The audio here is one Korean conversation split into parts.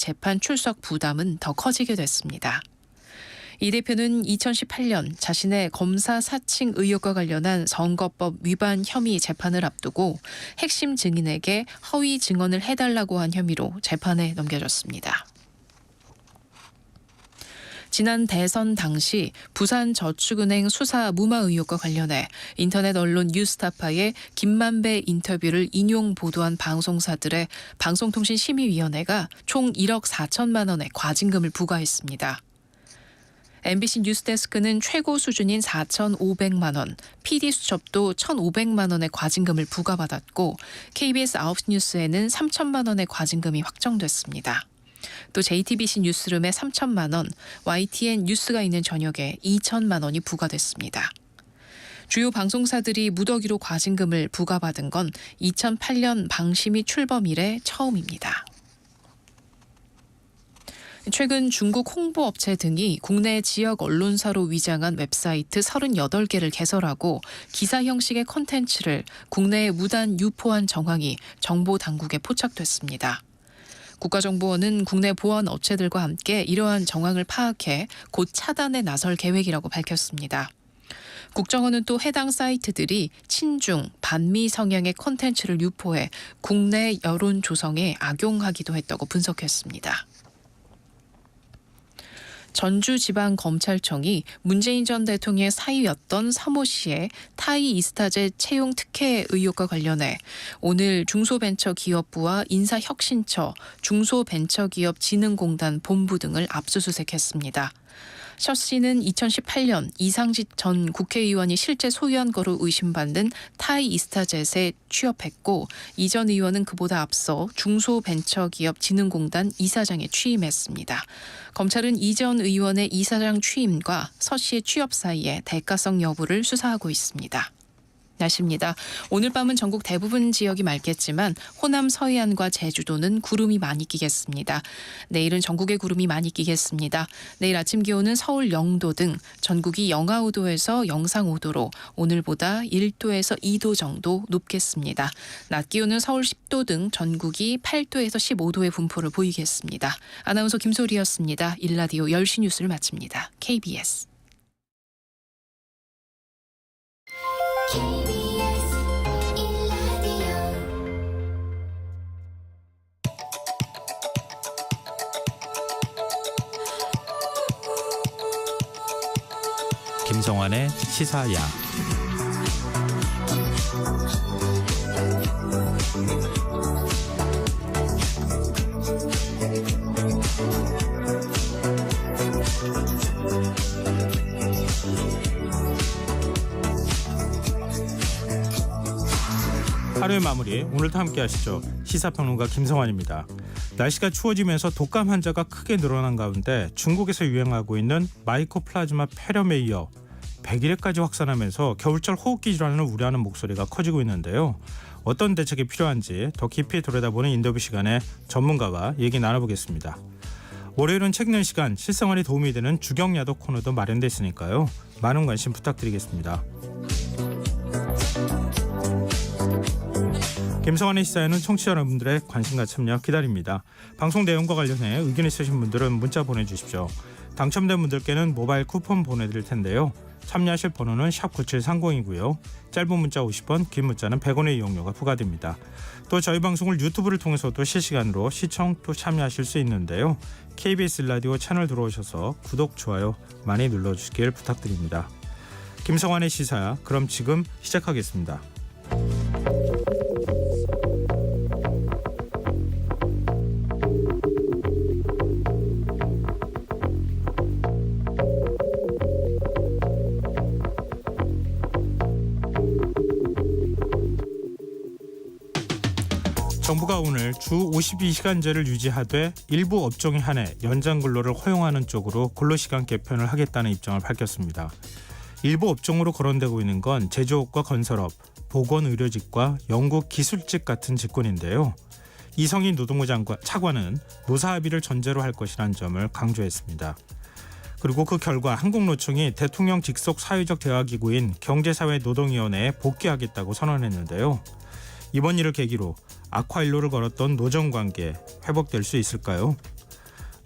재판 출석 부담은 더 커지게 됐습니다. 이 대표는 2018년 자신의 검사 사칭 의혹과 관련한 선거법 위반 혐의 재판을 앞두고 핵심 증인에게 허위 증언을 해달라고 한 혐의로 재판에 넘겨졌습니다. 지난 대선 당시 부산저축은행 수사 무마 의혹과 관련해 인터넷 언론 뉴스타파의 김만배 인터뷰를 인용 보도한 방송사들의 방송통신심의위원회가 총 1억 4천만 원의 과징금을 부과했습니다. MBC 뉴스데스크는 최고 수준인 4,500만 원, PD수첩도 1,500만 원의 과징금을 부과받았고 KBS 9시 뉴스에는 3천만 원의 과징금이 확정됐습니다. 또 JTBC 뉴스룸에 3천만 원, YTN 뉴스가 있는 저녁에 2천만 원이 부과됐습니다. 주요 방송사들이 무더기로 과징금을 부과받은 건 2008년 방심이 출범 이래 처음입니다. 최근 중국 홍보업체 등이 국내 지역 언론사로 위장한 웹사이트 38개를 개설하고 기사 형식의 콘텐츠를 국내에 무단 유포한 정황이 정보 당국에 포착됐습니다. 국가정보원은 국내 보안 업체들과 함께 이러한 정황을 파악해 곧 차단에 나설 계획이라고 밝혔습니다. 국정원은 또 해당 사이트들이 친중, 반미 성향의 콘텐츠를 유포해 국내 여론 조성에 악용하기도 했다고 분석했습니다. 전주지방검찰청이 문재인 전 대통령의 사위였던 사모 씨의 타이 이스타제 채용 특혜 의혹과 관련해 오늘 중소벤처기업부와 인사혁신처, 중소벤처기업진흥공단 본부 등을 압수수색했습니다. 셔 씨는 2018년 이상직 전 국회의원이 실제 소유한 거로 의심받는 타이 이스타젯에 취업했고 이 전 의원은 그보다 앞서 중소벤처기업진흥공단 이사장에 취임했습니다. 검찰은 이 전 의원의 이사장 취임과 서 씨의 취업 사이에 대가성 여부를 수사하고 있습니다. 날씨입니다. 오늘 밤은 전국 대부분 지역이 맑겠지만 호남 서해안과 제주도는 구름이 많이 끼겠습니다. 내일은 전국에 구름이 많이 끼겠습니다. 내일 아침 기온은 서울 0도 등 전국이 영하 5도에서 영상 5도로 오늘보다 1도에서 2도 정도 높겠습니다. 낮 기온은 서울 10도 등 전국이 8도에서 15도의 분포를 보이겠습니다. 아나운서 김소리였습니다. 일라디오 10시 뉴스를 마칩니다. KBS. 김성환의 시사야. 하루의 마무리, 오늘도 함께 하시죠. 시사평론가 김성환입니다. 날씨가 추워지면서 독감 환자가 크게 늘어난 가운데 중국에서 유행하고 있는 마이코플라즈마 폐렴에 이어 100일에까지 확산하면서 겨울철 호흡기 질환을 우려하는 목소리가 커지고 있는데요. 어떤 대책이 필요한지 더 깊이 들여다보는 인터뷰 시간에 전문가와 얘기 나눠보겠습니다. 월요일은 책 읽는 시간, 실생활에 도움이 되는 주경야독 코너도 마련돼 있으니까요. 많은 관심 부탁드리겠습니다. 김성환의 시사에는 청취자 여러분들의 관심과 참여 기다립니다. 방송 내용과 관련해 의견 있으신 분들은 문자 보내주십시오. 당첨된 분들께는 모바일 쿠폰 보내드릴 텐데요. 참여하실 번호는 샵9730이고요. 짧은 문자 50원, 긴 문자는 100원의 이용료가 부과됩니다. 또 저희 방송을 유튜브를 통해서도 실시간으로 시청 또 참여하실 수 있는데요. KBS 라디오 채널 들어오셔서 구독, 좋아요 많이 눌러주시길 부탁드립니다. 김성환의 시사, 그럼 지금 시작하겠습니다. 정부가 오늘 주 52시간제를 유지하되 일부 업종에 한해 연장 근로를 허용하는 쪽으로 근로시간 개편을 하겠다는 입장을 밝혔습니다. 일부 업종으로 거론되고 있는 건 제조업과 건설업, 보건의료직과 연구기술직 같은 직군인데요. 이성희 노동부 차관은 노사합의를 전제로 할 것이라는 점을 강조했습니다. 그리고 그 결과 한국노총이 대통령 직속 사회적 대화기구인 경제사회노동위원회에 복귀하겠다고 선언했는데요. 이번 일을 계기로 악화일로를 걸었던 노정관계 회복될 수 있을까요?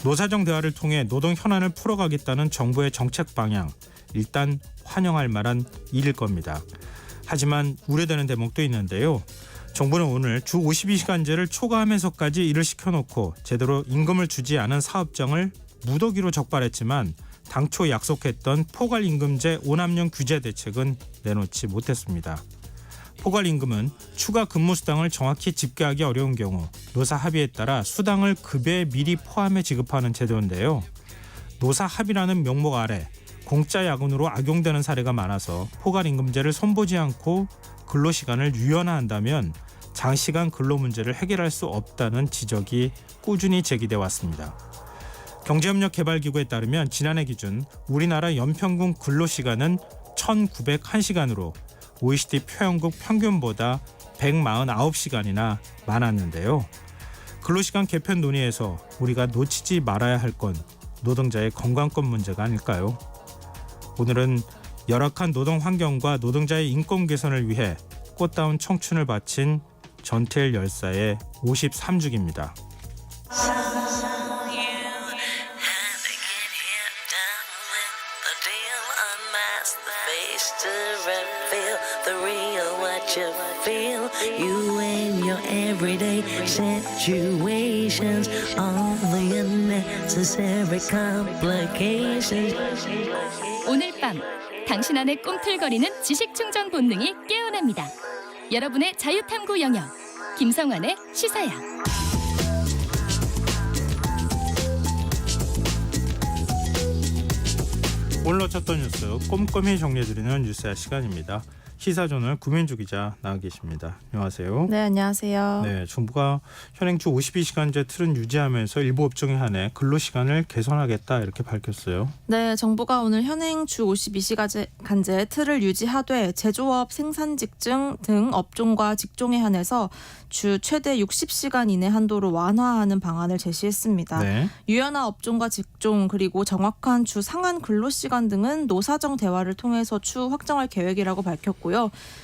노사정 대화를 통해 노동 현안을 풀어가겠다는 정부의 정책 방향, 일단 환영할 만한 일일 겁니다. 하지만 우려되는 대목도 있는데요. 정부는 오늘 주 52시간제를 초과하면서까지 일을 시켜놓고 제대로 임금을 주지 않은 사업장을 무더기로 적발했지만 당초 약속했던 포괄임금제 오남용 규제 대책은 내놓지 못했습니다. 포괄임금은 추가 근무수당을 정확히 집계하기 어려운 경우 노사 합의에 따라 수당을 급여에 미리 포함해 지급하는 제도인데요. 노사 합의라는 명목 아래 공짜 야근으로 악용되는 사례가 많아서 포괄임금제를 손보지 않고 근로시간을 유연화한다면 장시간 근로 문제를 해결할 수 없다는 지적이 꾸준히 제기돼 왔습니다. 경제협력개발기구에 따르면 지난해 기준 우리나라 연평균 근로시간은 1901시간으로 OECD 표현국 평균보다 149시간이나 많았는데요. 근로시간 개편 논의에서 우리가 놓치지 말아야 할 건 노동자의 건강권 문제가 아닐까요? 오늘은 열악한 노동 환경과 노동자의 인권 개선을 위해 꽃다운 청춘을 바친 전태일 열사의 53주기입니다. You and your everyday situations, all the unnecessary complications. 오늘 밤 당신 안의 꿈틀거리는 지식 충전 본능이 깨어납니다. 여러분의 자유탐구 영역 김성환의 시사야. 오늘 놓쳤던 뉴스 꼼꼼히 정리해드리는 뉴스야 시간입니다. 시사조널 구민주 기자 나와 계십니다. 안녕하세요. 네, 안녕하세요. 네, 정부가 현행 주 52시간제 틀은 유지하면서 일부 업종에 한해 근로시간을 개선하겠다 이렇게 밝혔어요. 네, 정부가 오늘 현행 주 52시간제 틀을 유지하되 제조업, 생산직증 등 업종과 직종에 한해서 주 최대 60시간 이내 한도로 완화하는 방안을 제시했습니다. 네. 유연화 업종과 직종 그리고 정확한 주 상한 근로시간 등은 노사정 대화를 통해서 추후 확정할 계획이라고 밝혔고요.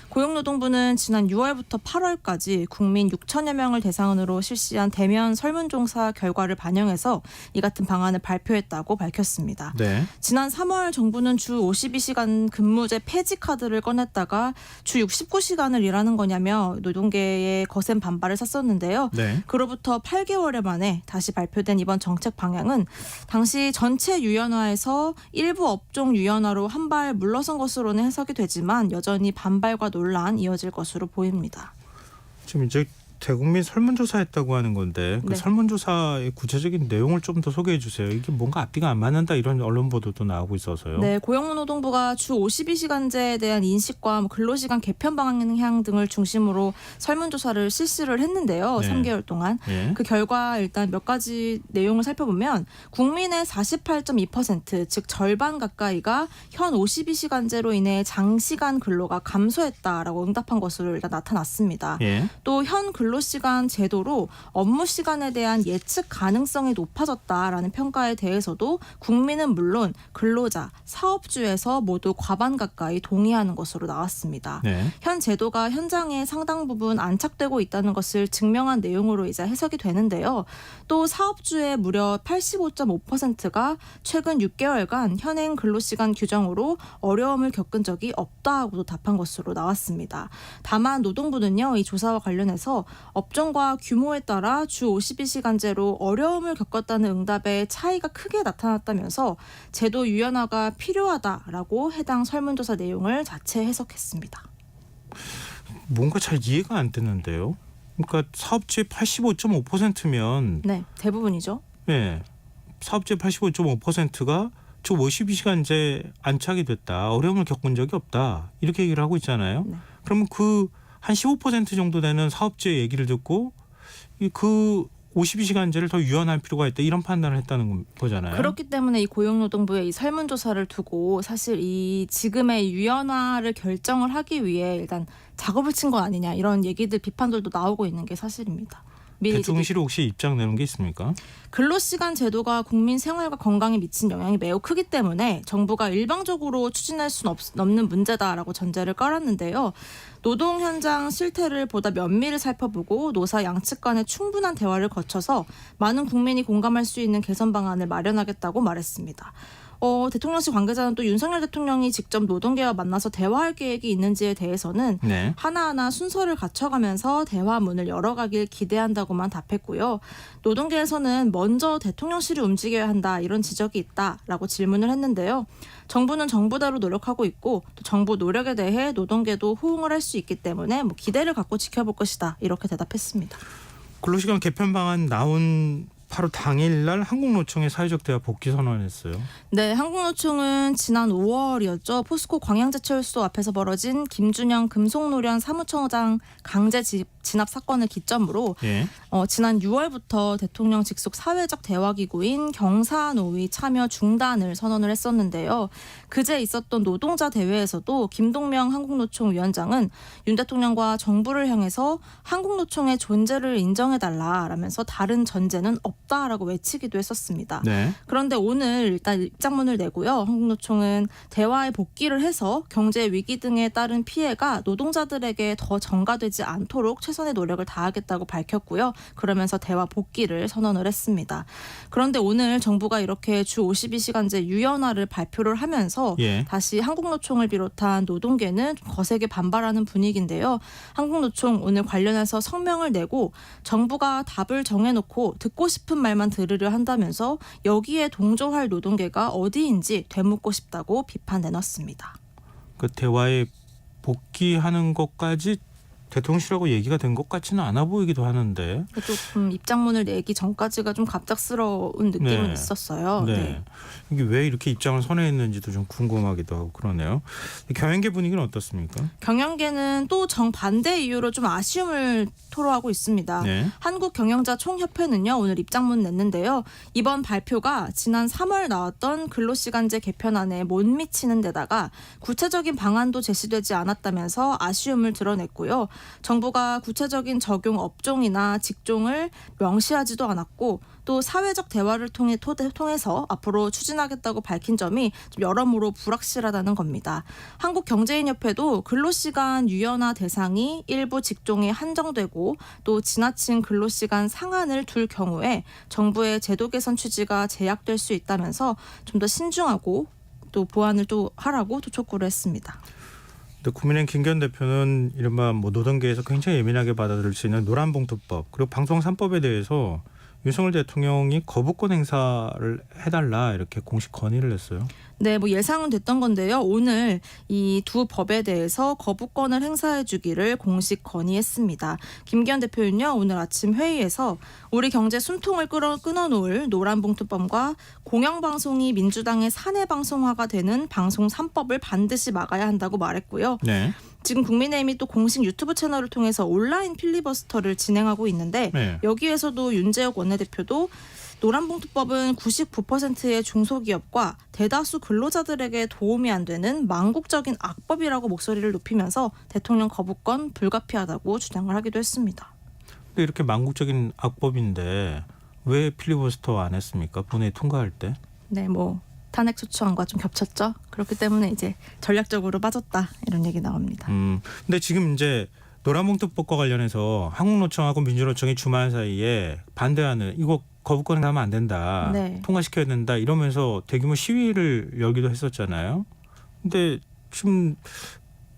고용노동부는 지난 6월부터 8월까지 국민 6천여 명을 대상으로 실시한 대면 설문조사 결과를 반영해서 이 같은 방안을 발표했다고 밝혔습니다. 네. 지난 3월 정부는 주 52시간 근무제 폐지 카드를 꺼냈다가 주 69시간을 일하는 거냐며 노동계의 거센 반발을 샀었는데요. 네. 그로부터 8개월 만에 다시 발표된 이번 정책 방향은 당시 전체 유연화에서 일부 업종 유연화로 한 발 물러선 것으로는 해석이 되지만 여전히 반발과 논란 이어질 것으로 보입니다. 지금 이제 대국민 설문조사했다고 하는 건데 그 네. 설문조사의 구체적인 내용을 좀 더 소개해 주세요. 이게 뭔가 앞뒤가 안 맞는다 이런 언론 보도도 나오고 있어서요. 네, 고용노동부가 주 52시간제에 대한 인식과 근로시간 개편 방향 등을 중심으로 설문조사를 실시를 했는데요. 네. 3개월 동안. 예. 그 결과 일단 몇 가지 내용을 살펴보면 국민의 48.2%, 즉 절반 가까이가 현 52시간제로 인해 장시간 근로가 감소했다라고 응답한 것으로 일단 나타났습니다. 예. 또 현 근로시간 제도로 업무 시간에 대한 예측 가능성이 높아졌다라는 평가에 대해서도 국민은 물론 근로자, 사업주에서 모두 과반 가까이 동의하는 것으로 나왔습니다. 네. 현 제도가 현장에 상당 부분 안착되고 있다는 것을 증명한 내용으로 이제 해석이 되는데요. 또 사업주의 무려 85.5%가 최근 6개월간 현행 근로시간 규정으로 어려움을 겪은 적이 없다고도 답한 것으로 나왔습니다. 다만 노동부는요, 이 조사와 관련해서 업종과 규모에 따라 주 52시간제로 어려움을 겪었다는 응답에 차이가 크게 나타났다면서 제도 유연화가 필요하다라고 해당 설문조사 내용을 자체 해석했습니다. 뭔가 잘 이해가 안 되는데요. 그러니까 사업주의 85.5%면 네, 대부분이죠. 네, 사업주의 85.5%가 주 52시간제 안착이 됐다. 어려움을 겪은 적이 없다. 이렇게 얘기를 하고 있잖아요. 네. 그러면 그 한 15% 정도 되는 사업주의 얘기를 듣고 그 52시간제를 더 유연할 필요가 있다. 이런 판단을 했다는 거잖아요. 그렇기 때문에 이 고용노동부의 이 설문조사를 두고 사실 이 지금의 유연화를 결정을 하기 위해 일단 작업을 친 거 아니냐 이런 얘기들 비판들도 나오고 있는 게 사실입니다. 미리 대통령실이 혹시 입장 내는 게 있습니까? 근로시간 제도가 국민 생활과 건강에 미친 영향이 매우 크기 때문에 정부가 일방적으로 추진할 수는 없는 문제다라고 전제를 깔았는데요. 노동 현장 실태를 보다 면밀히 살펴보고 노사 양측 간의 충분한 대화를 거쳐서 많은 국민이 공감할 수 있는 개선 방안을 마련하겠다고 말했습니다. 대통령실 관계자는 또 윤석열 대통령이 직접 노동계와 만나서 대화할 계획이 있는지에 대해서는 네. 하나하나 순서를 갖춰가면서 대화문을 열어가길 기대한다고만 답했고요. 노동계에서는 먼저 대통령실이 움직여야 한다 이런 지적이 있다라고 질문을 했는데요. 정부는 정부대로 노력하고 있고 또 정부 노력에 대해 노동계도 호응을 할 수 있기 때문에 기대를 갖고 지켜볼 것이다 이렇게 대답했습니다. 근로시간 개편 방안 나온 바로 당일날 한국노총의 사회적 대화 복귀 선언했어요. 네, 한국노총은 지난 5월이었죠. 포스코 광양제철소 앞에서 벌어진 김준영 금속노련 사무처장 강제 진압 사건을 기점으로 예. 지난 6월부터 대통령 직속 사회적 대화기구인 경사노위 참여 중단을 선언을 했었는데요. 그제 있었던 노동자 대회에서도 김동명 한국노총 위원장은 윤 대통령과 정부를 향해서 한국노총의 존재를 인정해달라라면서 다른 전제는 없다라고 외치기도 했었습니다. 네. 그런데 오늘 일단 입장문을 내고요. 한국노총은 대화에 복귀를 해서 경제 위기 등에 따른 피해가 노동자들에게 더 전가되지 않도록 최선의 노력을 다하겠다고 밝혔고요. 그러면서 대화 복귀를 선언을 했습니다. 그런데 오늘 정부가 이렇게 주 52시간제 유연화를 발표를 하면서 예. 다시 한국노총을 비롯한 노동계는 거세게 반발하는 분위기인데요. 한국노총 오늘 관련해서 성명을 내고 정부가 답을 정해놓고 듣고 싶은 말만 들으려 한다면서 여기에 동조할 노동계가 어디인지 되묻고 싶다고 비판 내놨습니다. 그 대화에 복귀하는 것까지 대통령실하고 얘기가 된 것 같지는 않아 보이기도 하는데. 조금 입장문을 내기 전까지가 좀 갑작스러운 느낌은 네. 있었어요. 네. 네. 이게 왜 이렇게 입장을 선회했는지도 좀 궁금하기도 하고 그러네요. 경영계 분위기는 어떻습니까? 경영계는 또 정반대 이유로 좀 아쉬움을 토로하고 있습니다. 네. 한국경영자 총협회는요 오늘 입장문 냈는데요. 이번 발표가 지난 3월 나왔던 근로시간제 개편안에 못 미치는 데다가 구체적인 방안도 제시되지 않았다면서 아쉬움을 드러냈고요. 정부가 구체적인 적용 업종이나 직종을 명시하지도 않았고 또 사회적 대화를 통해서 앞으로 추진하겠다고 밝힌 점이 좀 여러모로 불확실하다는 겁니다. 한국경제인협회도 근로시간 유연화 대상이 일부 직종에 한정되고 또 지나친 근로시간 상한을 둘 경우에 정부의 제도 개선 취지가 제약될 수 있다면서 좀 더 신중하고 또 보완을 또 하라고 또 촉구를 했습니다. 근데 국민의힘 김기현 대표는 이른바 노동계에서 굉장히 예민하게 받아들일 수 있는 노란봉투법 그리고 방송 3법에 대해서 윤석열 대통령이 거부권 행사를 해달라 이렇게 공식 건의를 했어요. 네, 예상은 됐던 건데요. 오늘 이 두 법에 대해서 거부권을 행사해 주기를 공식 건의했습니다. 김기현 대표는요. 오늘 아침 회의에서 우리 경제 숨통을 끊어놓을 노란봉투법과 공영방송이 민주당의 사내방송화가 되는 방송 3법을 반드시 막아야 한다고 말했고요. 네. 지금 국민의힘이 또 공식 유튜브 채널을 통해서 온라인 필리버스터를 진행하고 있는데 네. 여기에서도 윤재욱 원내대표도 노란봉투법은 99%의 중소기업과 대다수 근로자들에게 도움이 안 되는 망국적인 악법이라고 목소리를 높이면서 대통령 거부권 불가피하다고 주장을 하기도 했습니다. 근데 이렇게 망국적인 악법인데 왜 필리버스터 안 했습니까? 본회의 통과할 때? 네, 탄핵 소추안과 좀 겹쳤죠. 그렇기 때문에 이제 전략적으로 빠졌다 이런 얘기 나옵니다. 근데 지금 이제 노란봉투법과 관련해서 한국노총하고 민주노총이 주말 사이에 반대하는 이거 거부권 행사하면 안 된다. 네. 통과시켜야 된다. 이러면서 대규모 시위를 열기도 했었잖아요. 근데 지금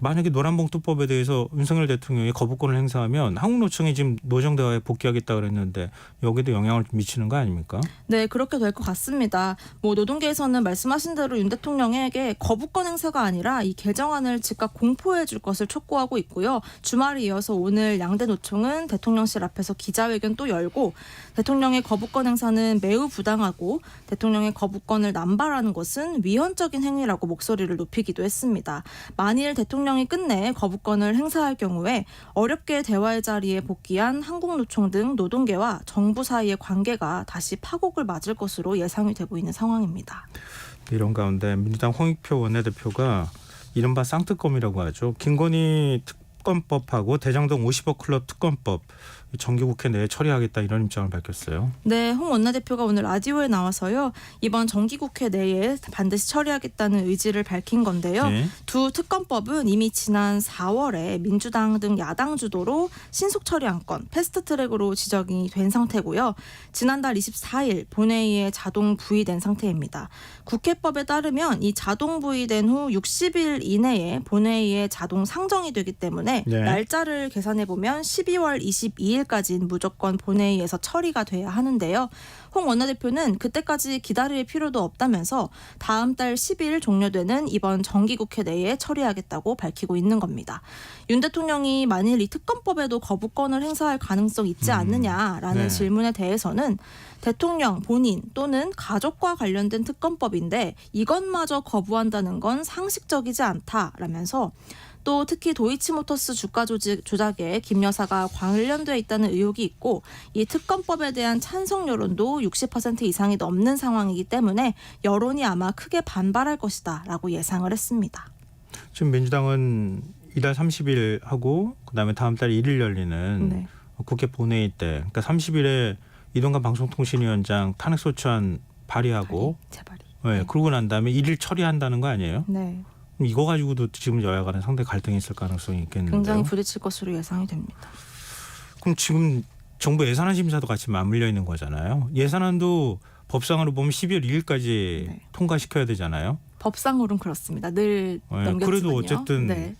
만약에 노란봉투법에 대해서 윤석열 대통령이 거부권을 행사하면 한국노총이 지금 노정대화에 복귀하겠다 그랬는데 여기도 영향을 미치는 거 아닙니까? 네, 그렇게 될 것 같습니다. 노동계에서는 말씀하신 대로 윤 대통령에게 거부권 행사가 아니라 이 개정안을 즉각 공포해 줄 것을 촉구하고 있고요. 주말에 이어서 오늘 양대 노총은 대통령실 앞에서 기자회견 또 열고 대통령의 거부권 행사는 매우 부당하고 대통령의 거부권을 남발하는 것은 위헌적인 행위라고 목소리를 높이기도 했습니다. 만일 대통령이 끝내 거부권을 행사할 경우에 어렵게 대화의 자리에 복귀한 한국노총 등 노동계와 정부 사이의 관계가 다시 파국을 맞을 것으로 예상이 되고 있는 상황입니다. 이런 가운데 민주당 홍익표 원내대표가 이른바 쌍특검이라고 하죠. 김건희 특검법하고 대장동 50억 클럽 특검법 정기국회 내에 처리하겠다 이런 입장을 밝혔어요. 네, 홍 원내대표가 오늘 라디오에 나와서요. 이번 정기국회 내에 반드시 처리하겠다는 의지를 밝힌 건데요. 네. 두 특검법은 이미 지난 4월에 민주당 등 야당 주도로 신속 처리 안건 패스트트랙으로 지정이 된 상태고요. 지난달 24일 본회의에 자동 부의된 상태입니다. 국회법에 따르면 이 자동 부의된 후 60일 이내에 본회의에 자동 상정이 되기 때문에 네. 날짜를 계산해 보면 12월 22일까지는 무조건 본회의에서 처리가 돼야 하는데요. 홍 원내대표는 그때까지 기다릴 필요도 없다면서 다음 달 10일 종료되는 이번 정기국회 내에 처리하겠다고 밝히고 있는 겁니다. 윤 대통령이 만일 이 특검법에도 거부권을 행사할 가능성 있지 않느냐라는 네. 질문에 대해서는 대통령 본인 또는 가족과 관련된 특검법인데 이것마저 거부한다는 건 상식적이지 않다라면서 또 특히 도이치모터스 주가 조작에 김 여사가 관련돼 있다는 의혹이 있고 이 특검법에 대한 찬성 여론도 60% 이상이 넘는 상황이기 때문에 여론이 아마 크게 반발할 것이다라고 예상을 했습니다. 지금 민주당은 이달 30일 하고 그다음에 다음 달 1일 열리는 네. 국회 본회의 때 그러니까 30일에 이동관 방송통신위원장 탄핵소추안 발의하고 제발이. 네, 그러고 난 다음에 1일 처리한다는 거 아니에요? 네. 그럼 이거 가지고도 지금 여야 간에 상당히 갈등이 있을 가능성이 있겠는데요. 굉장히 부딪힐 것으로 예상이 됩니다. 그럼 지금 정부 예산안 심사도 같이 맞물려 있는 거잖아요. 예산안도 법상으로 보면 12월 2일까지 네. 통과시켜야 되잖아요. 법상으로는 그렇습니다. 늘 네, 넘겼지만요. 그래도 어쨌든 네.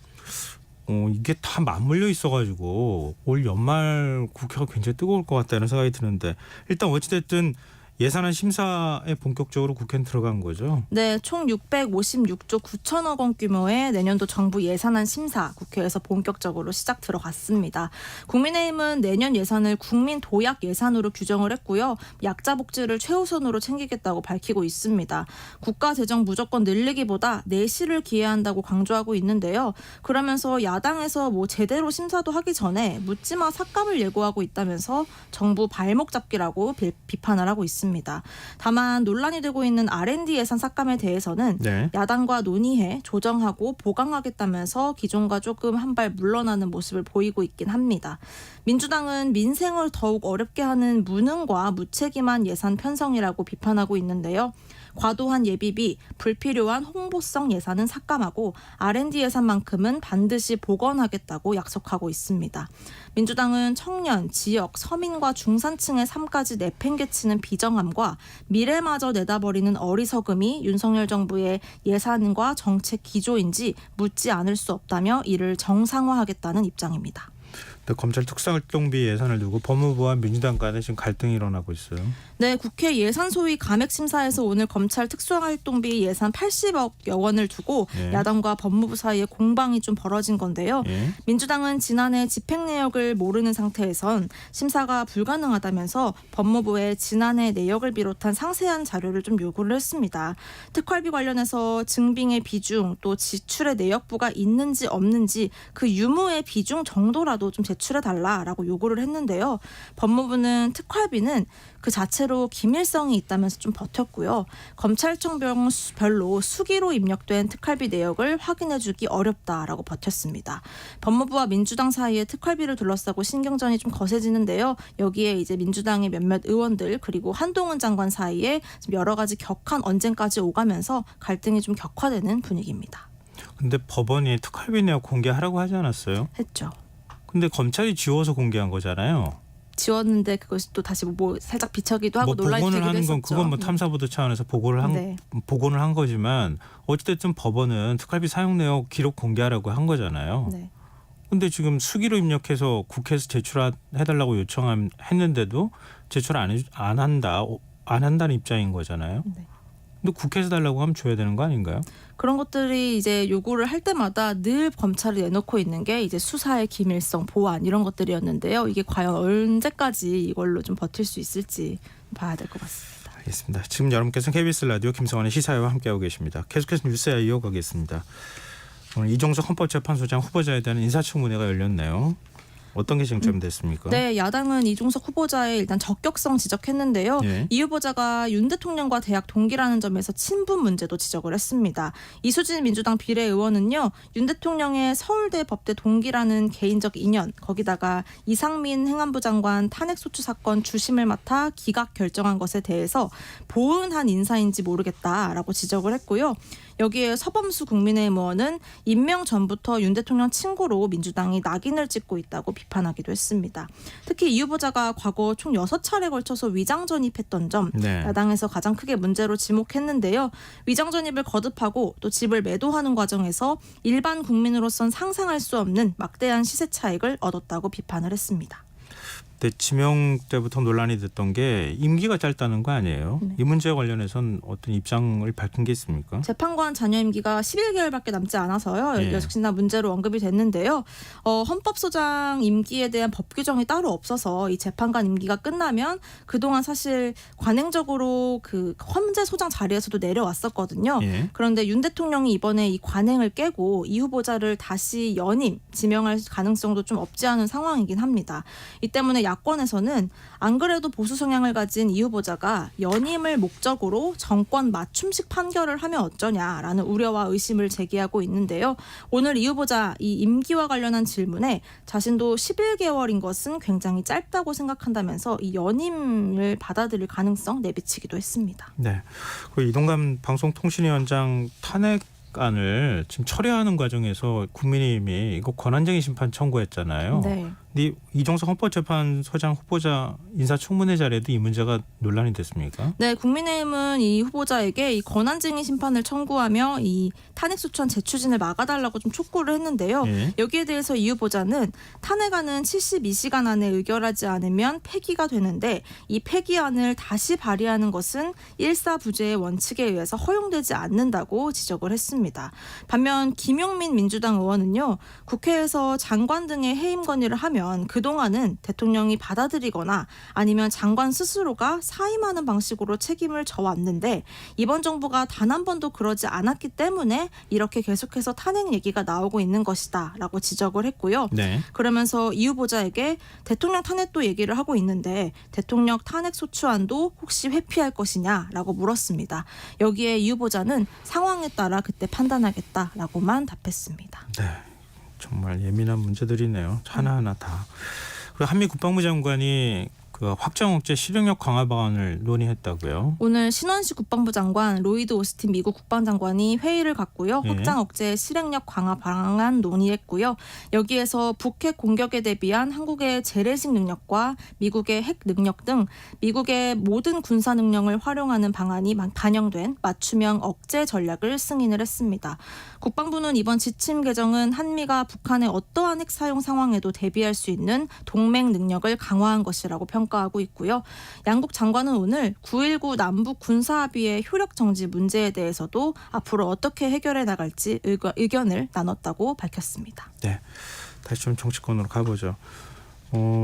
이게 다 맞물려 있어가지고 올 연말 국회가 굉장히 뜨거울 것 같다는 생각이 드는데 일단 어찌됐든 예산안 심사에 본격적으로 국회는 들어간 거죠. 네, 총 656조 9천억 원 규모의 내년도 정부 예산안 심사 국회에서 본격적으로 시작 들어갔습니다. 국민의힘은 내년 예산을 국민 도약 예산으로 규정을 했고요. 약자 복지를 최우선으로 챙기겠다고 밝히고 있습니다. 국가 재정 무조건 늘리기보다 내실을 기해한다고 강조하고 있는데요. 그러면서 야당에서 뭐 제대로 심사도 하기 전에 묻지마 삭감을 예고하고 있다면서 정부 발목 잡기라고 비판을 하고 있습니다. 다만 논란이 되고 있는 R&D 예산 삭감에 대해서는 네. 야당과 논의해 조정하고 보강하겠다면서 기존과 조금 한 발 물러나는 모습을 보이고 있긴 합니다. 민주당은 민생을 더욱 어렵게 하는 무능과 무책임한 예산 편성이라고 비판하고 있는데요. 과도한 예비비, 불필요한 홍보성 예산은 삭감하고 R&D 예산만큼은 반드시 복원하겠다고 약속하고 있습니다. 민주당은 청년, 지역, 서민과 중산층의 삶까지 내팽개치는 비정함과 미래마저 내다버리는 어리석음이 윤석열 정부의 예산과 정책 기조인지 묻지 않을 수 없다며 이를 정상화하겠다는 입장입니다. 검찰 특사활동비 예산을 두고 법무부와 민주당 간에 지금 갈등이 일어나고 있어요. 네, 국회 예산소위 감액심사에서 오늘 검찰 특수활동비 예산 80억여 원을 두고 예. 야당과 법무부 사이에 공방이 좀 벌어진 건데요. 예. 민주당은 지난해 집행 내역을 모르는 상태에선 심사가 불가능하다면서 법무부에 지난해 내역을 비롯한 상세한 자료를 좀 요구를 했습니다. 특활비 관련해서 증빙의 비중 또 지출의 내역부가 있는지 없는지 그 유무의 비중 정도라도 좀 제출해달라라고 요구를 했는데요. 법무부는 특활비는 그 자체로 기밀성이 있다면서 좀 버텼고요. 검찰청별로 수기로 입력된 특활비 내역을 확인해주기 어렵다라고 버텼습니다. 법무부와 민주당 사이에 특활비를 둘러싸고 신경전이 좀 거세지는데요. 여기에 이제 민주당의 몇몇 의원들 그리고 한동훈 장관 사이에 좀 여러 가지 격한 언쟁까지 오가면서 갈등이 좀 격화되는 분위기입니다. 근데 법원이 특활비 내역 공개하라고 하지 않았어요? 했죠. 근데 검찰이 지워서 공개한 거잖아요. 지웠는데 그것이 또 다시 뭐 살짝 비춰기도 하고 뭐 논란이 복원을 되기도 하는 했었죠. 건 그건 뭐 탐사보도 차원에서 네. 복원을 한 거지만 어찌됐든 법원은 특활비 사용 내역 기록 공개하라고 한 거잖아요. 네. 근데 지금 수기로 입력해서 국회에서 제출해달라고 요청했는데도 제출 안 한다는 입장인 거잖아요. 네. 근데 국회에서 달라고 하면 줘야 되는 거 아닌가요? 그런 것들이 이제 요구를 할 때마다 늘 검찰이 내놓고 있는 게 이제 수사의 기밀성, 보안 이런 것들이었는데요. 이게 과연 언제까지 이걸로 좀 버틸 수 있을지 봐야 될 것 같습니다. 알겠습니다. 지금 여러분께서는 KBS 라디오 김성환의 시사회와 함께하고 계십니다. 계속해서 뉴스야 이어가겠습니다. 오늘 이종석 헌법재판소장 후보자에 대한 인사청문회가 열렸네요. 어떤 게 쟁점이 됐습니까? 네, 야당은 이종석 후보자의 일단 적격성 지적했는데요. 예. 이 후보자가 윤 대통령과 대학 동기라는 점에서 친분 문제도 지적을 했습니다. 이수진 민주당 비례의원은요, 윤 대통령의 서울대 법대 동기라는 개인적 인연, 거기다가 이상민 행안부 장관 탄핵소추 사건 주심을 맡아 기각 결정한 것에 대해서 보은한 인사인지 모르겠다라고 지적을 했고요. 여기에 서범수 국민의힘 의원은 임명 전부터 윤 대통령 친구로 민주당이 낙인을 찍고 있다고 비판하기도 했습니다. 특히 이 후보자가 과거 총 6차례 걸쳐서 위장 전입했던 점 네. 야당에서 가장 크게 문제로 지목했는데요. 위장 전입을 거듭하고 또 집을 매도하는 과정에서 일반 국민으로선 상상할 수 없는 막대한 시세 차익을 얻었다고 비판을 했습니다. 네, 지명 때부터 논란이 됐던 게 임기가 짧다는 거 아니에요? 네. 이 문제에 관련해서는 어떤 입장을 밝힌 게 있습니까? 재판관 자녀 임기가 11개월밖에 남지 않아서요. 예. 역시나 문제로 언급이 됐는데요. 헌법소장 임기에 대한 법 규정이 따로 없어서 이 재판관 임기가 끝나면 그동안 사실 관행적으로 그 헌재 소장 자리에서도 내려왔었거든요. 예. 그런데 윤 대통령이 이번에 이 관행을 깨고 이 후보자를 다시 연임, 지명할 가능성도 좀 없지 않은 상황이긴 합니다. 이 때문에 야권에서는 안 그래도 보수 성향을 가진 이 후보자가 연임을 목적으로 정권 맞춤식 판결을 하면 어쩌냐라는 우려와 의심을 제기하고 있는데요. 오늘 이 후보자 이 임기와 관련한 질문에 자신도 11개월인 것은 굉장히 짧다고 생각한다면서 이 연임을 받아들일 가능성 내비치기도 했습니다. 네. 그 이동관 방송통신위원장 탄핵안을 지금 처리하는 과정에서 국민의힘이 이거 권한쟁의 심판 청구했잖아요. 네. 근데 이종석 헌법재판소장 후보자 인사청문회 자리에도 이 문제가 논란이 됐습니까? 네, 국민의힘은 이 후보자에게 이 권한쟁의 심판을 청구하며 이 탄핵소추안 재추진을 막아달라고 좀 촉구를 했는데요. 예. 여기에 대해서 이 후보자는 탄핵안은 72시간 안에 의결하지 않으면 폐기가 되는데 이 폐기안을 다시 발의하는 것은 일사부재의 원칙에 의해서 허용되지 않는다고 지적을 했습니다. 반면 김용민 민주당 의원은요. 국회에서 장관 등의 해임 건의를 하면 그동안은 대통령이 받아들이거나 아니면 장관 스스로가 사임하는 방식으로 책임을 져왔는데 이번 정부가 단 한 번도 그러지 않았기 때문에 이렇게 계속해서 탄핵 얘기가 나오고 있는 것이다 라고 지적을 했고요. 네. 그러면서 이 후보자에게 대통령 탄핵도 얘기를 하고 있는데 대통령 탄핵 소추안도 혹시 회피할 것이냐라고 물었습니다. 여기에 이 후보자는 상황에 따라 그때 판단하겠다라고만 답했습니다. 네. 정말 예민한 문제들이네요. 하나하나 다. 그리고 한미 국방부 장관이 그 확장 억제 실행력 강화 방안을 논의했다고요. 오늘 신원식 국방부 장관, 로이드 오스틴 미국 국방장관이 회의를 갖고요. 예. 확장 억제 실행력 강화 방안 논의했고요. 여기에서 북핵 공격에 대비한 한국의 재래식 능력과 미국의 핵 능력 등 미국의 모든 군사 능력을 활용하는 방안이 반영된 맞춤형 억제 전략을 승인을 했습니다. 국방부는 이번 지침 개정은 한미가 북한의 어떠한 핵 사용 상황에도 대비할 수 있는 동맹 능력을 강화한 것이라고 평가하고 있고요. 양국 장관은 오늘 9.19 남북 군사합의의 효력 정지 문제에 대해서도 앞으로 어떻게 해결해 나갈지 의견을 나눴다고 밝혔습니다. 네. 다시 좀 정치권으로 가보죠.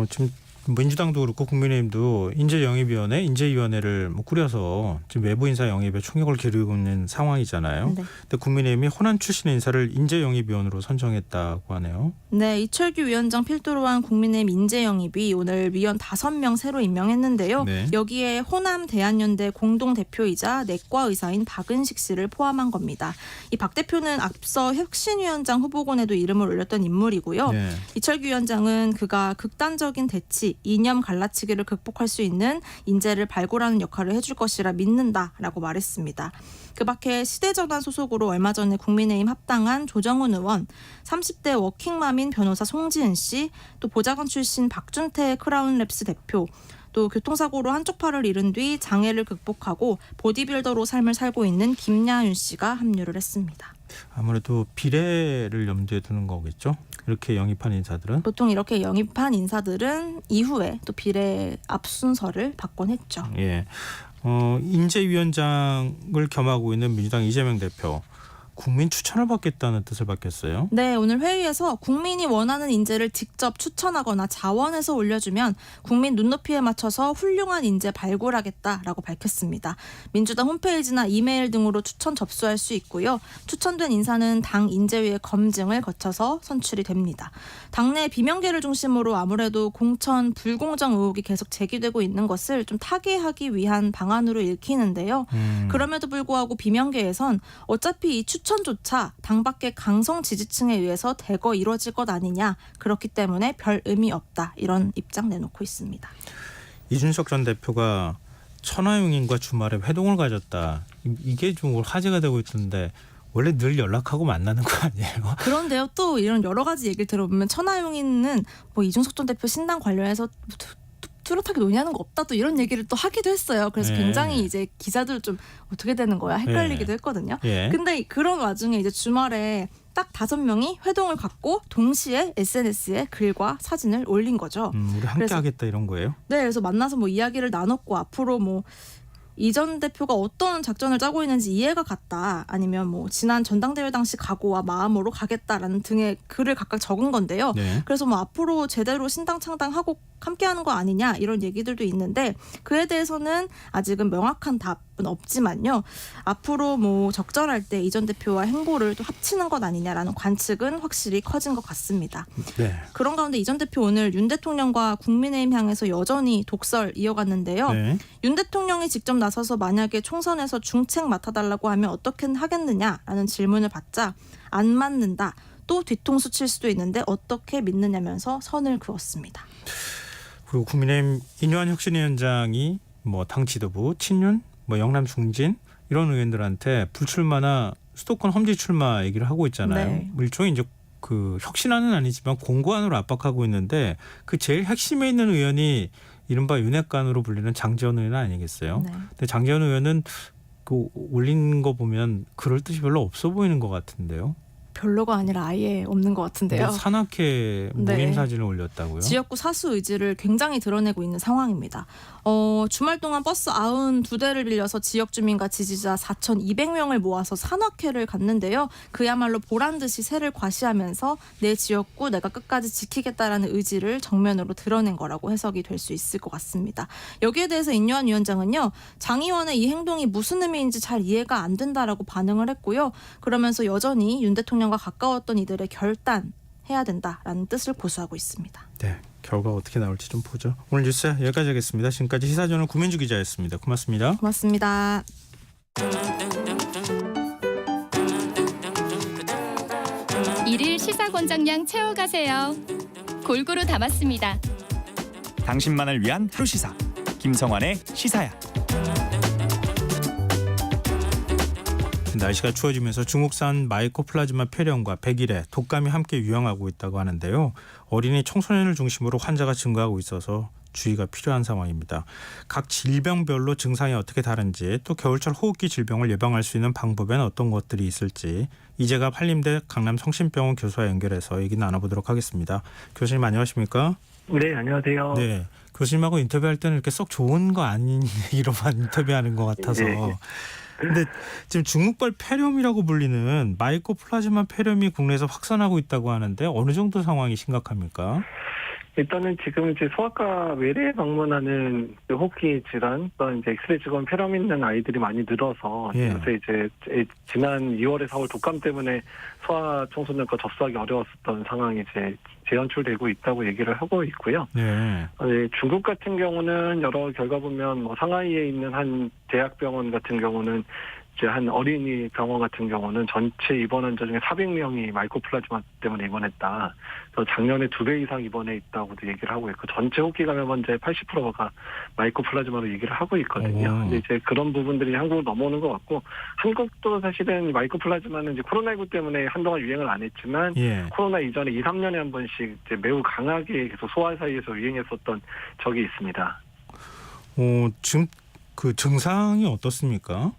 지금 민주당도 그렇고 국민의힘도 인재영입위원회, 인재위원회를 꾸려서 지금 외부 인사 영입에 총력을 기울이고 있는 상황이잖아요. 네. 근데 국민의힘이 호남 출신 인사를 인재영입위원으로 선정했다고 하네요. 네, 이철규 위원장 필두로 한 국민의힘 인재영입이 오늘 위원 5명 새로 임명했는데요. 네. 여기에 호남 대한연대 공동대표이자 내과 의사인 박은식 씨를 포함한 겁니다. 이 박 대표는 앞서 혁신위원장 후보군에도 이름을 올렸던 인물이고요. 네. 이철규 위원장은 그가 극단적인 대치, 이념 갈라치기를 극복할 수 있는 인재를 발굴하는 역할을 해줄 것이라 믿는다라고 말했습니다. 그 밖에 시대전환 소속으로 얼마 전에 국민의힘 합당한 조정훈 의원, 30대 워킹맘인 변호사 송지은 씨, 또 보좌관 출신 박준태 크라운랩스 대표, 또 교통사고로 한쪽 팔을 잃은 뒤 장애를 극복하고 보디빌더로 삶을 살고 있는 김야윤 씨가 합류를 했습니다. 아무래도 비례를 염두에 두는 거겠죠. 이렇게 영입한 인사들은. 보통 이렇게 영입한 인사들은 이후에 또 비례 앞순서를 받곤 했죠. 예. 인재위원장을 겸하고 있는 민주당 이재명 대표. 국민 추천을 받겠다는 뜻을 받겠어요. 네, 오늘 회의에서 국민이 원하는 인재를 직접 추천하거나 자원해서 올려주면 국민 눈높이에 맞춰서 훌륭한 인재 발굴하겠다라고 밝혔습니다. 민주당 홈페이지나 이메일 등으로 추천 접수할 수 있고요. 추천된 인사는 당 인재위의 검증을 거쳐서 선출이 됩니다. 당내 비명계를 중심으로 아무래도 공천 불공정 의혹이 계속 제기되고 있는 것을 좀 타개하기 위한 방안으로 읽히는데요. 그럼에도 불구하고 비명계에선 어차피 이 추천조차 당 밖의 강성 지지층에 의해서 대거 이루어질 것 아니냐. 그렇기 때문에 별 의미 없다. 이런 입장 내놓고 있습니다. 이준석 전 대표가 천하용인과 주말에 회동을 가졌다. 이게 좀 화제가 되고 있던데 원래 늘 연락하고 만나는 거 아니에요? 그런데요. 또 이런 여러 가지 얘기를 들어보면 천하용인은 뭐 이준석 전 대표 신당 관련해서 뚜렷하게 논의하는 거 없다 또 이런 얘기를 또 하기도 했어요. 그래서 예. 굉장히 이제 기자들 좀 어떻게 되는 거야 헷갈리기도 했거든요. 예. 근데 그런 와중에 이제 주말에 딱 5명이 회동을 갖고 동시에 SNS에 글과 사진을 올린 거죠. 우리 함께 그래서- 하겠다 이런 거예요? 네, 그래서 만나서 뭐 이야기를 나눴고 앞으로 뭐 이 전 대표가 어떤 작전을 짜고 있는지 이해가 갔다. 아니면 뭐 지난 전당대회 당시 각오와 마음으로 가겠다라는 등의 글을 각각 적은 건데요. 네. 그래서 뭐 앞으로 제대로 신당 창당하고 함께하는 거 아니냐 이런 얘기들도 있는데 그에 대해서는 아직은 명확한 답은 없지만요. 앞으로 뭐 적절할 때 이 전 대표와 행보를 또 합치는 것 아니냐라는 관측은 확실히 커진 것 같습니다. 네. 그런 가운데 이 전 대표 오늘 윤 대통령과 국민의힘 향해서 여전히 독설 이어갔는데요. 네. 윤 대통령이 직접 나서서 만약에 총선에서 중책 맡아달라고 하면 어떻게 하겠느냐라는 질문을 받자 안 맞는다. 또 뒤통수 칠 수도 있는데 어떻게 믿느냐면서 선을 그었습니다. 그리고 국민의힘 인요한 혁신위원장이 뭐 당 지도부, 친윤, 뭐 영남 중진 이런 의원들한테 불출마나 수도권 험지 출마 얘기를 하고 있잖아요. 네. 일종의 이제 그 혁신안은 아니지만 공고안으로 압박하고 있는데 그 제일 핵심에 있는 의원이 이른바 윤핵관으로 불리는 장제원 의원 아니겠어요? 네. 근데 장제원 의원은 그 올린 거 보면 그럴 뜻이 별로 없어 보이는 것 같은데요. 별로가 아니라 아예 없는 것 같은데요. 뭐 산악회 모임 네. 사진을 올렸다고요? 지역구 사수 의지를 굉장히 드러내고 있는 상황입니다. 주말 동안 버스 92대를 빌려서 지역 주민과 지지자 4,200명을 모아서 산악회를 갔는데요. 그야말로 보란듯이 새를 과시하면서 내 지역구 내가 끝까지 지키겠다라는 의지를 정면으로 드러낸 거라고 해석이 될 수 있을 것 같습니다. 여기에 대해서 인요한 위원장은요. 장 의원의 이 행동이 무슨 의미인지 잘 이해가 안 된다라고 반응을 했고요. 그러면서 여전히 윤 대통령과 가까웠던 이들의 결단해야 된다라는 뜻을 고수하고 있습니다. 네, 결과 어떻게 나올지 좀 보죠. 오늘 뉴스 여기까지 하겠습니다. 지금까지 시사저널 구민주 기자였습니다. 고맙습니다. 고맙습니다. 일일 시사 권장량 채워가세요. 골고루 담았습니다. 당신만을 위한 하루 시사 김성환의 시사야. 날씨가 추워지면서 중국산 마이코플라즈마 폐렴과 백일해, 독감이 함께 유행하고 있다고 하는데요. 어린이 청소년을 중심으로 환자가 증가하고 있어서 주의가 필요한 상황입니다. 각 질병별로 증상이 어떻게 다른지 또 겨울철 호흡기 질병을 예방할 수 있는 방법에는 어떤 것들이 있을지 이재갑 한림대 강남성심병원 교수와 연결해서 얘기 나눠보도록 하겠습니다. 교수님 안녕하십니까? 네, 안녕하세요. 네, 교수님하고 인터뷰할 때는 이렇게 썩 좋은 거 아닌 얘기로만 인터뷰하는 것 같아서 네. 근데 지금 중국발 폐렴이라고 불리는 마이코플라즈마 폐렴이 국내에서 확산하고 있다고 하는데 어느 정도 상황이 심각합니까? 일단은 지금 이제 소아과 외래 방문하는 그 호흡기 질환, 또 이제 엑스레이 직원 폐렴 있는 아이들이 많이 늘어서 예. 요새 이제 지난 2월에 4월 독감 때문에 소아 청소년과 접수하기 어려웠었던 상황이 이제 재연출되고 있다고 얘기를 하고 있고요. 네. 중국 같은 경우는 여러 결과 보면 뭐 상하이에 있는 한 대학병원 같은 경우는 이제 한 어린이 병원 같은 경우는 전체 입원 환자 중에 400명이 마이코플라즈마 때문에 입원했다. 그래서 작년에 2배 이상 입원해 있다고도 얘기를 하고 있고 전체 호흡기 감염 환자의 80%가 마이코플라즈마로 얘기를 하고 있거든요. 근데 이제 그런 부분들이 한국으로 넘어오는 것 같고 한국도 사실은 마이코플라즈마는 이제 코로나19 때문에 한동안 유행을 안 했지만 예. 코로나 이전에 2, 3년에 한 번씩 이제 매우 강하게 계속 소아 사이에서 유행했었던 적이 있습니다. 지금 그 증상이 어떻습니까?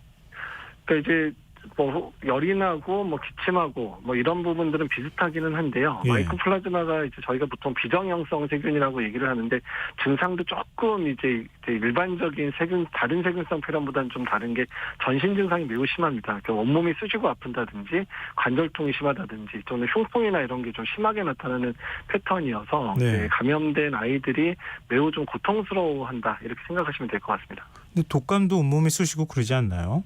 그러니까 이제 뭐 열이 나고 뭐 기침하고 뭐 이런 부분들은 비슷하기는 한데요. 예. 마이코플라즈마가 이제 저희가 보통 비정형성 세균이라고 얘기를 하는데 증상도 조금 이제 일반적인 세균 다른 세균성 폐렴보다는 좀 다른 게 전신 증상이 매우 심합니다. 그러니까 온몸이 쑤시고 아픈다든지 관절통이 심하다든지 또는 흉통이나 이런 게 좀 심하게 나타나는 패턴이어서 네. 이제 감염된 아이들이 매우 좀 고통스러워한다 이렇게 생각하시면 될 것 같습니다. 근데 독감도 온몸이 쑤시고 그러지 않나요?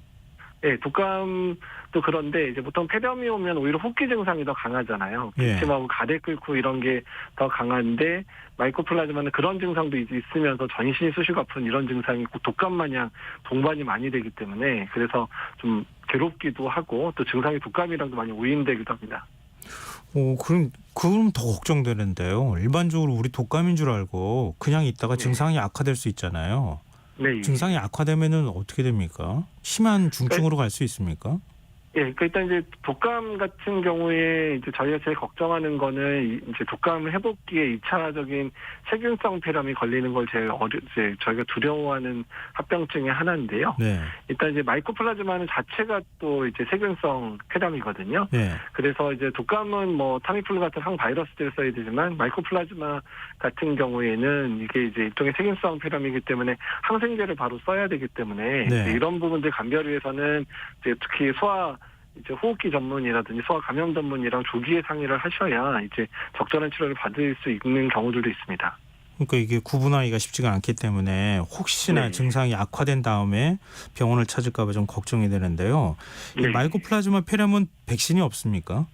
네, 독감도 그런데 이제 보통 폐렴이 오면 오히려 호흡기 증상이 더 강하잖아요. 예. 기침하고 가래 끓고 이런 게 더 강한데 마이코플라즈마는 그런 증상도 있으면서 전신이 쑤시고 아픈 이런 증상이 꼭 독감 마냥 동반이 많이 되기 때문에 그래서 좀 괴롭기도 하고 또 증상이 독감이랑도 많이 오인되기도 합니다. 그럼 더 걱정되는데요. 일반적으로 우리 독감인 줄 알고 그냥 있다가 네. 증상이 악화될 수 있잖아요. 네. 증상이 악화되면은 어떻게 됩니까? 심한 중증으로 갈 수 있습니까? 예, 그러니까 일단 이제 독감 같은 경우에 이제 저희가 제일 걱정하는 거는 이제 독감 회복기에 2차적인 세균성 폐렴이 걸리는 걸 제일 이제 저희가 두려워하는 합병증의 하나인데요. 네. 일단 이제 마이코플라즈마는 자체가 또 이제 세균성 폐렴이거든요. 네. 그래서 이제 독감은 뭐 타미플루 같은 항바이러스들을 써야 되지만 마이코플라즈마 같은 경우에는 이게 이제 일종의 세균성 폐렴이기 때문에 항생제를 바로 써야 되기 때문에 네. 이제 이런 부분들 감별을 위해서는 이제 특히 이제 호흡기 전문이라든지 소아 감염 전문이랑 조기에 상의를 하셔야 이제 적절한 치료를 받을 수 있는 경우들도 있습니다. 그러니까 이게 구분하기가 쉽지가 않기 때문에 혹시나 네. 증상이 악화된 다음에 병원을 찾을까 봐 좀 걱정이 되는데요. 이 네. 마이코플라즈마 폐렴은 백신이 없습니까?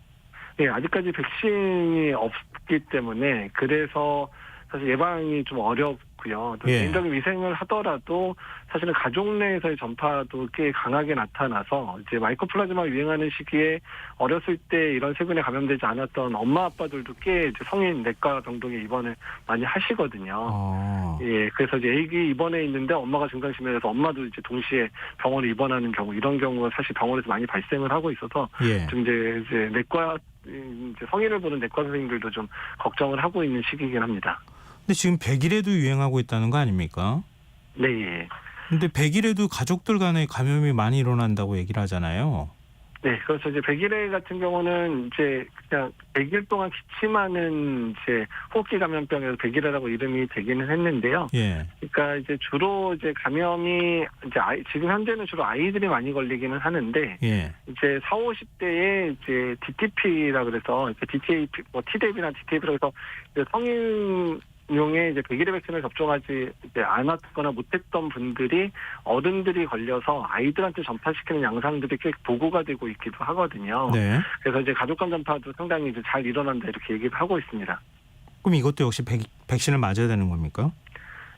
예, 아직까지 백신이 없기 때문에 그래서 사실 예방이 좀 어렵고요. 또 예. 개인적인 위생을 하더라도 사실은 가족 내에서의 전파도 꽤 강하게 나타나서 이제 마이코플라즈마 유행하는 시기에 어렸을 때 이런 세균에 감염되지 않았던 엄마 아빠들도 꽤 이제 성인 내과 병동에 입원을 많이 하시거든요. 아. 예, 그래서 이제 애기 입원해 있는데 엄마가 증상 심해져서 엄마도 이제 동시에 병원에 입원하는 경우 이런 경우가 사실 병원에서 많이 발생을 하고 있어서 예. 좀 이제 내과 이제 성인을 보는 내과 선생님들도 좀 걱정을 하고 있는 시기이긴 합니다. 근데 지금 100일에도 유행하고 있다는 거 아닙니까? 네. 예. 근데 100일에도 가족들 간에 감염이 많이 일어난다고 얘기를 하잖아요. 네, 그렇죠. 이제 100일에 같은 경우는 이제 그냥 100일 동안 기침하는 이제 호흡기 감염병에서 100일이라고 이름이 되기는 했는데요. 예. 그러니까 이제 주로 이제 감염이 이제 지금 현재는 주로 아이들이 많이 걸리기는 하는데 예. 이제 40, 50대에 이제 DTP라 그래서 DTP 뭐 T대비나 DTP라 그래서 이제 성인용의 이제 100일의 백신을 접종하지 이제 않았거나 못했던 분들이 어른들이 걸려서 아이들한테 전파시키는 양상들이 꽤 보고가 되고 있기도 하거든요. 네. 그래서 이제 가족 간 전파도 상당히 이제 잘 일어난다 이렇게 얘기를 하고 있습니다. 그럼 이것도 역시 백신을 맞아야 되는 겁니까?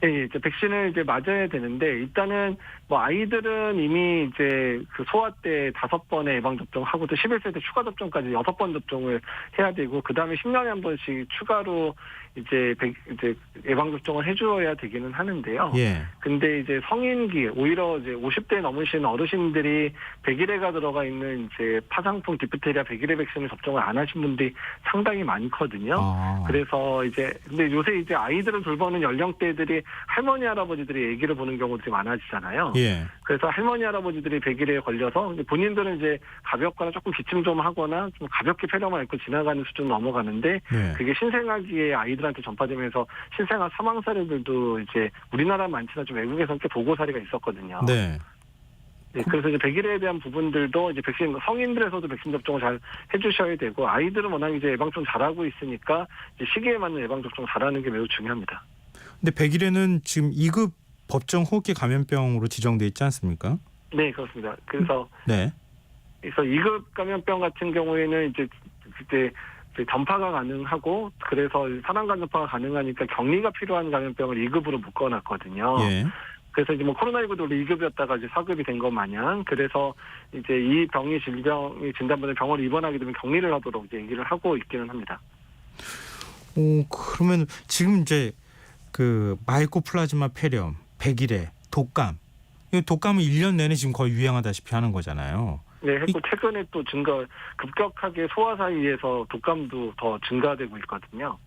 예, 이제 백신을 이제 맞아야 되는데 일단은 뭐 아이들은 이미 이제 그 소아 때 5번의 예방 접종하고 또 11세 때 추가 접종까지 6번 접종을 해야 되고 그다음에 10년에 한 번씩 추가로 이제 예방 접종을 해줘야 되기는 하는데요. 예. 근데 이제 성인기 오히려 이제 50대 넘으신 어르신들이 100일에가 들어가 있는 이제 파상풍 디프테리아 100일의 백신을 접종을 안 하신 분들이 상당히 많거든요. 아. 그래서 이제 근데 요새 이제 아이들을 돌보는 연령대들이 할머니 할아버지들이 아기를 보는 경우들이 많아지잖아요. 예. 그래서 할머니 할아버지들이 100일에 걸려서 본인들은 이제 가볍거나 조금 기침 좀 하거나 좀 가볍게 폐렴을 앓고 지나가는 수준 넘어가는데 네. 그게 신생아기에 아이들한테 전파되면서 신생아 사망 사례들도 이제 우리나라 많지만 좀 외국에서는 꽤 보고 사례가 있었거든요. 네. 네, 그래서 이제 100일에 대한 부분들도 이제 백신 성인들에서도 백신 접종을 잘 해주셔야 되고 아이들은 워낙 이제 예방 좀 잘하고 있으니까 이제 시기에 맞는 예방 접종 잘하는 게 매우 중요합니다. 근데 100일에는 지금 2급 법정 호흡기 감염병으로 지정돼 있지 않습니까? 네, 그렇습니다. 그래서 네. 2급 감염병 같은 경우에는 이제 그때 이제 전파가 가능하고 그래서 사람 간 전파가 가능하니까 격리가 필요한 감염병을 2급으로 묶어놨거든요. 예. 그래서 이제 뭐 코로나19도 원래 2급이었다가 이제 4급이 된 것 마냥 그래서 이제 이 병이 질병이 진단받은 병원에 입원하게 되면 격리를 하도록 이제 얘기를 하고 있기는 합니다. 그러면 지금 이제 그 마이코플라즈마 폐렴, 100일에 독감. 이 독감은 1년 내내 지금 거의 유행하다시피 하는 거잖아요. 네, 했고 최근에 또 급격하게 소아 사이에서 독감도 더 증가되고 있거든요.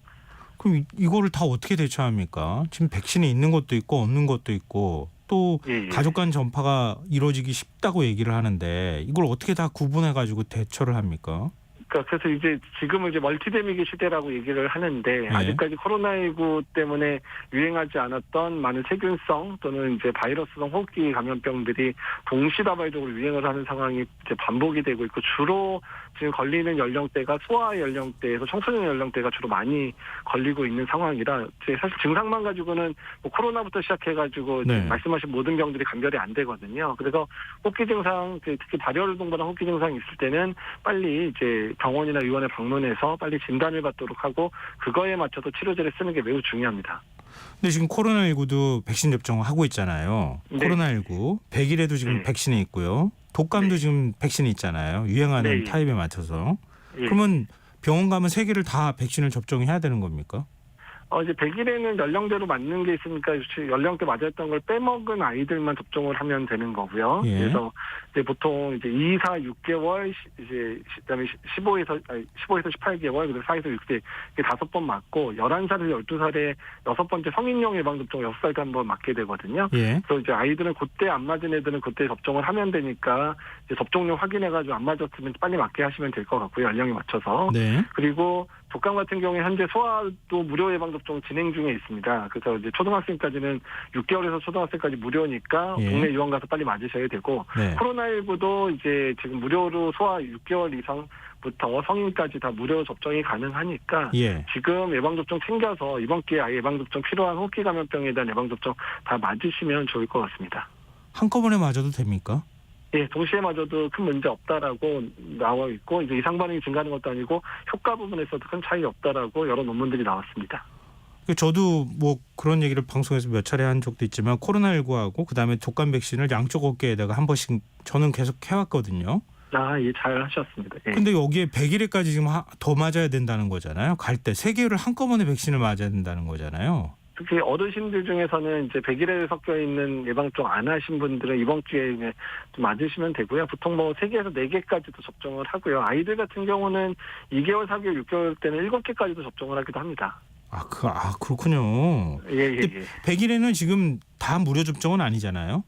그럼 이거를 다 어떻게 대처합니까? 지금 백신이 있는 것도 있고 없는 것도 있고 또 예, 예. 가족 간 전파가 이루어지기 쉽다고 얘기를 하는데 이걸 어떻게 다 구분해 가지고 대처를 합니까? 그러니까 그래서 이제 지금은 이제 멀티데믹의 시대라고 얘기를 하는데 아직까지 코로나19 때문에 유행하지 않았던 많은 세균성 또는 이제 바이러스성 호흡기 감염병들이 동시다발적으로 유행을 하는 상황이 이제 반복이 되고 있고 주로 지금 걸리는 연령대가 소아 연령대에서 청소년 연령대가 주로 많이 걸리고 있는 상황이라 이제 사실 증상만 가지고는 뭐 코로나부터 시작해가지고 네. 말씀하신 모든 병들이 감별이 안 되거든요. 그래서 호흡기 증상 특히 발열을 동반한 호흡기 증상이 있을 때는 빨리 이제 병원이나 의원에 방문해서 빨리 진단을 받도록 하고 그거에 맞춰서 치료제를 쓰는 게 매우 중요합니다. 근데 지금 코로나19도 백신 접종하고 있잖아요. 네. 코로나19 100일에도 지금 네. 백신이 있고요. 독감도 네. 지금 백신이 있잖아요. 유행하는 네. 타입에 맞춰서. 예. 그러면 병원 가면 3개를 다 백신을 접종해야 되는 겁니까? 이제 100일에는 연령대로 맞는 게 있으니까 연령대 맞았던 걸 빼먹은 아이들만 접종을 하면 되는 거고요. 예. 그래서 이제 보통 이제 2, 4, 6개월 이제 그다음에 15에서 18개월 그다음에 4에서 6세 이게 5번 맞고 11살에서 12살에 6번째 성인용 예방 접종 6살 때 한 번 맞게 되거든요. 예. 그래서 이제 아이들은 그때 안 맞은 애들은 그때 접종을 하면 되니까 이제 접종률 확인해가지고 안 맞았으면 빨리 맞게 하시면 될 것 같고요. 연령에 맞춰서. 네. 그리고 독감 같은 경우에 현재 소아도 무료 예방접종 진행 중에 있습니다. 그래서 이제 초등학생까지는 6개월에서 초등학생까지 무료니까 예. 동네 유원 가서 빨리 맞으셔야 되고 네. 코로나19도 이제 지금 무료로 소아 6개월 이상부터 성인까지 다 무료 접종이 가능하니까 예. 지금 예방접종 챙겨서 이번 기회에 아예 예방접종 필요한 호흡기 감염병에 대한 예방접종 다 맞으시면 좋을 것 같습니다. 한꺼번에 맞아도 됩니까? 예, 동시에 맞아도 큰 문제 없다라고 나와 있고 이제 이상 반응이 증가하는 것도 아니고 효과 부분에서도 큰 차이 없다라고 여러 논문들이 나왔습니다. 저도 뭐 그런 얘기를 방송에서 몇 차례 한 적도 있지만 코로나19하고 그다음에 독감 백신을 양쪽 어깨에다가 한 번씩 저는 계속 해왔거든요. 예, 잘 하셨습니다. 예. 근데 여기에 100일에까지 지금 더 맞아야 된다는 거잖아요. 갈 때 3개를 한꺼번에 백신을 맞아야 된다는 거잖아요. 특히 어르신들 중에서는 이제 100일에 섞여 있는 예방접종 안 하신 분들은 이번 기회에 좀 맞으시면 되고요. 보통 뭐 3개에서 4개까지도 접종을 하고요. 아이들 같은 경우는 2개월, 4개월, 6개월 때는 7개까지도 접종을 하기도 합니다. 그렇군요. 예. 100일에는 지금 다 무료 접종은 아니잖아요.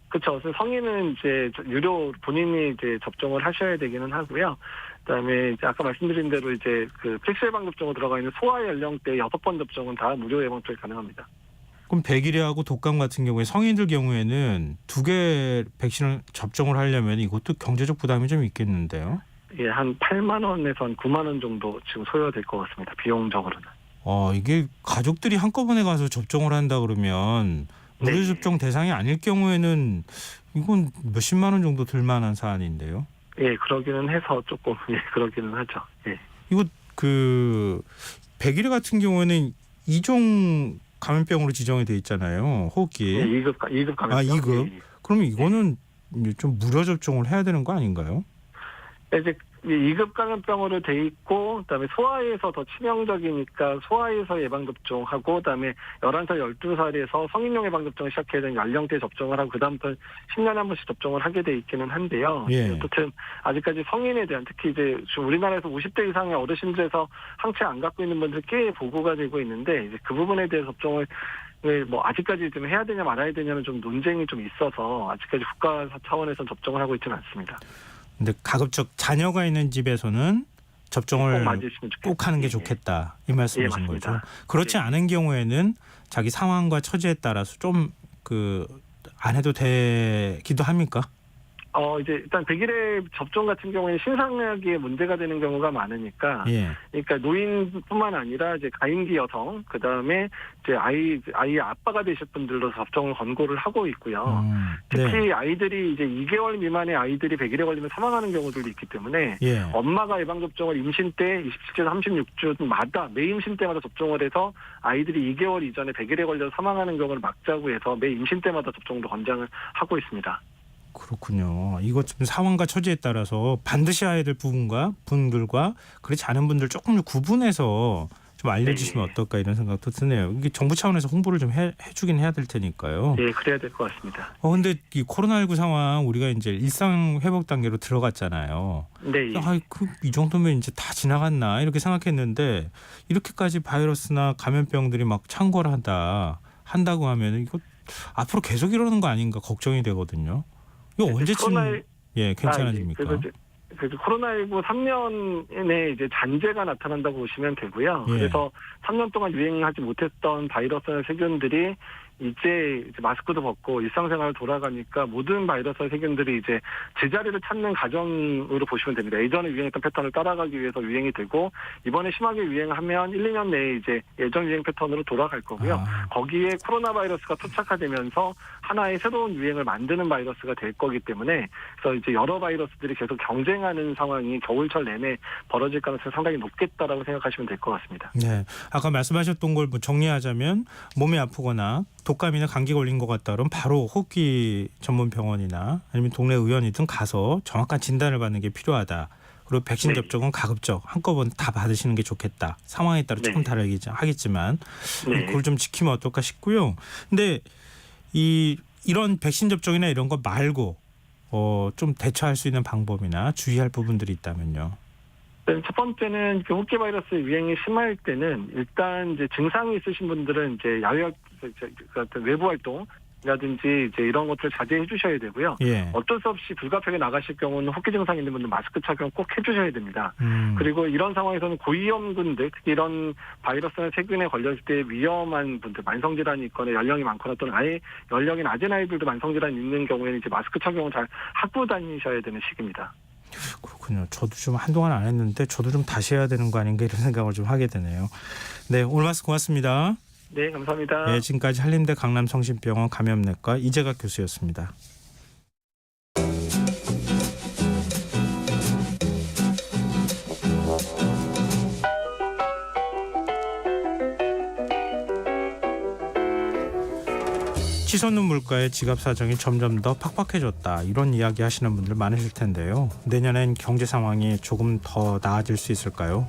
그렇죠. 성인은 이제 유료 본인이 이제 접종을 하셔야 되기는 하고요. 그다음에 이제 아까 말씀드린 대로 이제 그 필수 예방 접종으로 들어가 있는 소아 연령대 6번 접종은 다 무료 예방 접종이 가능합니다. 그럼 100일에하고 독감 같은 경우에 성인들 경우에는 2개 백신을 접종을 하려면 이것도 경제적 부담이 좀 있겠는데요. 예, 한 8만 원에서 한 9만 원 정도 지금 소요될 것 같습니다. 비용적으로는. 이게 가족들이 한꺼번에 가서 접종을 한다 그러면 무료 네. 접종 대상이 아닐 경우에는 이건 몇십만 원 정도 들 만한 사안인데요. 예, 그러기는 해서 조금 그러기는 하죠. 예. 이거 100일 같은 경우에는 2종 감염병으로 지정이 돼 있잖아요. 호흡기. 예, 2급 감염병. 2급. 예. 그러면 이거는 이제 좀 무료 접종을 해야 되는 거 아닌가요? 이제 2급 감염병으로 돼 있고 그다음에 소아에서 더 치명적이니까 소아에서 예방접종하고 그다음에 11살, 12살에서 성인용 예방접종을 시작해야 되는 연령대 접종을 하고 그다음부터 10년에 한 번씩 접종을 하게 돼 있기는 한데요. 예. 어쨌든 아직까지 성인에 대한 특히 이제 지금 우리나라에서 50대 이상의 어르신들에서 항체 안 갖고 있는 분들 꽤 보고가 되고 있는데 이제 그 부분에 대해 접종을 뭐 아직까지 좀 해야 되냐 말아야 되냐는 좀 논쟁이 좀 있어서 아직까지 국가 차원에서 접종을 하고 있지는 않습니다. 근데 가급적 자녀가 있는 집에서는 접종을 꼭 맞으시면 좋겠다. 꼭 하는 게 예. 좋겠다 이 말씀이신 예, 거죠. 맞습니다. 그렇지 예. 않은 경우에는 자기 상황과 처지에 따라서 좀 안 해도 되기도 합니까? 이제 일단 100일의 접종 같은 경우에 신생아기에 문제가 되는 경우가 많으니까, 예. 그러니까 노인뿐만 아니라 이제 가임기 여성, 그 다음에 이제 아이의 아빠가 되실 분들도 접종을 권고를 하고 있고요. 특히 네. 아이들이 이제 2개월 미만의 아이들이 100일에 걸리면 사망하는 경우들도 있기 때문에 예. 엄마가 예방접종을 임신 때 27에서 36주마다 매 임신 때마다 접종을 해서 아이들이 2개월 이전에 100일에 걸려서 사망하는 경우를 막자고 해서 매 임신 때마다 접종도 권장을 하고 있습니다. 그렇군요. 이것 좀 상황과 처지에 따라서 반드시 해야 될 분들과 그렇지 않은 분들 조금 구분해서 좀 알려주시면 네. 어떨까 이런 생각도 드네요. 이게 정부 차원에서 홍보를 좀 해주긴 해야 될 테니까요. 예, 그래야 될 것 같습니다. 근데 이 코로나19 상황 우리가 이제 일상 회복 단계로 들어갔잖아요. 네. 이 정도면 이제 다 지나갔나 이렇게 생각했는데 이렇게까지 바이러스나 감염병들이 막 창궐한다고 하면 이거 앞으로 계속 이러는 거 아닌가 걱정이 되거든요. 이거 언제쯤 괜찮아집니까? 그래서 코로나19 3년에 이제 잔재가 나타난다고 보시면 되고요. 예. 그래서 3년 동안 유행하지 못했던 바이러스나 세균들이 이제 마스크도 벗고 일상생활 돌아가니까 모든 바이러스와 세균들이 이제 제자리를 찾는 과정으로 보시면 됩니다. 예전에 유행했던 패턴을 따라가기 위해서 유행이 되고 이번에 심하게 유행하면 1, 2년 내에 이제 예전 유행 패턴으로 돌아갈 거고요. 거기에 코로나 바이러스가 토착화되면서 하나의 새로운 유행을 만드는 바이러스가 될 거기 때문에 그래서 이제 여러 바이러스들이 계속 경쟁하는 상황이 겨울철 내내 벌어질 가능성이 상당히 높겠다라고 생각하시면 될 것 같습니다. 네, 아까 말씀하셨던 걸 뭐 정리하자면 몸이 아프거나 독감이나 감기 걸린 것 같다 그러면 바로 호흡기 전문 병원이나 아니면 동네 의원이든 가서 정확한 진단을 받는 게 필요하다. 그리고 백신 네. 접종은 가급적 한꺼번에 다 받으시는 게 좋겠다. 상황에 따라 조금 네. 다르겠지만 네. 그걸 좀 지키면 어떨까 싶고요. 근데 이런 백신 접종이나 이런 거 말고 좀 대처할 수 있는 방법이나 주의할 부분들이 있다면요. 첫 번째는 호흡기 바이러스 유행이 심할 때는 일단 이제 증상이 있으신 분들은 이제 야외 외부 활동이라든지 이제 이런 것들 자제해 주셔야 되고요. 예. 어쩔 수 없이 불가피하게 나가실 경우는 호흡기 증상 있는 분들 마스크 착용 꼭 해주셔야 됩니다. 그리고 이런 상황에서는 고위험군들, 특히 이런 바이러스나 세균에 걸렸을 때 위험한 분들, 만성질환이 있거나 연령이 많거나 또는 아예 연령이 낮은 아이들도 만성질환이 있는 경우에는 이제 마스크 착용을 잘 하고 다니셔야 되는 시기입니다. 그렇군요. 저도 좀 한동안 안 했는데 저도 좀 다시 해야 되는 거 아닌가 이런 생각을 좀 하게 되네요. 네, 오늘 말씀 고맙습니다. 네, 감사합니다. 네, 지금까지 한림대 강남성심병원 감염내과 이재각 교수였습니다. 치솟는 물가에 지갑 사정이 점점 더 팍팍해졌다. 이런 이야기 하시는 분들 많으실 텐데요. 내년엔 경제 상황이 조금 더 나아질 수 있을까요?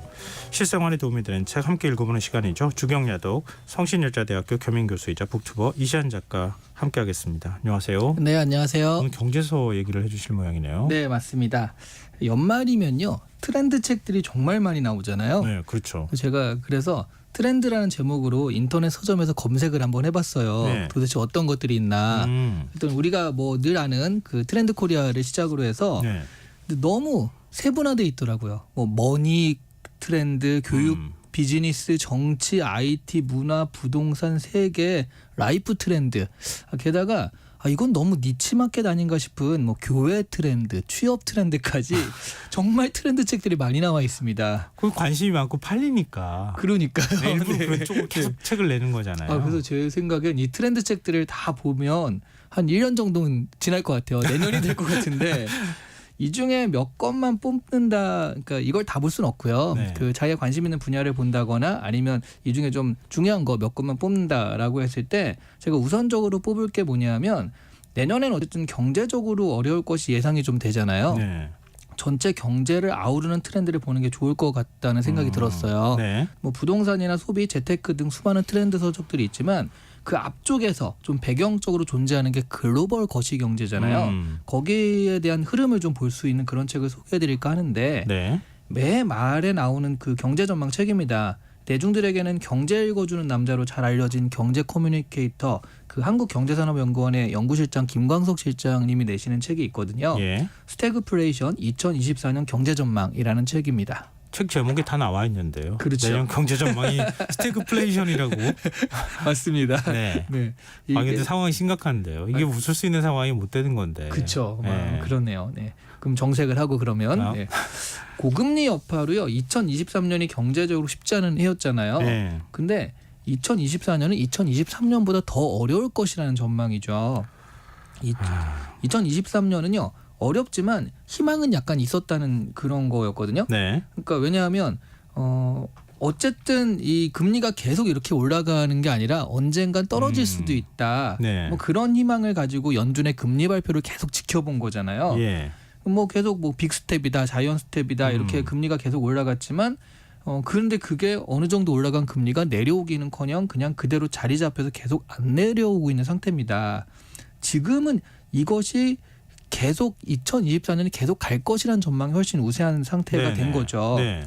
실생활에 도움이 되는 책 함께 읽어보는 시간이죠. 주경야독 성신여자대학교 겸임교수이자 북튜버 이시안 작가 함께하겠습니다. 안녕하세요. 네, 안녕하세요. 오늘 경제서 얘기를 해주실 모양이네요. 네, 맞습니다. 연말이면요 트렌드 책들이 정말 많이 나오잖아요. 네, 그렇죠. 제가 그래서 트렌드라는 제목으로 인터넷 서점에서 검색을 한번 해봤어요. 네. 도대체 어떤 것들이 있나. 일단 우리가 뭐 늘 아는 그 트렌드 코리아를 시작으로 해서 네. 너무 세분화돼 있더라고요. 뭐 머니 트렌드, 교육, 비즈니스, 정치, IT, 문화, 부동산, 세계, 라이프 트렌드. 게다가 이건 너무 니치마켓 아닌가 싶은 뭐 교회 트렌드, 취업 트렌드까지 정말 트렌드 책들이 많이 나와 있습니다. 그 관심이 많고 팔리니까. 그러니까요. 네, 일부러 네. 그런 쪽으로 계속 책을 내는 거잖아요. 그래서 제 생각엔 이 트렌드 책들을 다 보면 한 1년 정도는 지날 것 같아요. 내년이 될 것 같은데 이 중에 몇 권만 뽑는다. 그러니까 이걸 다 볼 수는 없고요. 네. 그 자기가 관심 있는 분야를 본다거나 아니면 이 중에 좀 중요한 거 몇 권만 뽑는다라고 했을 때 제가 우선적으로 뽑을 게 뭐냐면 내년엔 어쨌든 경제적으로 어려울 것이 예상이 좀 되잖아요. 네. 전체 경제를 아우르는 트렌드를 보는 게 좋을 것 같다는 생각이 들었어요. 네. 뭐 부동산이나 소비, 재테크 등 수많은 트렌드 서적들이 있지만 그 앞쪽에서 좀 배경적으로 존재하는 게 글로벌 거시 경제잖아요. 거기에 대한 흐름을 좀 볼 수 있는 그런 책을 소개해드릴까 하는데 네. 매 말에 나오는 그 경제 전망 책입니다. 대중들에게는 경제 읽어주는 남자로 잘 알려진 경제 커뮤니케이터 그 한국경제산업연구원의 연구실장 김광석 실장님이 내시는 책이 있거든요. 예. 스태그플레이션 2024년 경제전망이라는 책입니다. 책 제목에 다 나와 있는데요. 그렇죠. 내년 경제 전망이 스태그플레이션이라고. 맞습니다. 네. 네. 근데 상황이 심각한데요. 이게 웃을 수 있는 상황이 못 되는 건데. 그렇죠. 네. 그러네요. 네. 그럼 정색을 하고 그러면 네. 고금리 여파로요. 2023년이 경제적으로 쉽지 않은 해였잖아요. 네. 근데 2024년은 2023년보다 더 어려울 것이라는 전망이죠. 2023년은요. 어렵지만 희망은 약간 있었다는 그런 거였거든요. 네. 그러니까 왜냐하면 어쨌든 이 금리가 계속 이렇게 올라가는 게 아니라 언젠간 떨어질 수도 있다. 네. 뭐 그런 희망을 가지고 연준의 금리 발표를 계속 지켜본 거잖아요. 예. 뭐 계속 뭐 빅스텝이다, 자이언 스텝이다 이렇게 금리가 계속 올라갔지만 그런데 그게 어느 정도 올라간 금리가 내려오기는커녕 그냥 그대로 자리 잡혀서 계속 안 내려오고 있는 상태입니다. 지금은 이것이 계속 2024년이 계속 갈 것이라는 전망이 훨씬 우세한 상태가 된 거죠. 네.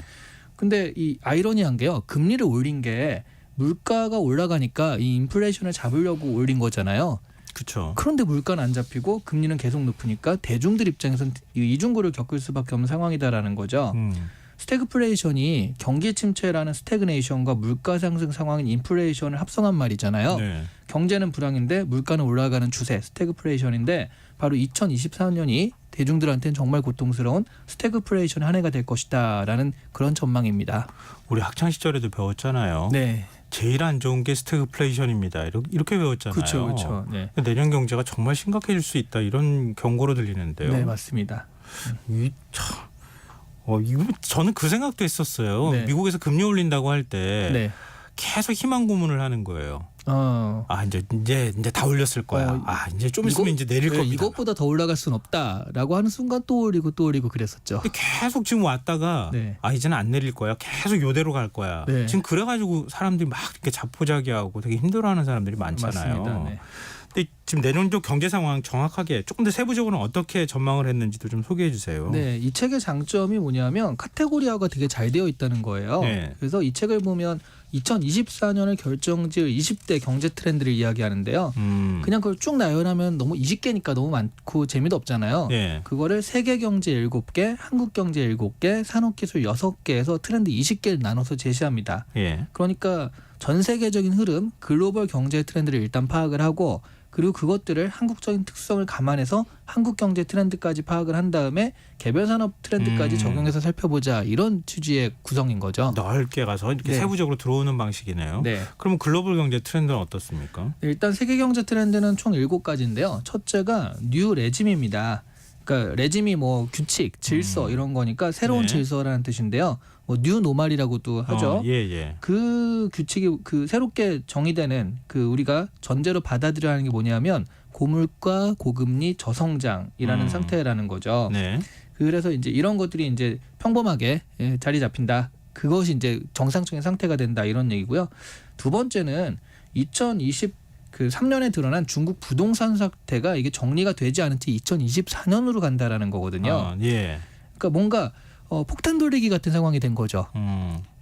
근데 이 아이러니한 게요. 금리를 올린 게 물가가 올라가니까 이 인플레이션을 잡으려고 올린 거잖아요. 그렇죠. 그런데 물가는 안 잡히고 금리는 계속 높으니까 대중들 입장에서는 이중고를 겪을 수밖에 없는 상황이다라는 거죠. 스태그플레이션이 경기 침체라는 스태그네이션과 물가 상승 상황인 인플레이션을 합성한 말이잖아요. 네. 경제는 불황인데 물가는 올라가는 추세 스태그플레이션인데 바로 2024년이 대중들한테는 정말 고통스러운 스태그플레이션 한 해가 될 것이다라는 그런 전망입니다. 우리 학창 시절에도 배웠잖아요. 네, 제일 안 좋은 게 스태그플레이션입니다. 이렇게 배웠잖아요. 그렇죠, 그렇죠. 네, 내년 경제가 정말 심각해질 수 있다 이런 경고로 들리는데요. 네 맞습니다. 이거 저는 그 생각도 했었어요. 네. 미국에서 금리 올린다고 할 때 네, 계속 희망 고문을 하는 거예요. 이제 다 올렸을 거야. 이제 좀 있으면 이제 내릴 겁니다. 이것보다 더 올라갈 수는 없다라고 하는 순간 또 올리고 그랬었죠. 근데 계속 지금 왔다가 네. 이제는 안 내릴 거야. 계속 요대로 갈 거야. 네. 지금 그래가지고 사람들이 막 이렇게 자포자기하고 되게 힘들어하는 사람들이 많잖아요. 맞습니다. 네. 근데 지금 내년도 경제 상황 정확하게 조금 더 세부적으로는 어떻게 전망을 했는지도 좀 소개해 주세요. 네, 이 책의 장점이 뭐냐면 카테고리화가 되게 잘 되어 있다는 거예요. 네. 그래서 이 책을 보면 2024년을 결정지을 20대 경제 트렌드를 이야기하는데요. 그냥 그걸 쭉 나열하면 너무 20개니까 너무 많고 재미도 없잖아요. 네. 그거를 세계 경제 7개, 한국 경제 7개, 산업기술 6개에서 트렌드 20개를 나눠서 제시합니다. 예. 그러니까 전 세계적인 흐름, 글로벌 경제 트렌드를 일단 파악을 하고 그리고 그것들을 한국적인 특성을 감안해서 한국 경제 트렌드까지 파악을 한 다음에 개별 산업 트렌드까지 적용해서 살펴보자 이런 취지의 구성인 거죠. 넓게 가서 이렇게 네. 세부적으로 들어오는 방식이네요. 네. 그러면 글로벌 경제 트렌드는 어떻습니까? 일단 세계 경제 트렌드는 총 7가지인데요. 첫째가 뉴 레짐입니다. 그러니까 레짐이 뭐 규칙, 질서 이런 거니까 새로운 네. 질서라는 뜻인데요. 뭐 뉴 노말이라고도 하죠. 예. 그 규칙이 그 새롭게 정의되는 그 우리가 전제로 받아들여야 하는 게 뭐냐면 고물가, 고금리, 저성장이라는 상태라는 거죠. 네. 그래서 이제 이런 것들이 이제 평범하게 자리 잡힌다. 그것이 이제 정상적인 상태가 된다 이런 얘기고요. 두 번째는 2023년에 드러난 중국 부동산 사태가 이게 정리가 되지 않은 채 2024년으로 간다라는 거거든요. 예. 그러니까 뭔가 폭탄 돌리기 같은 상황이 된 거죠.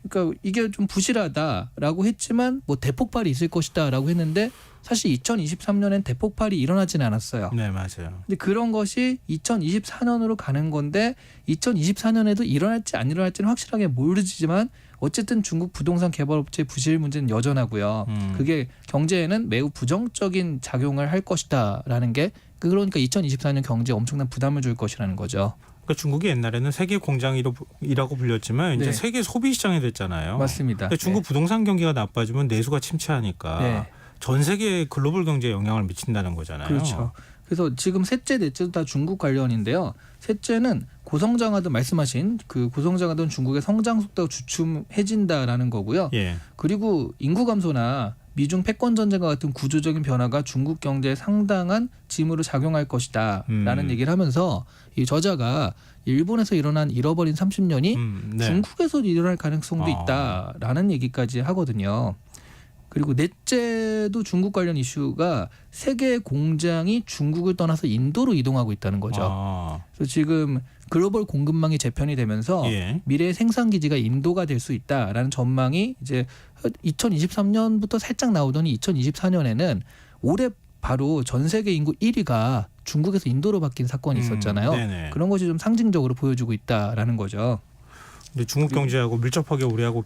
그러니까 이게 좀 부실하다라고 했지만 뭐 대폭발이 있을 것이다라고 했는데 사실 2023년엔 대폭발이 일어나지는 않았어요. 네, 맞아요. 근데 그런 것이 2024년으로 가는 건데 2024년에도 일어날지 안 일어날지는 확실하게 모르지만 어쨌든 중국 부동산 개발업체의 부실 문제는 여전하고요. 그게 경제에는 매우 부정적인 작용을 할 것이다라는 게 그러니까 2024년 경제에 엄청난 부담을 줄 것이라는 거죠. 그러니까 중국이 옛날에는 세계 공장이라고 불렸지만 이제 네. 세계 소비 시장이 됐잖아요. 맞습니다. 근데 중국 부동산 경기가 나빠지면 내수가 침체하니까 네. 전 세계 글로벌 경제에 영향을 미친다는 거잖아요. 그렇죠. 그래서 지금 셋째, 넷째도 다 중국 관련인데요. 셋째는 고성장하던 말씀하신 그 고성장하던 중국의 성장 속도가 주춤해진다라는 거고요. 예. 그리고 인구 감소나 미중 패권 전쟁과 같은 구조적인 변화가 중국 경제에 상당한 짐으로 작용할 것이다라는 얘기를 하면서 이 저자가 일본에서 일어난 잃어버린 30년이 네. 중국에서 일어날 가능성도 있다라는 얘기까지 하거든요. 그리고 넷째도 중국 관련 이슈가 세계 공장이 중국을 떠나서 인도로 이동하고 있다는 거죠. 그래서 지금 글로벌 공급망이 재편이 되면서 예. 미래의 생산 기지가 인도가 될 수 있다라는 전망이 이제 2023년부터 살짝 나오더니 2024년에는 올해 바로 전 세계 인구 1위가 중국에서 인도로 바뀐 사건이 있었잖아요. 네네. 그런 것이 좀 상징적으로 보여주고 있다라는 거죠. 근데 중국 경제하고 밀접하게 우리하고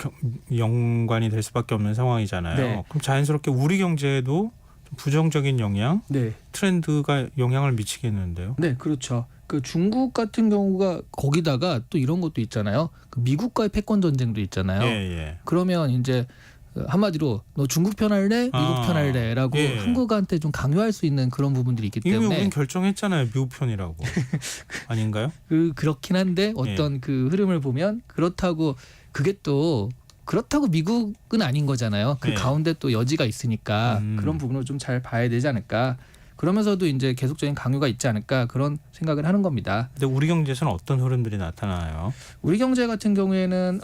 연관이 될 수밖에 없는 상황이잖아요. 네. 그럼 자연스럽게 우리 경제에도 좀 부정적인 영향, 네. 트렌드가 영향을 미치겠는데요. 네, 그렇죠. 그 중국 같은 경우가 거기다가 또 이런 것도 있잖아요. 그 미국과의 패권 전쟁도 있잖아요. 예. 그러면 이제 한마디로 너 중국 편할래, 미국 편할래라고 예. 한국한테 좀 강요할 수 있는 그런 부분들이 있기 이미 때문에 우린 결정했잖아요. 미국 편이라고. 아닌가요? 그렇긴 한데 어떤 그 흐름을 보면 그렇다고 그게 또 그렇다고 미국은 아닌 거잖아요. 그 예. 가운데 또 여지가 있으니까 그런 부분을 좀 잘 봐야 되지 않을까. 그러면서도 이제 계속적인 강요가 있지 않을까 그런 생각을 하는 겁니다. 근데 우리 경제에서는 어떤 흐름들이 나타나요? 우리 경제 같은 경우에는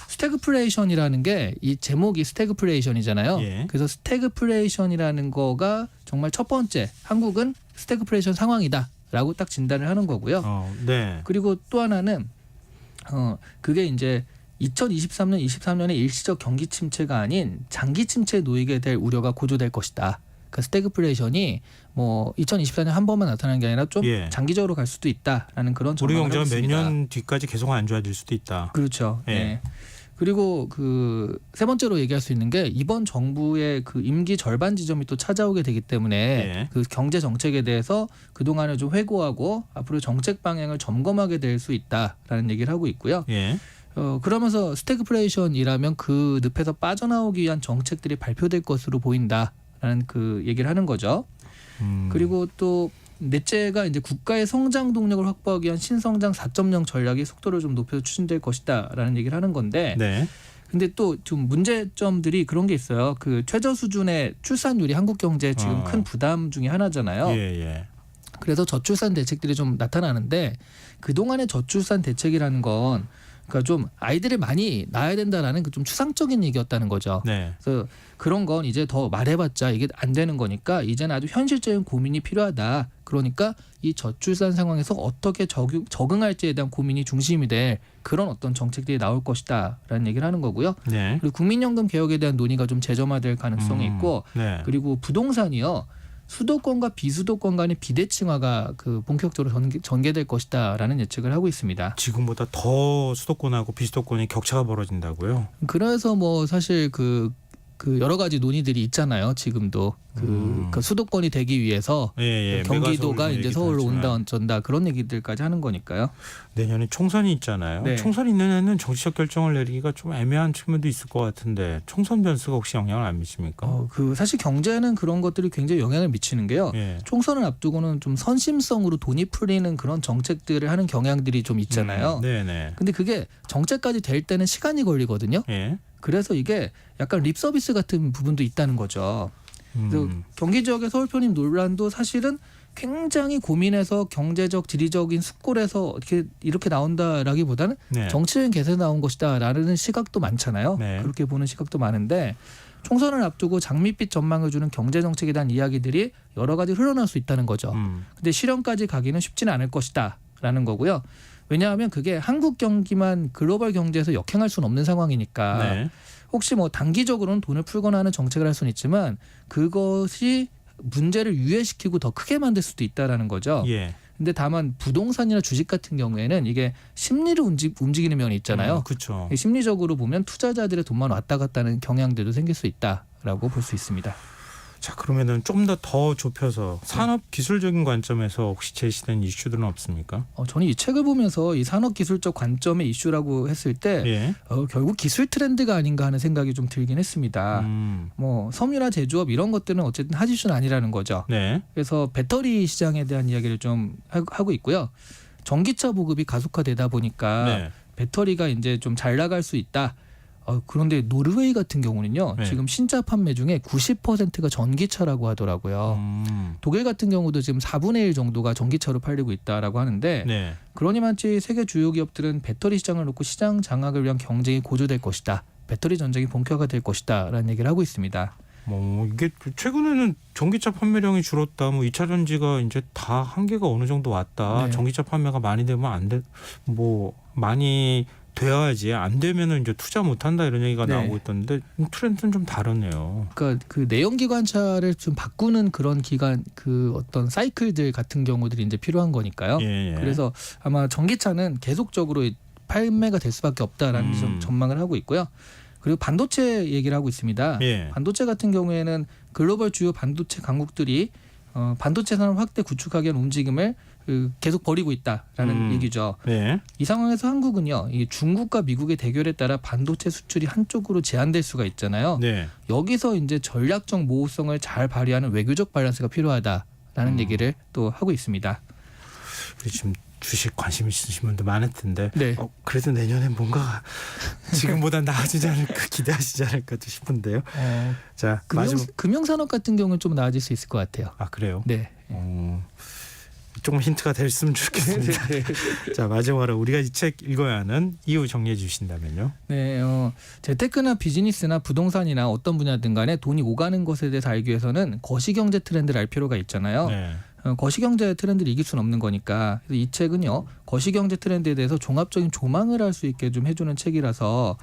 스태그플레이션이라는 게 이 제목이 스태그플레이션이잖아요. 예. 그래서 스태그플레이션이라는 거가 정말 첫 번째 한국은 스태그플레이션 상황이다라고 딱 진단을 하는 거고요. 네. 그리고 또 하나는 그게 이제 2023년, 23년의 일시적 경기 침체가 아닌 장기 침체에 놓이게 될 우려가 고조될 것이다. 그 스태그플레이션이 뭐 2024년 한 번만 나타나는 게 아니라 좀 예. 장기적으로 갈 수도 있다라는 그런 우리 전망을 경제가 하고 몇 있습니다. 년 뒤까지 계속 안 좋아질 수도 있다. 그렇죠. 예. 예. 그리고 그 세 번째로 얘기할 수 있는 게 이번 정부의 그 임기 절반 지점이 또 찾아오게 되기 때문에 예. 그 경제 정책에 대해서 그동안을 좀 회고하고 앞으로 정책 방향을 점검하게 될 수 있다라는 얘기를 하고 있고요. 예. 그러면서 스태그플레이션이라면 그 늪에서 빠져나오기 위한 정책들이 발표될 것으로 보인다라는 그 얘기를 하는 거죠. 그리고 또 넷째가 이제 국가의 성장 동력을 확보하기 위한 신성장 4.0 전략이 속도를 좀 높여서 추진될 것이다라는 얘기를 하는 건데, 네. 근데 또 좀 문제점들이 그런 게 있어요. 그 최저 수준의 출산율이 한국 경제의 지금 큰 부담 중에 하나잖아요. 예, 예. 그래서 저출산 대책들이 좀 나타나는데 그동안의 저출산 대책이라는 건 그러니까 좀 아이들을 많이 낳아야 된다라는 그 좀 추상적인 얘기였다는 거죠. 네. 그래서 그런 건 이제 더 말해봤자 이게 안 되는 거니까 이제는 아주 현실적인 고민이 필요하다. 그러니까 이 저출산 상황에서 어떻게 적응할지에 대한 고민이 중심이 될 그런 어떤 정책들이 나올 것이다라는 얘기를 하는 거고요. 네. 그리고 국민연금 개혁에 대한 논의가 좀 재점화될 가능성이 있고 네. 그리고 부동산이요. 수도권과 비수도권 간의 비대칭화가 그 본격적으로 전개될 것이다라는 예측을 하고 있습니다. 지금보다 더 수도권하고 비수도권이 격차가 벌어진다고요? 그래서 뭐 사실 그 여러 가지 논의들이 있잖아요. 지금도 그 수도권이 되기 위해서 예, 예. 경기도가 메가서울 이제 서울로 얘기도 온다 하지만 어쩐다 그런 얘기들까지 하는 거니까요. 내년에 총선이 있잖아요. 네. 총선이 있는 애는 정치적 결정을 내리기가 좀 애매한 측면도 있을 것 같은데 총선 변수가 혹시 영향을 안 미칩니까? 그 사실 경제는 그런 것들이 굉장히 영향을 미치는 게요. 예. 총선을 앞두고는 좀 선심성으로 돈이 풀리는 그런 정책들을 하는 경향들이 좀 있잖아요. 네네. 근데 그게 정책까지 될 때는 시간이 걸리거든요. 예. 그래서 이게 약간 립 서비스 같은 부분도 있다는 거죠. 그래서 경기 지역의 서울 편입 논란도 사실은 굉장히 고민해서 경제적 지리적인 숙골에서 이렇게 나온다라기보다는 네. 정치적인 개선에 나온 것이다라는 시각도 많잖아요. 네. 그렇게 보는 시각도 많은데 총선을 앞두고 장밋빛 전망을 주는 경제 정책에 대한 이야기들이 여러 가지 흘러나올 수 있다는 거죠. 근데 실현까지 가기는 쉽지는 않을 것이다라는 거고요. 왜냐하면 그게 한국 경기만 글로벌 경제에서 역행할 수는 없는 상황이니까 네. 혹시 뭐 단기적으로는 돈을 풀거나 하는 정책을 할 수는 있지만 그것이 문제를 유예시키고 더 크게 만들 수도 있다라는 거죠. 예. 근데 다만 부동산이나 주식 같은 경우에는 이게 심리를 움직이는 면이 있잖아요. 그렇죠. 심리적으로 보면 투자자들의 돈만 왔다 갔다 하는 경향들도 생길 수 있다라고 볼 수 있습니다. 자, 그러면은 좀 더 좁혀서 산업 기술적인 관점에서 혹시 제시된 이슈들은 없습니까? 저는 이 책을 보면서 이 산업 기술적 관점의 이슈라고 했을 때 예. 결국 기술 트렌드가 아닌가 하는 생각이 좀 들긴 했습니다. 뭐 섬유나 제조업 이런 것들은 어쨌든 한 이슈는 아니라는 거죠. 네. 그래서 배터리 시장에 대한 이야기를 좀 하고 있고요. 전기차 보급이 가속화되다 보니까 네. 배터리가 이제 좀 잘 나갈 수 있다. 그런데 노르웨이 같은 경우는요. 네. 지금 신차 판매 중에 90%가 전기차라고 하더라고요. 독일 같은 경우도 지금 4분의 1 정도가 전기차로 팔리고 있다라고 하는데 네. 그러니만치 세계 주요 기업들은 배터리 시장을 놓고 시장 장악을 위한 경쟁이 고조될 것이다. 배터리 전쟁이 본격화될 것이다라는 얘기를 하고 있습니다. 뭐 이게 최근에는 전기차 판매량이 줄었다. 뭐 2차 전지가 이제 다 한계가 어느 정도 왔다. 네. 전기차 판매가 많이 되면 안 돼. 뭐 많이 되어야지. 안 되면은 이제 투자 못 한다 이런 얘기가 네. 나오고 있던데 트렌드는 좀 다르네요. 그러니까 그 내연기관차를 좀 바꾸는 그런 기간 그 어떤 사이클들 같은 경우들이 이제 필요한 거니까요. 예, 예. 그래서 아마 전기차는 계속적으로 판매가 될 수밖에 없다라는 좀 전망을 하고 있고요. 그리고 반도체 얘기를 하고 있습니다. 예. 반도체 같은 경우에는 글로벌 주요 반도체 강국들이 반도체 산업 확대 구축하기 위한 움직임을 계속 벌이고 있다라는 얘기죠. 네. 이 상황에서 한국은요, 이 중국과 미국의 대결에 따라 반도체 수출이 한쪽으로 제한될 수가 있잖아요. 네. 여기서 이제 전략적 모호성을 잘 발휘하는 외교적 밸런스가 필요하다라는 얘기를 또 하고 있습니다. 우리 지금 주식 관심 있으신 분들 많을 텐데 네. 그래도 내년에 뭔가 지금보다 나아지지 않을까 기대하시지 않을까 싶은데요. 자, 금융산업 같은 경우는 좀 나아질 수 있을 것 같아요. 아, 그래요? 네. 조금 힌트가 됐으면 좋겠습니다. 자, 마지막으로 우리가 이 책 읽어야 하는 이유 정리해 주신다면요. 네, 재테크나 비즈니스나 부동산이나 어떤 분야든 간에 돈이 오가는 것에 대해서 알기 위해서는 거시경제 트렌드를 알 필요가 있잖아요. 네. 거시경제 트렌드를 이길 수는 없는 거니까. 그래서 이 책은요 거시경제 트렌드에 대해서 종합적인 조망을 할 수 있게 좀 해주는 책이라서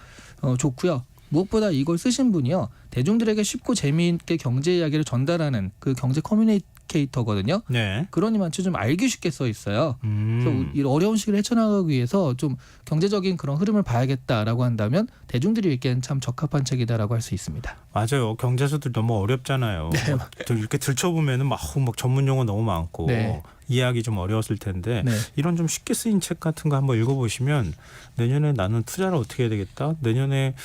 좋고요. 무엇보다 이걸 쓰신 분이요 대중들에게 쉽고 재미있게 경제 이야기를 전달하는 그 경제 커뮤니케이터거든요. 네. 그러니만치 좀 알기 쉽게 써 있어요. 그래서 이 어려운 시기를 헤쳐나가기 위해서 좀 경제적인 그런 흐름을 봐야겠다라고 한다면 대중들이 읽기엔 참 적합한 책이다라고 할 수 있습니다. 맞아요. 경제서들 너무 어렵잖아요. 네. 이렇게 들춰보면은 막 전문 용어 너무 많고 네. 이해하기 좀 어려웠을 텐데 네. 이런 좀 쉽게 쓰인 책 같은 거 한번 읽어보시면 내년에 나는 투자를 어떻게 해야 되겠다. 내년에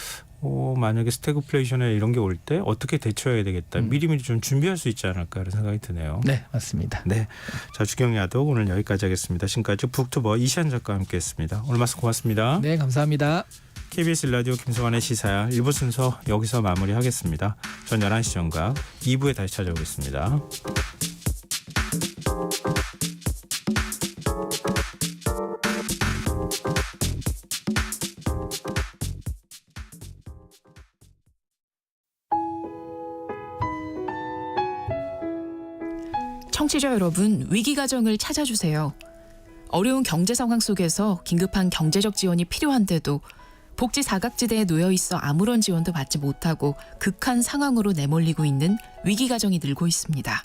만약에 스태그플레이션에 이런 게 올 때 어떻게 대처해야 되겠다. 미리미리 좀 준비할 수 있지 않을까 이런 생각이 드네요. 네, 맞습니다. 네, 자 주경야독 오늘 여기까지 하겠습니다. 지금까지 북튜버 이시안 작가와 함께했습니다. 오늘 말씀 고맙습니다. 네, 감사합니다. KBS 라디오 김성환의 시사야 1부 순서 여기서 마무리하겠습니다. 전 11시 정각 2부에 다시 찾아오겠습니다. 청취자 여러분, 위기 가정을 찾아주세요. 어려운 경제 상황 속에서 긴급한 경제적 지원이 필요한데도 복지 사각지대에 놓여 있어 아무런 지원도 받지 못하고 극한 상황으로 내몰리고 있는 위기 가정이 늘고 있습니다.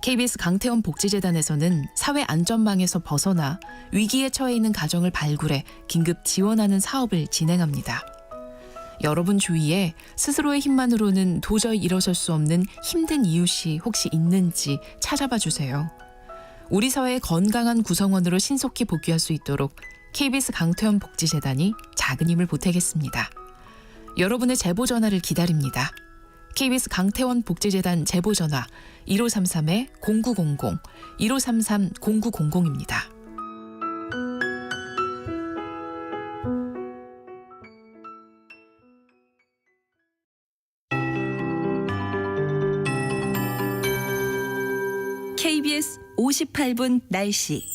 KBS 강태원 복지재단에서는 사회 안전망에서 벗어나 위기에 처해 있는 가정을 발굴해 긴급 지원하는 사업을 진행합니다. 여러분 주위에 스스로의 힘만으로는 도저히 일어설 수 없는 힘든 이웃이 혹시 있는지 찾아봐 주세요. 우리 사회의 건강한 구성원으로 신속히 복귀할 수 있도록 KBS 강태원 복지재단이 작은 힘을 보태겠습니다. 여러분의 제보 전화를 기다립니다. KBS 강태원 복지재단 제보 전화 1533-0900, 1533-0900입니다. KBS 58분 날씨.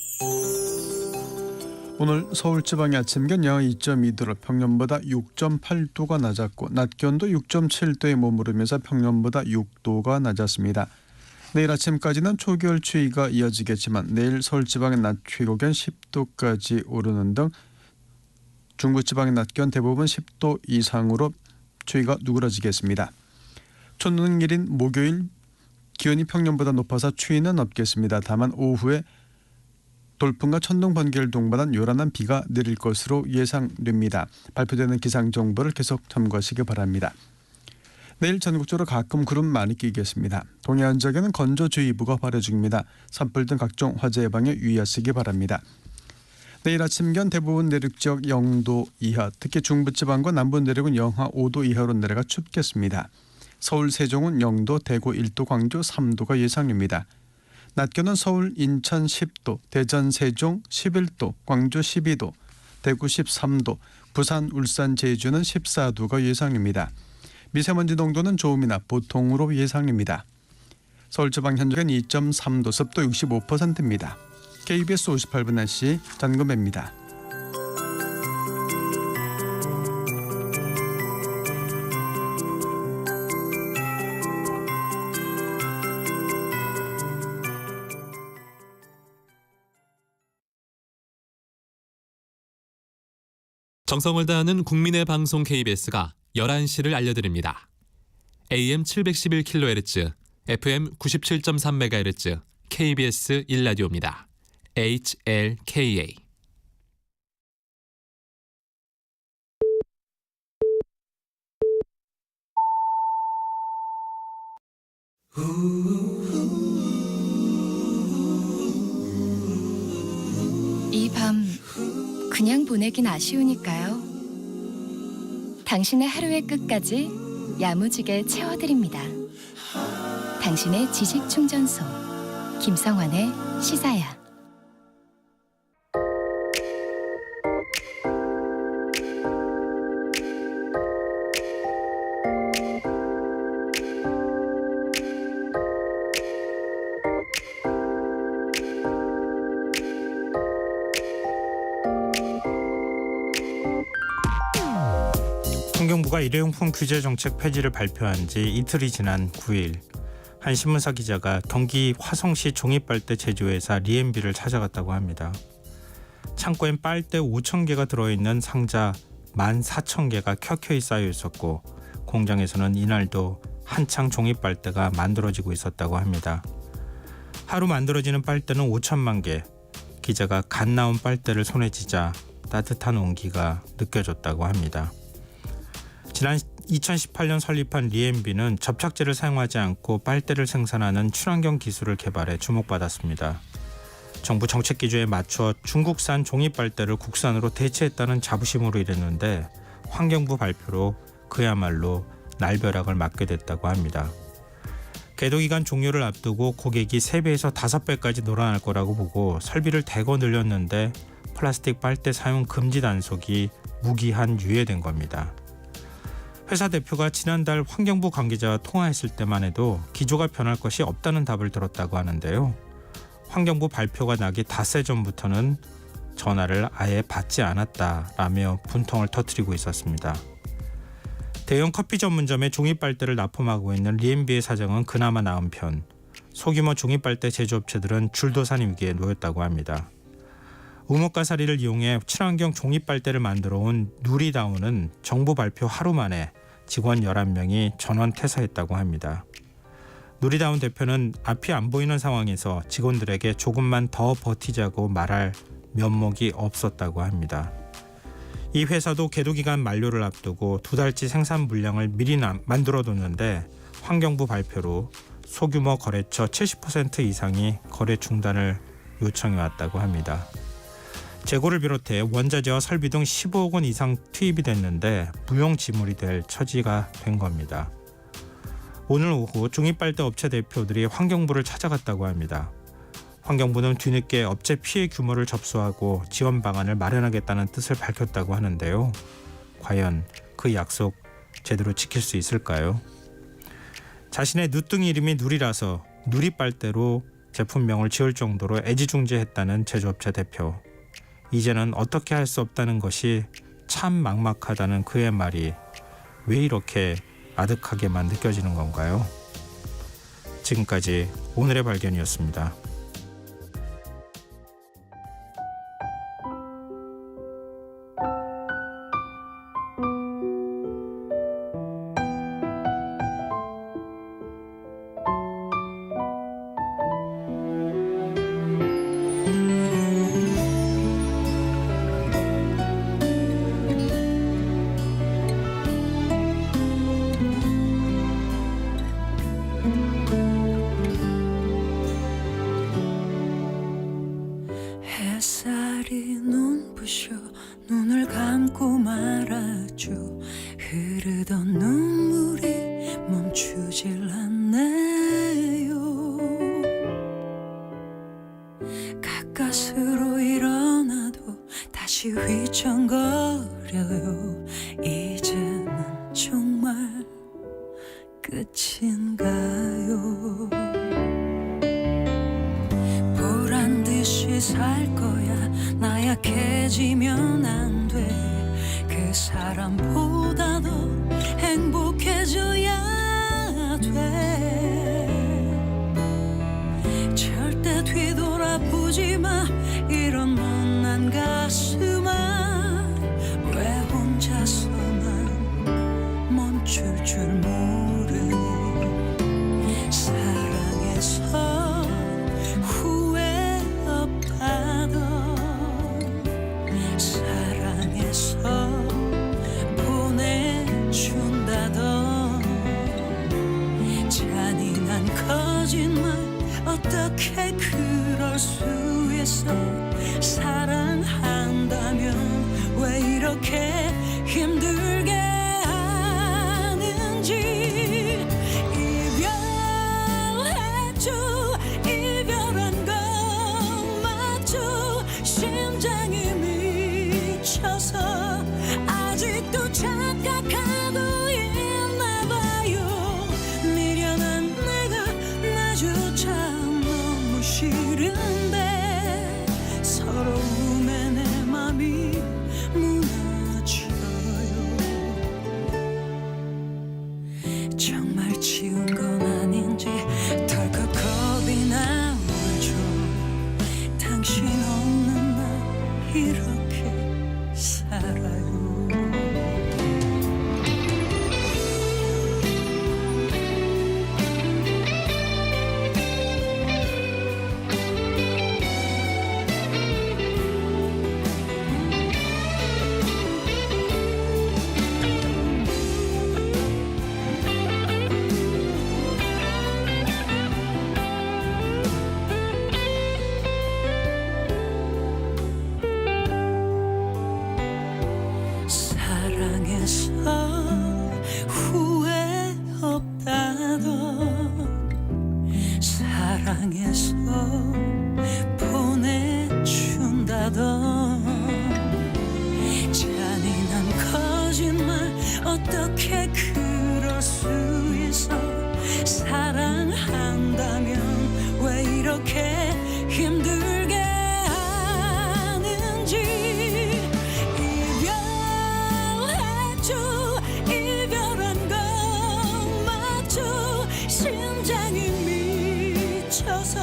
오늘 서울 지방의 아침 기온 영하 2.2도로 평년보다 6.8도가 낮았고 낮 기온도 6.7도에 머무르면서 평년보다 6도가 낮았습니다. 내일 아침까지는 초겨울 추위가 이어지겠지만 내일 서울 지방의 낮 최고 기온 10도까지 오르는 등 중부 지방의 낮 기온 대부분 10도 이상으로 추위가 누그러지겠습니다. 초능일인 목요일 기온이 평년보다 높아서 추위는 없겠습니다. 다만 오후에 돌풍과 천둥 번개를 동반한 요란한 비가 내릴 것으로 예상됩니다. 발표되는 기상 정보를 계속 참고하시기 바랍니다. 내일 전국적으로 가끔 구름 많이 끼겠습니다. 동해안 지역에는 건조주의보가 발효 중입니다. 산불 등 각종 화재 예방에 유의하시기 바랍니다. 내일 아침 기온 대부분 내륙 지역 0도 이하, 특히 중부지방과 남부 내륙은 영하 5도 이하로 내려가 춥겠습니다. 서울 세종은 0도, 대구 1도, 광주 3도가 예상입니다. 낮 기온은 서울, 인천 10도, 대전, 세종 11도, 광주 12도, 대구 13도, 부산, 울산, 제주는 14도가 예상입니다. 미세먼지 농도는 좋음이나 보통으로 예상입니다. 서울 지방 현재 2.3도, 습도 65%입니다. KBS 58분 날씨 전금배입니다. 정성을 다하는 국민의 방송 KBS가 11시를 알려드립니다. AM 711kHz, FM 97.3MHz, KBS 1라디오입니다. HLKA. 이 밤 그냥 보내긴 아쉬우니까요. 당신의 하루의 끝까지 야무지게 채워드립니다. 당신의 지식 충전소 김성환의 시사야. 환경부가 일회용품 규제 정책 폐지를 발표한 지 이틀이 지난 9일 한 신문사 기자가 경기 화성시 종이빨대 제조회사 리엠비를 찾아갔다고 합니다. 창고엔 빨대 5,000개가 들어있는 상자 14,000개가 켜켜이 쌓여 있었고 공장에서는 이날도 한창 종이빨대가 만들어지고 있었다고 합니다. 하루 만들어지는 빨대는 5천만 개. 기자가 갓 나온 빨대를 손에 쥐자 따뜻한 온기가 느껴졌다고 합니다. 지난 2018년 설립한 리엠비는 접착제를 사용하지 않고 빨대를 생산하는 친환경 기술을 개발해 주목받았습니다. 정부 정책 기조에 맞춰 중국산 종이빨대를 국산으로 대체했다는 자부심으로 일했는데 환경부 발표로 그야말로 날벼락을 맞게 됐다고 합니다. 계도기간 종료를 앞두고 고객이 3배에서 5배까지 늘어날 거라고 보고 설비를 대거 늘렸는데 플라스틱 빨대 사용 금지 단속이 무기한 유예된 겁니다. 회사 대표가 지난달 환경부 관계자와 통화했을 때만 해도 기조가 변할 것이 없다는 답을 들었다고 하는데요. 환경부 발표가 나기 닷새 전부터는 전화를 아예 받지 않았다라며 분통을 터뜨리고 있었습니다. 대형 커피 전문점에 종이빨대를 납품하고 있는 리엠비의 사정은 그나마 나은 편. 소규모 종이빨대 제조업체들은 줄도산 위기에 놓였다고 합니다. 우뭇가사리를 이용해 친환경 종이빨대를 만들어 온 누리다운은 정부 발표 하루 만에 직원 11명이 전원 퇴사했다고 합니다. 누리다운 대표는 앞이 안 보이는 상황에서 직원들에게 조금만 더 버티자고 말할 면목이 없었다고 합니다. 이 회사도 계도기간 만료를 앞두고 2달치 생산 물량을 미리 만들어뒀는데 환경부 발표로 소규모 거래처 70% 이상이 거래 중단을 요청해왔다고 합니다. 재고를 비롯해 원자재와 설비 등 15억 원 이상 투입이 됐는데 무용지물이 될 처지가 된 겁니다. 오늘 오후 종이빨대 업체 대표들이 환경부를 찾아갔다고 합니다. 환경부는 뒤늦게 업체 피해 규모를 접수하고 지원 방안을 마련하겠다는 뜻을 밝혔다고 하는데요. 과연 그 약속 제대로 지킬 수 있을까요? 자신의 누뚱이 이름이 누리라서 누리빨대로 제품명을 지을 정도로 애지중지했다는 제조업체 대표. 이제는 어떻게 할 수 없다는 것이 참 막막하다는 그의 말이 왜 이렇게 아득하게만 느껴지는 건가요? 지금까지 오늘의 발견이었습니다. 햇살이 눈부셔 눈을 감고 말아줘 흐르던 눈물이 멈추질 않네요. 가까스로 일어나도 다시 휘청거려요. 이제는 정말 끝인가요? 보란 듯이 살 거야. 나 약해지면 안 돼. 그 사람보다 더 행복해져야 돼. 절대 뒤돌아보지 마. 이런 못난 가슴아. 왜 혼자서만 멈출 줄 모르니. 사랑해서 후회 없다던 사랑해서 보내준다던 잔인한 거짓말 어떻게 그럴 수 있어. 사랑한다면 왜 이렇게 힘들게 하는지. 이별했죠. 이별한 건 맞죠. 심장이 미쳐서 아직도 착각하고 있나봐요. 미련한 내가 나조차 너무 싫은데 서러움에 내 맘이 무너져요. 정말 지운 건 아닌지 어떻게 그럴 수 있어 사랑한다면 왜 이렇게 힘들게 하는지 이별했죠 이별한 건 맞죠 심장이 미쳐서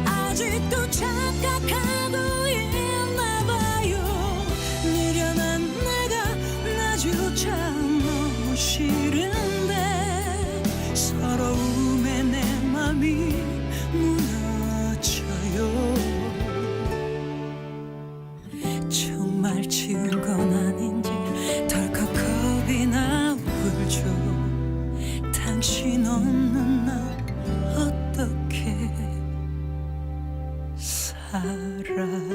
아직도 착각하고 있나 봐요 미련한 내가 나조차 너무 싫은데 서러움에 내 맘이 무너져요 정말 지운 건 아닌지 덜컥 겁이 나 울죠 당신 없는 나 어떻게 살아요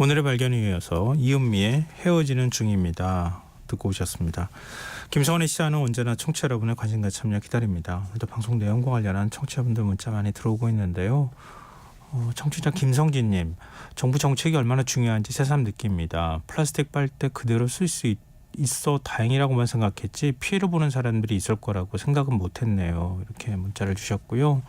오늘의 발견에 이어서 이은미의 헤어지는 중입니다. 듣고 오셨습니다. 김성원의 시사는 언제나 청취자 여러분의 관심과 참여 기다립니다. 오늘도 방송 내용과 관련한 청취자분들 문자 많이 들어오고 있는데요. 청취자 김성진님, 정부 정책이 얼마나 중요한지 새삼 느낍니다. 플라스틱 빨대 그대로 쓸 수 있어 다행이라고만 생각했지 피해를 보는 사람들이 있을 거라고 생각은 못했네요. 이렇게 문자를 주셨고요.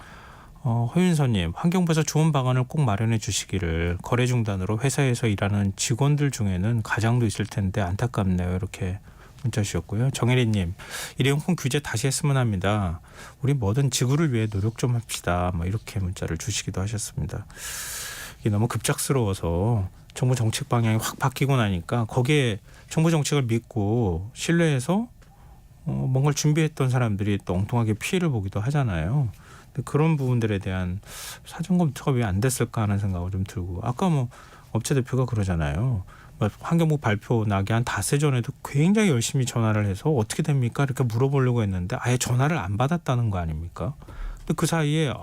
허윤서님, 환경부에서 좋은 방안을 꼭 마련해 주시기를. 거래 중단으로 회사에서 일하는 직원들 중에는 가장도 있을 텐데 안타깝네요. 이렇게 문자 주셨고요. 정혜리님, 일회용품 규제 다시 했으면 합니다. 우리 뭐든 지구를 위해 노력 좀 합시다. 뭐 이렇게 문자를 주시기도 하셨습니다. 이게 너무 급작스러워서 정부 정책 방향이 확 바뀌고 나니까 거기에 정부 정책을 믿고 신뢰해서 뭔가를 준비했던 사람들이 또 엉뚱하게 피해를 보기도 하잖아요. 그런 부분들에 대한 사전 검토가 왜 안 됐을까 하는 생각을 좀 들고 아까 뭐 업체 대표가 그러잖아요. 환경부 발표 나기 한 닷새 전에도 굉장히 열심히 전화를 해서 어떻게 됩니까? 이렇게 물어보려고 했는데 아예 전화를 안 받았다는 거 아닙니까? 근데 그 사이에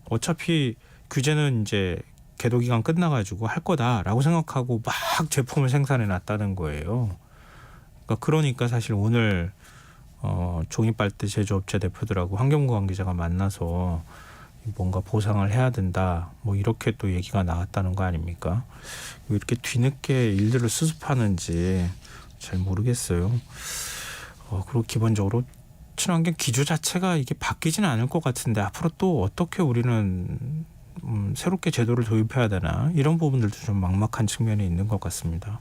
어차피 규제는 이제 계도 기간 끝나가지고 할 거다라고 생각하고 막 제품을 생산해 놨다는 거예요. 그러니까 사실 오늘 종이빨대 제조업체 대표들하고 환경부 관계자가 만나서 뭔가 보상을 해야 된다. 뭐 이렇게 또 얘기가 나왔다는 거 아닙니까? 왜 이렇게 뒤늦게 일들을 수습하는지 잘 모르겠어요. 그리고 기본적으로 친환경 기조 자체가 이게 바뀌지는 않을 것 같은데 앞으로 또 어떻게 우리는 새롭게 제도를 도입해야 되나 이런 부분들도 좀 막막한 측면이 있는 것 같습니다.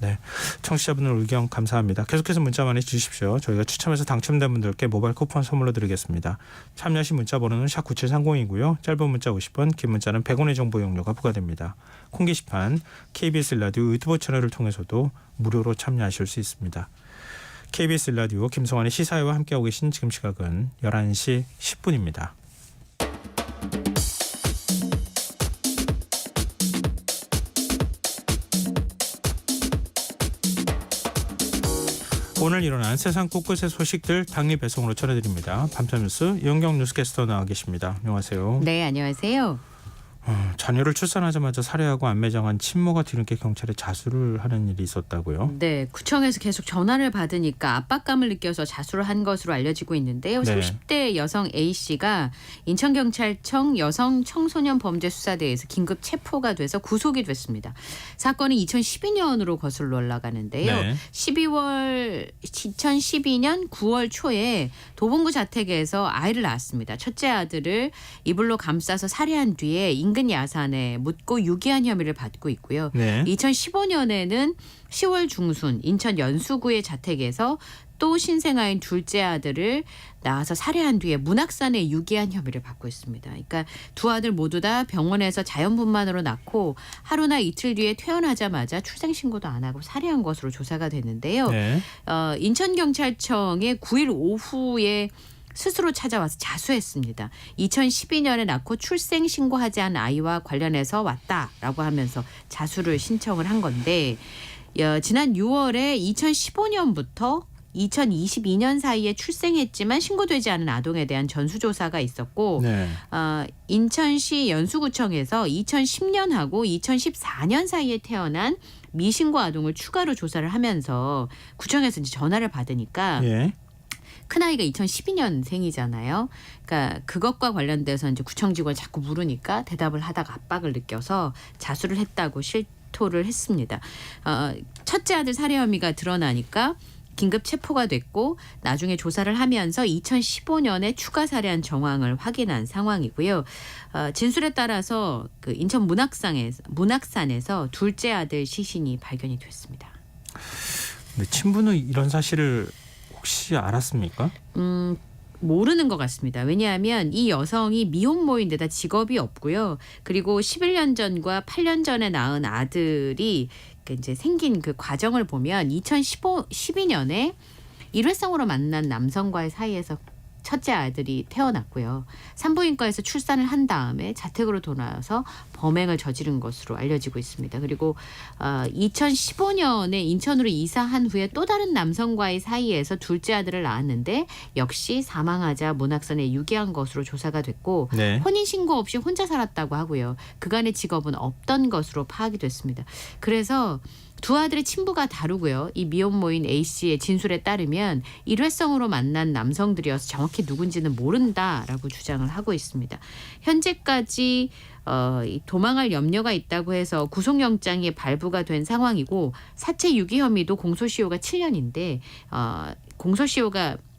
네, 청취자분들 의견 감사합니다. 계속해서 문자 많이 주십시오. 저희가 추첨해서 당첨된 분들께 모바일 쿠폰 선물로 드리겠습니다. 참여하신 문자 번호는 샵9730이고요. 짧은 문자 50원, 긴 문자는 100원의 정보 이용료가 부과됩니다. 콩 게시판 KBS 라디오 유튜브 채널을 통해서도 무료로 참여하실 수 있습니다. KBS 라디오 김성환의 시사회와 함께하고 계신 지금 시각은 11시 10분입니다. 오늘 일어난 세상 곳곳의 소식들 당일 배송으로 전해드립니다. 밤사뉴스 이은경 뉴스캐스터 나와 계십니다. 안녕하세요. 네, 안녕하세요. 자녀를 출산하자마자 살해하고 안매장한 친모가 뒤늦게 경찰에 자수를 하는 일이 있었다고요? 네, 구청에서 계속 전화를 받으니까 압박감을 느껴서 자수를 한 것으로 알려지고 있는데요. 네. 30대 여성 A씨가 인천경찰청 여성청소년범죄수사대에서 긴급 체포가 돼서 구속이 됐습니다. 사건이 2012년으로 거슬러 올라가는데요. 네. 2012년 9월 초에 도봉구 자택에서 아이를 낳았습니다. 첫째 아들을 이불로 감싸서 살해한 뒤에 인근 야산에 묻고 유기한 혐의를 받고 있고요. 네. 2015년에는 10월 중순 인천 연수구의 자택에서 또 신생아인 둘째 아들을 낳아서 살해한 뒤에 문학산에 유기한 혐의를 받고 있습니다. 그러니까 두 아들 모두 다 병원에서 자연분만으로 낳고 하루나 이틀 뒤에 퇴원하자마자 출생신고도 안 하고 살해한 것으로 조사가 됐는데요. 네. 인천경찰청에 9일 오후에 스스로 찾아와서 자수했습니다. 2012년에 낳고 출생 신고하지 않은 아이와 관련해서 왔다라고 하면서 자수를 신청을 한 건데 지난 6월에 2015년부터 2022년 사이에 출생했지만 신고되지 않은 아동에 대한 전수조사가 있었고 네. 인천시 연수구청에서 2010년하고 2014년 사이에 태어난 미신고 아동을 추가로 조사를 하면서 구청에서 이제 전화를 받으니까 예. 큰아이가 2012년생이잖아요. 그러니까 그것과 관련돼서 이제 구청 직원이 자꾸 물으니까 대답을 하다가 압박을 느껴서 자수를 했다고 실토를 했습니다. 첫째 아들 살해 혐의가 드러나니까 긴급 체포가 됐고 나중에 조사를 하면서 2015년에 추가 살해한 정황을 확인한 상황이고요. 진술에 따라서 그 인천 문학산에서 둘째 아들 시신이 발견이 됐습니다. 근데 친부는 이런 사실을 혹시 알았습니까? 모르는 것 같습니다. 왜냐하면 이 여성이 미혼모인데다 직업이 없고요. 그리고 11년 전과 8년 전에 낳은 아들이 이제 생긴 그 과정을 보면 2012년에 일회성으로 만난 남성과의 사이에서 첫째 아들이 태어났고요. 산부인과에서 출산을 한 다음에 자택으로 돌아와서 범행을 저지른 것으로 알려지고 있습니다. 그리고 2015년에 인천으로 이사한 후에 또 다른 남성과의 사이에서 둘째 아들을 낳았는데 역시 사망하자 문학산에 유기한 것으로 조사가 됐고 네. 혼인신고 없이 혼자 살았다고 하고요. 그간의 직업은 없던 것으로 파악이 됐습니다. 그래서 두 아들의 친부가 다르고요. 이 미혼모인 A씨의 진술에 따르면 일회성으로 만난 남성들이어서 정확히 누군지는 모른다라고 주장을 하고 있습니다. 현재까지 도망할 염려가 있다고 해서 구속영장이 발부가 된 상황이고 사체 유기 혐의도 공소시효가 7년인데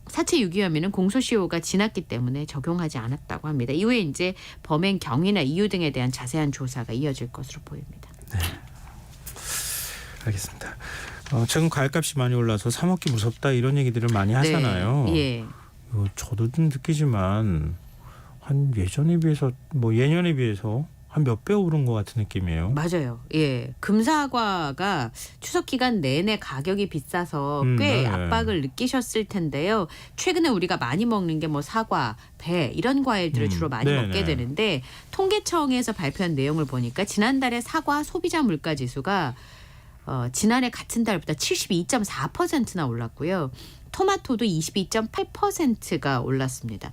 사체 유기 혐의는 공소시효가 지났기 때문에 적용하지 않았다고 합니다. 이후에 이제 범행 경위나 이유 등에 대한 자세한 조사가 이어질 것으로 보입니다. 네. 알겠습니다. 최근 과일값이 많이 올라서 사 먹기 무섭다 이런 얘기들을 많이 하잖아요. 네. 예. 저도 좀 느끼지만 한 예전에 비해서 예년에 비해서 한 몇 배 오른 것 같은 느낌이에요. 맞아요. 예. 금사과가 추석 기간 내내 가격이 비싸서 꽤 네. 압박을 느끼셨을 텐데요. 최근에 우리가 많이 먹는 게 사과, 배 이런 과일들을 주로 많이 네네. 먹게 되는데 통계청에서 발표한 내용을 보니까 지난달에 사과 소비자 물가 지수가 지난해 같은 달보다 72.4%나 올랐고요. 토마토도 22.8%가 올랐습니다.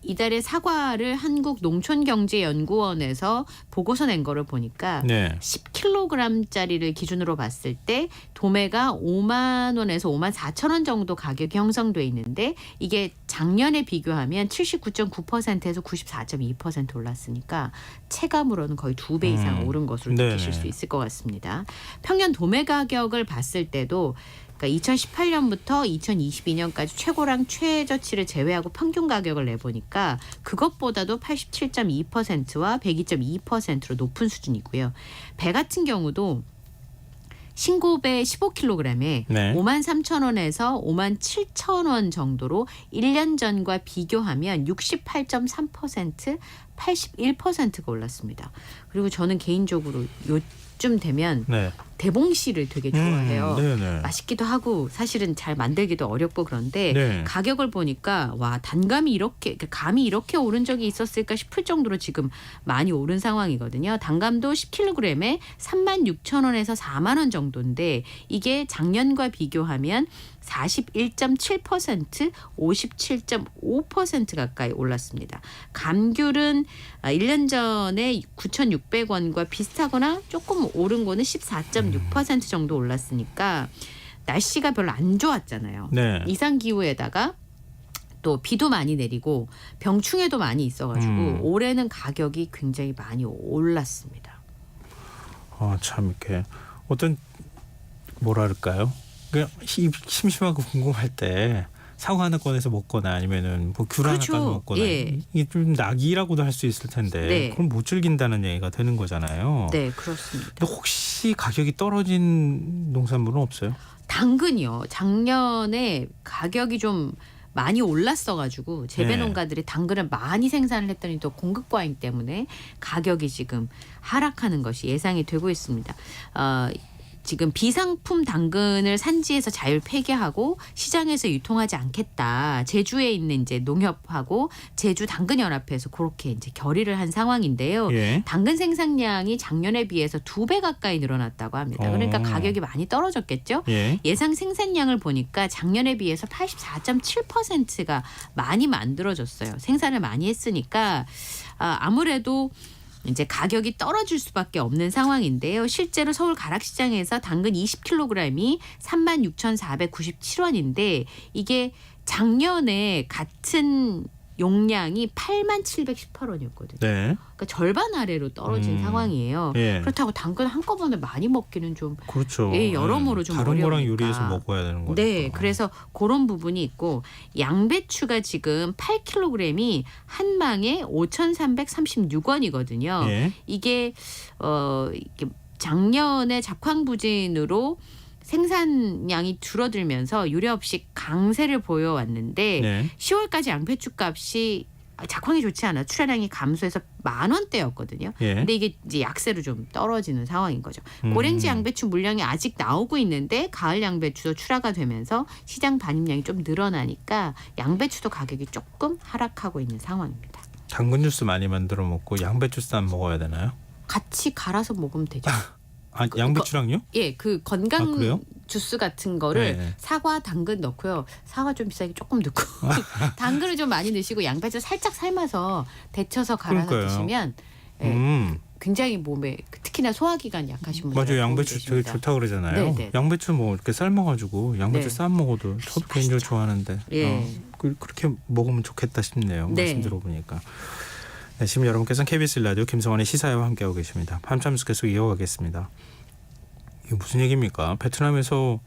이달에 사과를 한국농촌경제연구원에서 보고서 낸 거를 보니까 네. 10kg짜리를 기준으로 봤을 때 도매가 5만 원에서 5만 4천 원 정도 가격이 형성돼 있는데 이게 작년에 비교하면 79.9%에서 94.2% 올랐으니까 체감으로는 거의 2배 이상 오른 것으로 느끼실 수 있을 것 같습니다. 평년 도매 가격을 봤을 때도 그러니까 2018년부터 2022년까지 최고랑 최저치를 제외하고 평균 가격을 내보니까 그것보다도 87.2%와 102.2%로 높은 수준이고요. 배 같은 경우도 신고배 15kg에 네. 5만 3천 원에서 5만 7천 원 정도로 1년 전과 비교하면 68.3%, 81%가 올랐습니다. 그리고 저는 개인적으로 요쯤 되면 네. 대봉씨를 되게 좋아해요. 네네. 맛있기도 하고 사실은 잘 만들기도 어렵고 그런데 네. 가격을 보니까 와 단감이 감이 이렇게 오른 적이 있었을까 싶을 정도로 지금 많이 오른 상황이거든요. 단감도 10kg에 36,000원에서 4만 원 정도인데 이게 작년과 비교하면 41.7%, 57.5% 가까이 올랐습니다. 감귤은 1년 전에 9,600원과 비슷하거나 조금 오른 거는 14.6% 정도 올랐으니까 날씨가 별로 안 좋았잖아요. 네. 이상기후에다가 또 비도 많이 내리고 병충해도 많이 있어가지고 올해는 가격이 굉장히 많이 올랐습니다. 참 이렇게 어떤 뭐랄까요? 그냥 심심하고 궁금할 때 사과 하나 꺼내서 먹거나 아니면은 귤 하나 그렇죠. 꺼내서 먹거나 예. 이게 좀 낙이라고도 할 수 있을 텐데 네. 그럼 못 즐긴다는 얘기가 되는 거잖아요. 네, 그렇습니다. 근데 혹시 가격이 떨어진 농산물은 없어요? 당근이요. 작년에 가격이 좀 많이 올랐어가지고 재배 네. 농가들이 당근을 많이 생산을 했더니 또 공급 과잉 때문에 가격이 지금 하락하는 것이 예상이 되고 있습니다. 지금 비상품 당근을 산지에서 자율 폐기하고 시장에서 유통하지 않겠다. 제주에 있는 이제 농협하고 제주 당근연합회에서 그렇게 이제 결의를 한 상황인데요. 예. 당근 생산량이 작년에 비해서 2배 가까이 늘어났다고 합니다. 그러니까 가격이 많이 떨어졌겠죠. 예. 예상 생산량을 보니까 작년에 비해서 84.7%가 많이 만들어졌어요. 생산을 많이 했으니까 아무래도 이제 가격이 떨어질 수밖에 없는 상황인데요. 실제로 서울 가락시장에서 당근 20kg이 36,497원인데 이게 작년에 같은 용량이 8718원이었거든요. 네. 그러니까 절반 아래로 떨어진 상황이에요. 예. 그렇다고 당근 한꺼번에 많이 먹기는 좀 그렇죠. 예, 여러모로 좀 다른 거랑 어려우니까. 요리해서 먹어야 되는 거니까. 네, 그래서 그런 부분이 있고 양배추가 지금 8kg이 한 망에 5,336원이거든요. 예. 이게 이게 작년에 작황부진으로 생산량이 줄어들면서 유례없이 강세를 보여왔는데 네. 10월까지 양배추 값이 작황이 좋지 않아 출하량이 감소해서 10,000원대였거든요. 예. 근데 이게 이제 약세로 좀 떨어지는 상황인 거죠. 고랭지 양배추 물량이 아직 나오고 있는데 가을 양배추도 출하가 되면서 시장 반입량이 좀 늘어나니까 양배추도 가격이 조금 하락하고 있는 상황입니다. 당근 주스 많이 만들어 먹고 양배추 쌈 먹어야 되나요? 같이 갈아서 먹으면 되죠. 양배추랑요? 예, 그 건강 그래요? 주스 같은 거를 네. 사과, 당근 넣고요. 사과 좀 비싸게 조금 넣고 당근을 좀 많이 넣으시고 양배추 살짝 삶아서 데쳐서 갈아서 그러니까요. 드시면 굉장히 몸에 특히나 소화기관 약하신 분들 맞아요. 양배추 되게 좋다 그러잖아요. 네네. 양배추 뭐 이렇게 삶아가지고 양배추 네. 쌈 먹어도 저도 개인적으로 좋아하는데 예. 그렇게 먹으면 좋겠다 싶네요. 네. 말씀 들어보니까. 네, 지금 여러분께서는 KBS 라디오 김성환의 시사회와 함께하고 계십니다. 밤잠수 계속 이어가겠습니다. 이게 무슨 얘기입니까? 베트남에서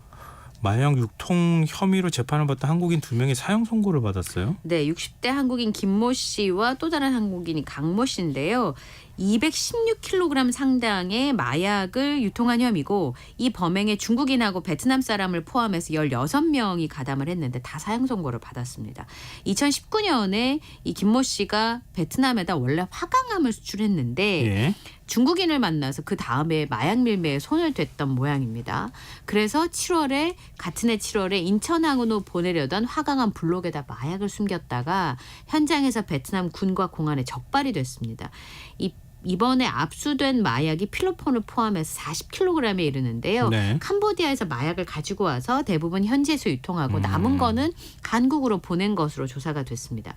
마약 유통 혐의로 재판을 받던 한국인 2명이 사형 선고를 받았어요. 네, 60대 한국인 김모 씨와 또 다른 한국인이 강모 씨인데요. 216kg 상당의 마약을 유통한 혐의고 이 범행에 중국인하고 베트남 사람을 포함해서 16명이 가담을 했는데 다 사형 선고를 받았습니다. 2019년에 이 김모 씨가 베트남에다 원래 화강암을 수출했는데 예. 중국인을 만나서 그 다음에 마약 밀매에 손을 댔던 모양입니다. 그래서 7월에 같은 해 7월에 인천항으로 보내려던 화강암 블록에다 마약을 숨겼다가 현장에서 베트남 군과 공안에 적발이 됐습니다. 이번에 압수된 마약이 필로폰을 포함해서 40kg에 이르는데요. 네. 캄보디아에서 마약을 가지고 와서 대부분 현지에서 유통하고 남은 거는 한국으로 보낸 것으로 조사가 됐습니다.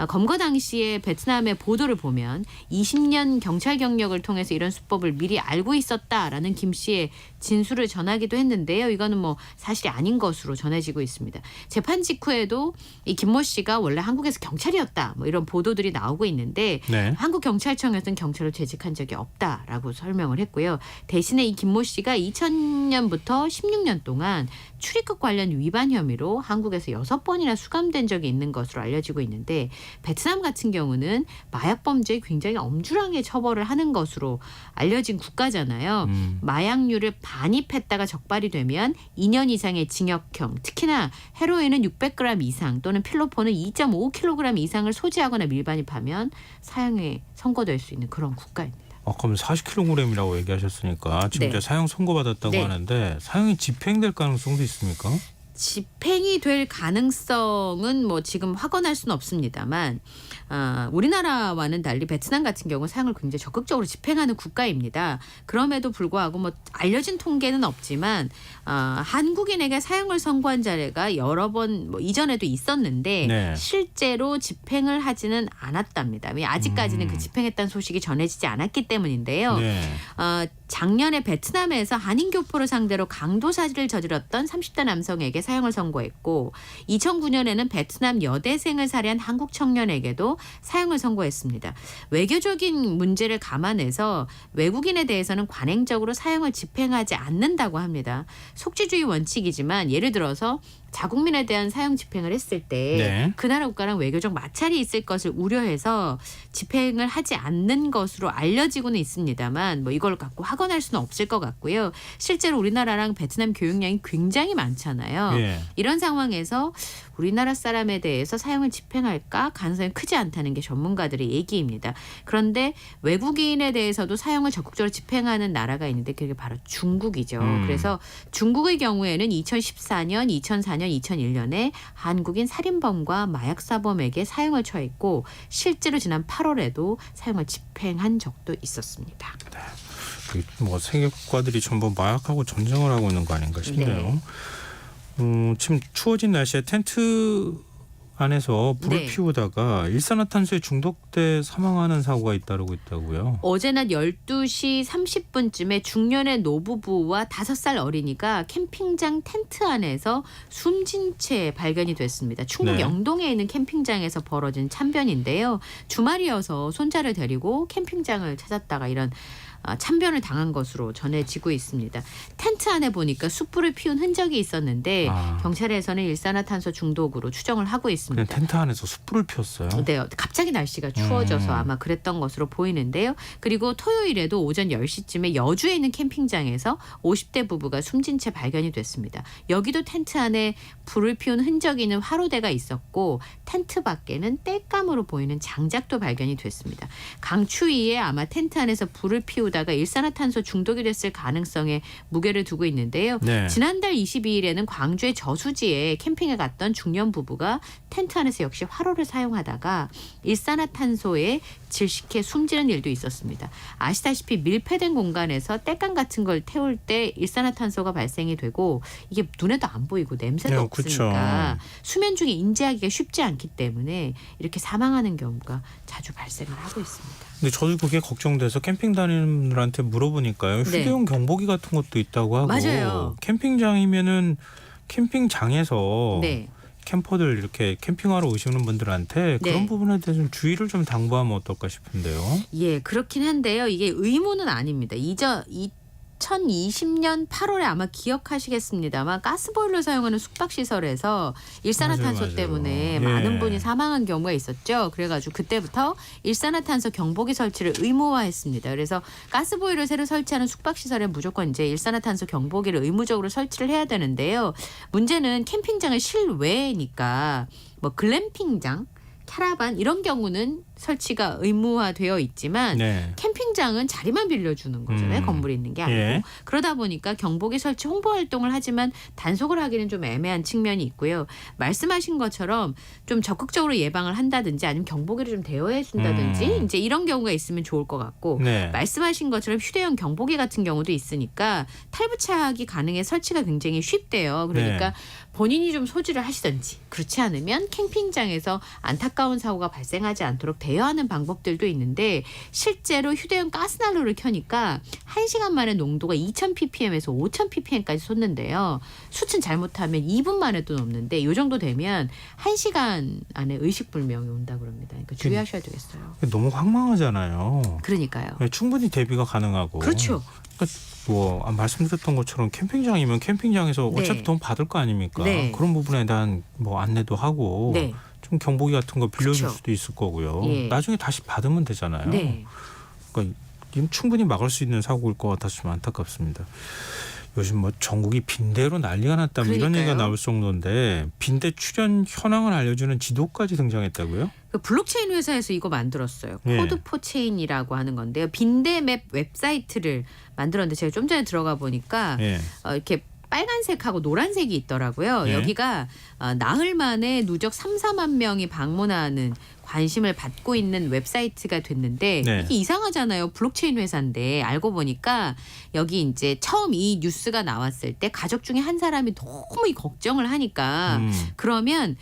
검거 당시에 베트남의 보도를 보면 20년 경찰 경력을 통해서 이런 수법을 미리 알고 있었다라는 김 씨의 진술을 전하기도 했는데요. 이거는 뭐 사실이 아닌 것으로 전해지고 있습니다. 재판 직후에도 이 김모 씨가 원래 한국에서 경찰이었다. 뭐 이런 보도들이 나오고 있는데 네. 한국 경찰청에서는 경찰로 재직한 적이 없다라고 설명을 했고요. 대신에 이 김모 씨가 2000년부터 16년 동안 출입국 관련 위반 혐의로 한국에서 6번이나 수감된 적이 있는 것으로 알려지고 있는데 베트남 같은 경우는 마약 범죄에 굉장히 엄중하게 처벌을 하는 것으로 알려진 국가잖아요. 마약류를 반입했다가 적발이 되면 2년 이상의 징역형, 특히나 헤로인은 600g 이상 또는 필로폰은 2.5kg 이상을 소지하거나 밀반입하면 사형에 선고될 수 있는 그런 국가입니다. 그럼 40kg이라고 얘기하셨으니까 지금 네. 이제 사형 선고받았다고 네. 하는데 사형이 집행될 가능성도 있습니까? 집행이 될 가능성은 뭐 지금 확언할 수는 없습니다만 우리나라와는 달리 베트남 같은 경우는 사형을 굉장히 적극적으로 집행하는 국가입니다. 그럼에도 불구하고 뭐 알려진 통계는 없지만 한국인에게 사형을 선고한 사례가 여러 번 뭐 이전에도 있었는데 네. 실제로 집행을 하지는 않았답니다. 아직까지는 그 집행했다는 소식이 전해지지 않았기 때문인데요. 네. 작년에 베트남에서 한인 교포를 상대로 강도사질을 저질렀던 30대 남성에게 사형을 선고했고 2009년에는 베트남 여대생을 살해한 한국 청년에게도 사형을 선고했습니다. 외교적인 문제를 감안해서 외국인에 대해서는 관행적으로 사형을 집행하지 않는다고 합니다. 속죄주의 원칙이지만 예를 들어서 자국민에 대한 사형 집행을 했을 때 네. 그 나라 국가랑 외교적 마찰이 있을 것을 우려해서 집행을 하지 않는 것으로 알려지고는 있습니다만 뭐 이걸 갖고 확언할 수는 없을 것 같고요. 실제로 우리나라랑 베트남 교육량이 굉장히 많잖아요. 예. 이런 상황에서 우리나라 사람에 대해서 사형을 집행할까 가능성이 크지 않다는 게 전문가들의 얘기입니다. 그런데 외국인에 대해서도 사형을 적극적으로 집행하는 나라가 있는데 그게 바로 중국이죠. 그래서 중국의 경우에는 2014년, 2004년, 2001년에 한국인 살인범과 마약사범에게 사형을 처했고 실제로 지난 8월에도 사형을 집행한 적도 있었습니다. 뭐 세계국가들이 전부 마약하고 전쟁을 하고 있는 거 아닌가 싶네요. 네. 지금 추워진 날씨에 텐트 안에서 불을 네. 피우다가 일산화탄소에 중독돼 사망하는 사고가 잇따르고 있다고요. 어제 낮 12시 30분쯤에 중년의 노부부와 5살 어린이가 캠핑장 텐트 안에서 숨진 채 발견이 됐습니다. 충북 네. 영동에 있는 캠핑장에서 벌어진 참변인데요. 주말이어서 손자를 데리고 캠핑장을 찾았다가 이런 참변을 당한 것으로 전해지고 있습니다. 텐트 안에 보니까 숯불을 피운 흔적이 있었는데 경찰에서는 일산화탄소 중독으로 추정을 하고 있습니다. 그냥 텐트 안에서 숯불을 피웠어요. 네, 갑자기 날씨가 추워져서 아마 그랬던 것으로 보이는데요. 그리고 토요일에도 오전 10시쯤에 여주에 있는 캠핑장에서 50대 부부가 숨진 채 발견이 됐습니다. 여기도 텐트 안에 불을 피운 흔적이 있는 화로대가 있었고 텐트 밖에는 땔감으로 보이는 장작도 발견이 됐습니다. 강추위에 아마 텐트 안에서 불을 피우다가 일산화탄소 중독이 됐을 가능성에 무게를 두고 있는데요. 네. 지난달 22일에는 광주의 저수지에 캠핑에 갔던 중년 부부가 텐트 안에서 역시 화로를 사용하다가 일산화탄소에 질식해 숨지는 일도 있었습니다. 아시다시피 밀폐된 공간에서 땔감 같은 걸 태울 때 일산화탄소가 발생이 되고 이게 눈에도 안 보이고 냄새도 네, 없으니까 그쵸. 수면 중에 인지하기가 쉽지 않기 때문에 이렇게 사망하는 경우가 자주 발생을 하고 있습니다. 근데 저도 그게 걱정돼서 캠핑 다니는 분들한테 물어보니까요. 네. 휴대용 경보기 같은 것도 있다고 하고 맞아요. 캠핑장이면은 캠핑장에서 네. 캠퍼들 이렇게 캠핑하러 오시는 분들한테 네. 그런 부분에 대해서 좀 주의를 좀 당부하면 어떨까 싶은데요. 예, 그렇긴 한데요. 이게 의무는 아닙니다. 2020년 8월에 아마 기억하시겠습니다만 가스보일러 사용하는 숙박시설에서 일산화탄소 맞아요. 때문에 예. 많은 분이 사망한 경우가 있었죠. 그래가지고 그때부터 일산화탄소 경보기 설치를 의무화했습니다. 그래서 가스보일러 새로 설치하는 숙박시설에 무조건 이제 일산화탄소 경보기를 의무적으로 설치를 해야 되는데요. 문제는 캠핑장은 실외니까 뭐 글램핑장, 캐러반 이런 경우는 설치가 의무화되어 있지만 네. 캠핑장은 자리만 빌려주는 거잖아요. 건물이 있는 게 아니고. 예. 그러다 보니까 경보기 설치 홍보 활동을 하지만 단속을 하기는 좀 애매한 측면이 있고요. 말씀하신 것처럼 좀 적극적으로 예방을 한다든지 아니면 경보기를 좀 대여해 준다든지 이제 이런 경우가 있으면 좋을 것 같고 네. 말씀하신 것처럼 휴대용 경보기 같은 경우도 있으니까 탈부착이 가능해 설치가 굉장히 쉽대요. 그러니까 네. 본인이 좀 소지를 하시든지 그렇지 않으면 캠핑장에서 안타까운 사고가 발생하지 않도록 대여하는 방법들도 있는데 실제로 휴대용 가스난로를 켜니까 1시간 만에 농도가 2000ppm에서 5000ppm까지 솟는데요. 수치는 잘못하면 2분 만에 또 넘는데 이 정도 되면 1시간 안에 의식불명이 온다 그럽니다. 그러니까 주의하셔야 되겠어요. 너무 황망하잖아요. 그러니까요. 네, 충분히 대비가 가능하고. 그렇죠. 그러니까 뭐 말씀드렸던 것처럼 캠핑장이면 캠핑장에서 어차피 네. 돈 받을 거 아닙니까? 네. 그런 부분에 대한 뭐 안내도 하고 네. 좀 경보기 같은 거 빌려줄 그렇죠. 수도 있을 거고요. 예. 나중에 다시 받으면 되잖아요. 네. 그러니까 이건 충분히 막을 수 있는 사고일 것 같아서 좀 안타깝습니다. 요즘 뭐 전국이 빈대로 난리가 났다 뭐 이런 그러니까요. 얘기가 나올 정도인데 빈대 출현 현황을 알려주는 지도까지 등장했다고요? 그 블록체인 회사에서 이거 만들었어요. 예. 코드4체인이라고 하는 건데요. 빈대맵 웹사이트를 만들었는데 제가 좀 전에 들어가 보니까 예. 이렇게 빨간색하고 노란색이 있더라고요. 예. 여기가 나흘 만에 누적 3, 4만 명이 방문하는 관심을 받고 있는 웹사이트가 됐는데 네. 이게 이상하잖아요. 블록체인 회사인데 알고 보니까 여기 이제 처음 이 뉴스가 나왔을 때 가족 중에 한 사람이 너무 이 걱정을 하니까 그러면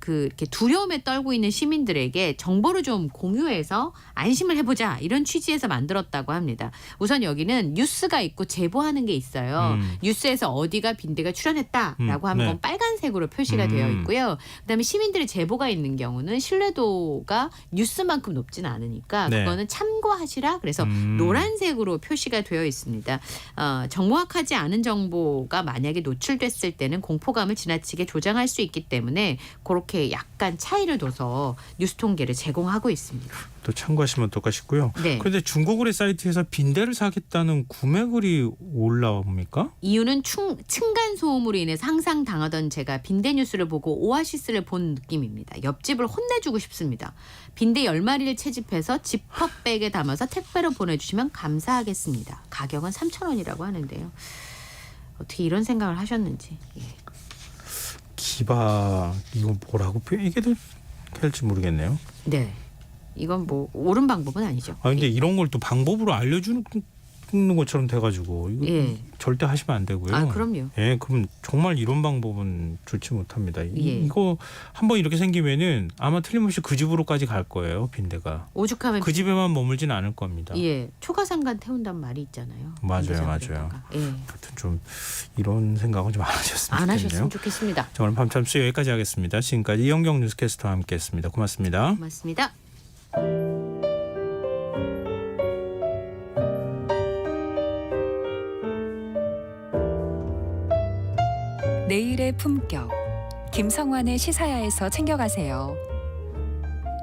이렇게 두려움에 떨고 있는 시민들에게 정보를 좀 공유해서 안심을 해보자 이런 취지에서 만들었다고 합니다. 우선 여기는 뉴스가 있고 제보하는 게 있어요. 뉴스에서 어디가 빈대가 출현했다라고 하면 네. 건 빨간색으로 표시가 되어 있고요. 그다음에 시민들의 제보가 있는 경우는 신뢰도가 뉴스만큼 높지는 않으니까 네. 그거는 참고하시라. 그래서 노란색으로 표시가 되어 있습니다. 정확하지 않은 정보가 만약에 노출됐을 때는 공포감을 지나치게 조장할 수 있기 때문에 그렇게 약간 차이를 둬서 뉴스 통계를 제공하고 있습니다. 또 참고하시면 어떨까싶고요. 네. 그런데 중고거래 사이트에서 빈대를 사겠다는 구매글이 올라옵니까? 이유는 층간 소음으로 인해서 항상 당하던 제가 빈대 뉴스를 보고 오아시스를 본 느낌입니다. 옆집을 혼내주고 싶습니다. 빈대 10마리를 채집해서 지퍼백에 담아서 택배로 보내주시면 감사하겠습니다. 가격은 3,000원이라고 하는데요. 어떻게 이런 생각을 하셨는지. 예. 기바 이거 뭐라고 얘기해야 할지 모르겠네요. 네. 이건 뭐 옳은 방법은 아니죠. 아 근데 이런 걸 또 방법으로 알려주는 것처럼 돼가지고 이거 예. 절대 하시면 안 되고요. 아, 그럼요. 예, 그럼 정말 이런 방법은 좋지 못합니다. 예. 이거 한번 이렇게 생기면은 아마 틀림없이 그 집으로까지 갈 거예요. 빈대가. 오죽하면 그 집에만 머물지는 않을 겁니다. 예. 초가상간 태운단 말이 있잖아요. 맞아요. 빈대저울에다가. 예. 하여튼 좀 이런 생각은 좀 안 하셨으면 안 좋겠네요. 하셨으면 좋겠습니다. 자, 오늘 밤참수 여기까지 하겠습니다. 지금까지 이영경 뉴스캐스터와 함께했습니다. 고맙습니다. 고맙습니다. 내일의 품격 김성환의 시사야에서 챙겨가세요.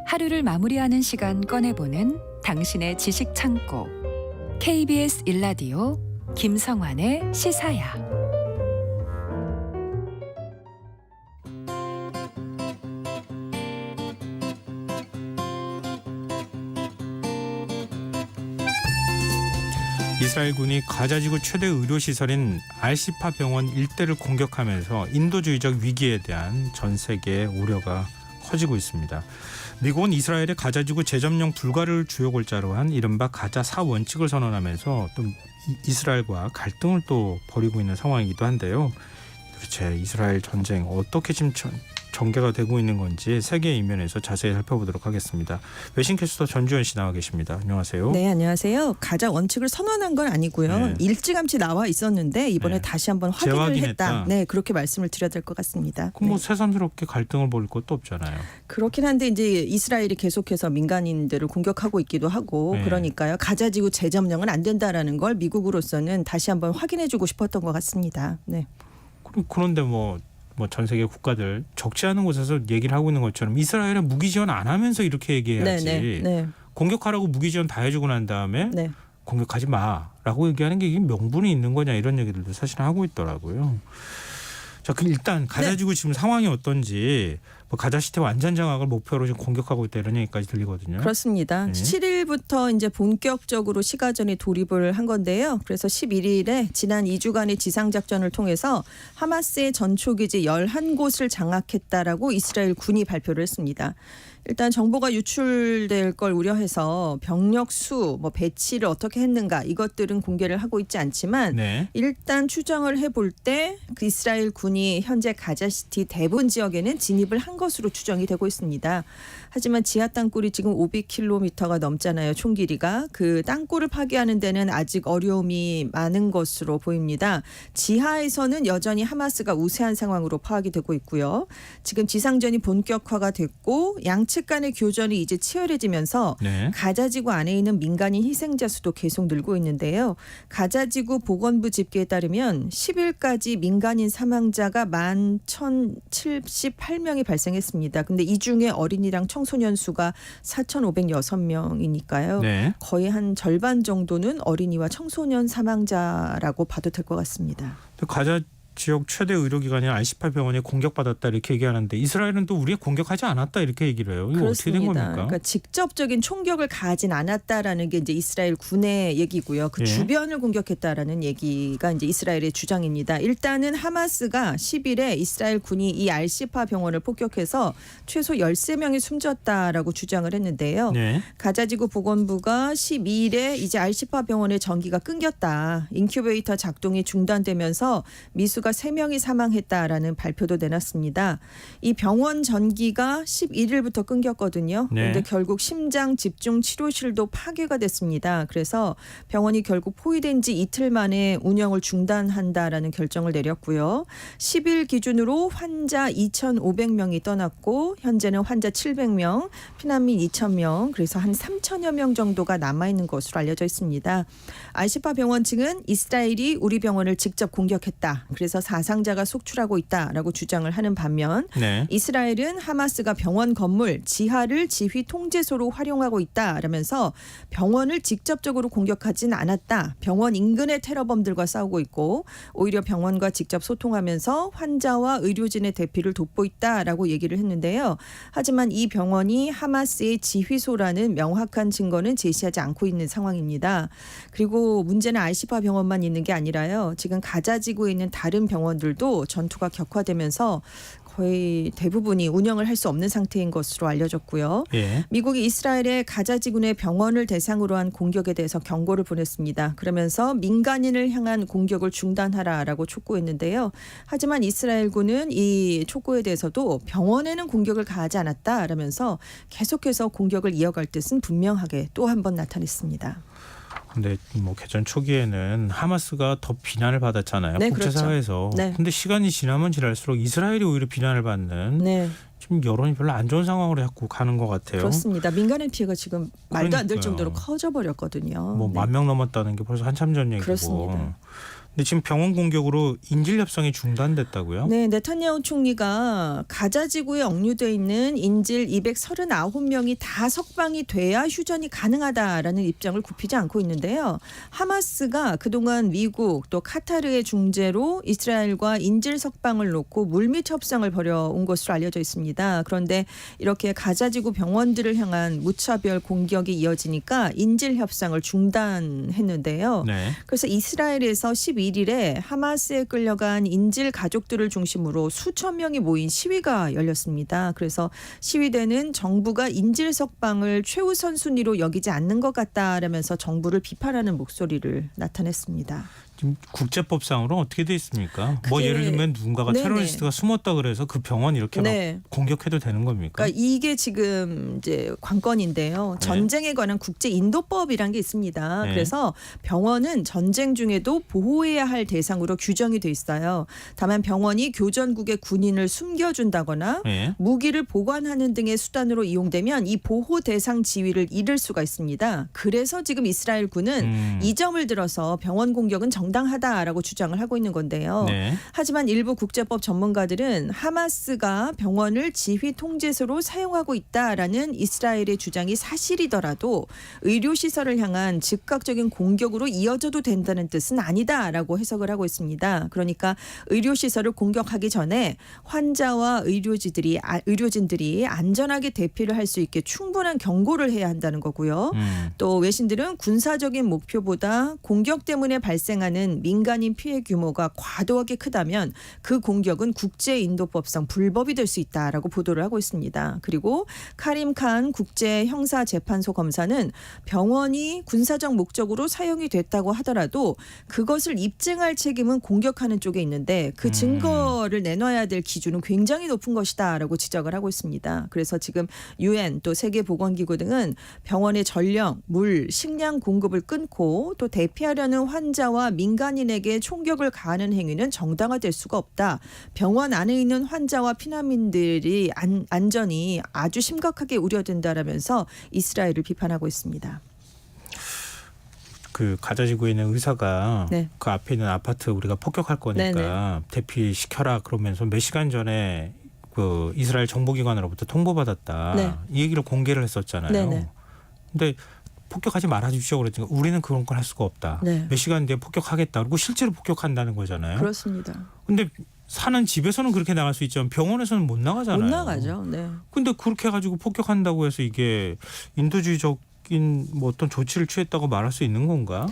하루를 마무리하는 시간 꺼내보는 당신의 지식 창고 KBS 1라디오 김성환의 시사야. 이스라엘군이 가자지구 최대 의료시설인 알시파 병원 일대를 공격하면서 인도주의적 위기에 대한 전 세계의 우려가 커지고 있습니다. 미국은 이스라엘의 가자지구 재점령 불가를 주요 골자로 한 이른바 가자 4원칙을 선언하면서 또 이스라엘과 갈등을 또 벌이고 있는 상황이기도 한데요. 도대체 이스라엘 전쟁 어떻게 지금 전개가 되고 있는 건지 세계 이면에서 자세히 살펴보도록 하겠습니다. 외신캐스터 전주현 씨 나와 계십니다. 안녕하세요. 네, 안녕하세요. 가자 원칙을 선언한 건 아니고요. 네. 일찌감치 나와 있었는데 이번에 네. 다시 한번 확인을 재확인했다. 했다. 네, 그렇게 말씀을 드려야 될 것 같습니다. 그럼 뭐 네. 새삼스럽게 갈등을 벌일 것도 없잖아요. 그렇긴 한데 이제 이스라엘이 계속해서 민간인들을 공격하고 있기도 하고 네. 그러니까요. 가자지구 재점령은 안 된다라는 걸 미국으로서는 다시 한번 확인해주고 싶었던 것 같습니다. 네. 그런데 뭐 전 세계 국가들 적지 않은 곳에서 얘기를 하고 있는 것처럼 이스라엘에 무기 지원 안 하면서 이렇게 얘기해야지. 네. 공격하라고 무기 지원 다 해주고 난 다음에 네. 공격하지 마라고 얘기하는 게 이게 명분이 있는 거냐 이런 얘기들도 사실 하고 있더라고요. 자, 그럼 일단 가자지구 지금 상황이 어떤지 뭐 가자시티 완전 장악을 목표로 지금 공격하고 있다 이런 얘기까지 들리거든요. 그렇습니다. 네. 7일부터 이제 본격적으로 시가전이 돌입을 한 건데요. 그래서 11일에 지난 2주간의 지상작전을 통해서 하마스의 전초기지 11곳을 장악했다라고 이스라엘 군이 발표를 했습니다. 일단 정보가 유출될 걸 우려해서 병력 수, 뭐 배치를 어떻게 했는가 이것들은 공개를 하고 있지 않지만 네. 일단 추정을 해볼 때 그 이스라엘 군이 현재 가자시티 대부분 지역에는 진입을 한 것으로 추정이 되고 있습니다. 하지만 지하 땅굴이 지금 500km가 넘잖아요. 총 길이가. 그 땅굴을 파괴하는 데는 아직 어려움이 많은 것으로 보입니다. 지하에서는 여전히 하마스가 우세한 상황으로 파악이 되고 있고요. 지금 지상전이 본격화가 됐고 양측 간의 교전이 이제 치열해지면서 네. 가자지구 안에 있는 민간인 희생자 수도 계속 늘고 있는데요. 가자지구 보건부 집계에 따르면 10일까지 민간인 사망자가 11,078명이 발생했습니다. 근데 이 중에 어린이랑 청소년 수가 4,506명이니까요. 네. 거의 한 절반 정도는 어린이와 청소년 사망자라고 봐도 될 것 같습니다. 가자 지역 최대 의료기관인 알시파 병원이 공격받았다 이렇게 얘기하는데 이스라엘은 또 우리가 공격하지 않았다 이렇게 얘기를 해요. 이거 어떻게 된 겁니까? 그러니까 직접적인 총격을 가하진 않았다라는 게 이제 이스라엘 군의 얘기고요. 그 예. 주변을 공격했다라는 얘기가 이제 이스라엘의 주장입니다. 일단은 하마스가 10일에 이스라엘 군이 이 알시파 병원을 폭격해서 최소 13명이 숨졌다라고 주장을 했는데요. 네. 가자지구 보건부가 12일에 이제 알시파 병원의 전기가 끊겼다. 인큐베이터 작동이 중단되면서 미수가 모두가 3명이 사망했다라는 발표도 내놨습니다. 이 병원 전기가 11일부터 끊겼거든요. 네. 그런데 결국 심장 집중 치료실도 파괴가 됐습니다. 그래서 병원이 결국 포위된 지 이틀 만에 운영을 중단한다라는 결정을 내렸고요. 10일 기준으로 환자 2,500명이 떠났고 현재는 환자 700명, 피난민 2,000명, 그래서 한 3,000여 명 정도가 남아있는 것으로 알려져 있습니다. 알시파 병원 측은 이스라엘이 우리 병원을 직접 공격했다. 그래서 사상자가 속출하고 있다라고 주장을 하는 반면 네. 이스라엘은 하마스가 병원 건물 지하를 지휘 통제소로 활용하고 있다라면서 병원을 직접적으로 공격하진 않았다. 병원 인근의 테러범들과 싸우고 있고 오히려 병원과 직접 소통하면서 환자와 의료진의 대피를 돕고 있다라고 얘기를 했는데요. 하지만 이 병원이 하마스의 지휘소라는 명확한 증거는 제시하지 않고 있는 상황입니다. 그리고 문제는 알시파 병원만 있는 게 아니라요. 지금 가자 지구에 있는 다른 병원들도 전투가 격화되면서 거의 대부분이 운영을 할 수 없는 상태인 것으로 알려졌고요. 예. 미국이 이스라엘의 가자 지구 내 병원을 대상으로 한 공격에 대해서 경고를 보냈습니다. 그러면서 민간인을 향한 공격을 중단하라라고 촉구했는데요. 하지만 이스라엘군은 이 촉구에 대해서도 병원에는 공격을 가하지 않았다라면서 계속해서 공격을 이어갈 뜻은 분명하게 또 한 번 나타냈습니다. 근데 뭐 개전 초기에는 하마스가 더 비난을 받았잖아요. 네, 국제사회에서. 그렇죠. 네. 근데 시간이 지나면 지날수록 이스라엘이 오히려 비난을 받는 네. 지금 여론이 별로 안 좋은 상황으로 자꾸 가는 것 같아요. 그렇습니다. 민간인 피해가 지금 말도 안 될 그러니까요. 정도로 커져버렸거든요. 뭐 네. 10,000명 넘었다는 게 벌써 한참 전 얘기고. 그렇습니다. 근데 지금 병원 공격으로 인질 협상이 중단됐다고요? 네, 네타냐후 총리가 가자 지구에 억류돼 있는 인질 239명이 다 석방이 돼야 휴전이 가능하다라는 입장을 굽히지 않고 있는데요. 하마스가 그동안 미국 또 카타르의 중재로 이스라엘과 인질 석방을 놓고 물밑 협상을 벌여온 것으로 알려져 있습니다. 그런데 이렇게 가자 지구 병원들을 향한 무차별 공격이 이어지니까 인질 협상을 중단했는데요. 네. 그래서 이스라엘에서 11일에 하마스에 끌려간 인질 가족들을 중심으로 수천 명이 모인 시위가 열렸습니다. 그래서 시위대는 정부가 인질 석방을 최우선 순위로 여기지 않는 것 같다라면서 정부를 비판하는 목소리를 나타냈습니다. 지금 국제법상으로 어떻게 돼 있습니까? 뭐 그게- 예를 들면 누군가가 네네. 테러리스트가 숨었다 그래서 그 병원 이렇게 네. 막 공격해도 되는 겁니까? 그러니까 이게 지금 이제 관건인데요. 전쟁에 관한 국제 인도법이란 게 있습니다. 네. 그래서 병원은 전쟁 중에도 보호해야 할 대상으로 규정이 돼 있어요. 다만 병원이 교전국의 군인을 숨겨준다거나 네. 무기를 보관하는 등의 수단으로 이용되면 이 보호 대상 지위를 잃을 수가 있습니다. 그래서 지금 이스라엘 군은 이 점을 들어서 병원 공격은 정당하다라고 주장을 하고 있는 건데요. 네. 하지만 일부 국제법 전문가들은 하마스가 병원을 지휘 통제소로 사용하고 있다라는 이스라엘의 주장이 사실이더라도 의료시설을 향한 즉각적인 공격으로 이어져도 된다는 뜻은 아니다라고 해석을 하고 있습니다. 그러니까 의료시설을 공격하기 전에 환자와 의료진들이 안전하게 대피를 할 수 있게 충분한 경고를 해야 한다는 거고요. 또 외신들은 군사적인 목표보다 공격 때문에 발생하는 민간인 피해 규모가 과도하게 크다면 그 공격은 국제인도법상 불법이 될 수 있다라고 보도를 하고 있습니다. 그리고 카림 칸 국제형사재판소 검사는 병원이 군사적 목적으로 사용이 됐다고 하더라도 그것을 입증할 책임은 공격하는 쪽에 있는데 그 증거를 내놔야 될 기준은 굉장히 높은 것이다라고 지적을 하고 있습니다. 그래서 지금 UN 또 세계보건기구 등은 병원의 전력, 물, 식량 공급을 끊고 또 대피하려는 환자와 민간인에게 총격을 가하는 행위는 정당화될 수가 없다. 병원 안에 있는 환자와 피난민들이 안전이 아주 심각하게 우려된다라면서 이스라엘을 비판하고 있습니다. 그 가자지구에 있는 의사가 네. 그 앞에 있는 아파트 우리가 폭격할 거니까 대피시켜라 그러면서 몇 시간 전에 그 이스라엘 정보기관으로부터 통보받았다. 네. 이 얘기를 공개를 했었잖아요. 네네. 근데 폭격하지 말아주십시오 그랬더니 우리는 그런 걸 할 수가 없다. 네. 몇 시간 뒤에 폭격하겠다. 그리고 실제로 폭격한다는 거잖아요. 그렇습니다. 근데 사는 집에서는 그렇게 나갈 수 있지만 병원에서는 못 나가잖아요. 못 나가죠. 네. 근데 그렇게 해가지고 폭격한다고 해서 이게 인도주의적인 뭐 어떤 조치를 취했다고 말할 수 있는 건가?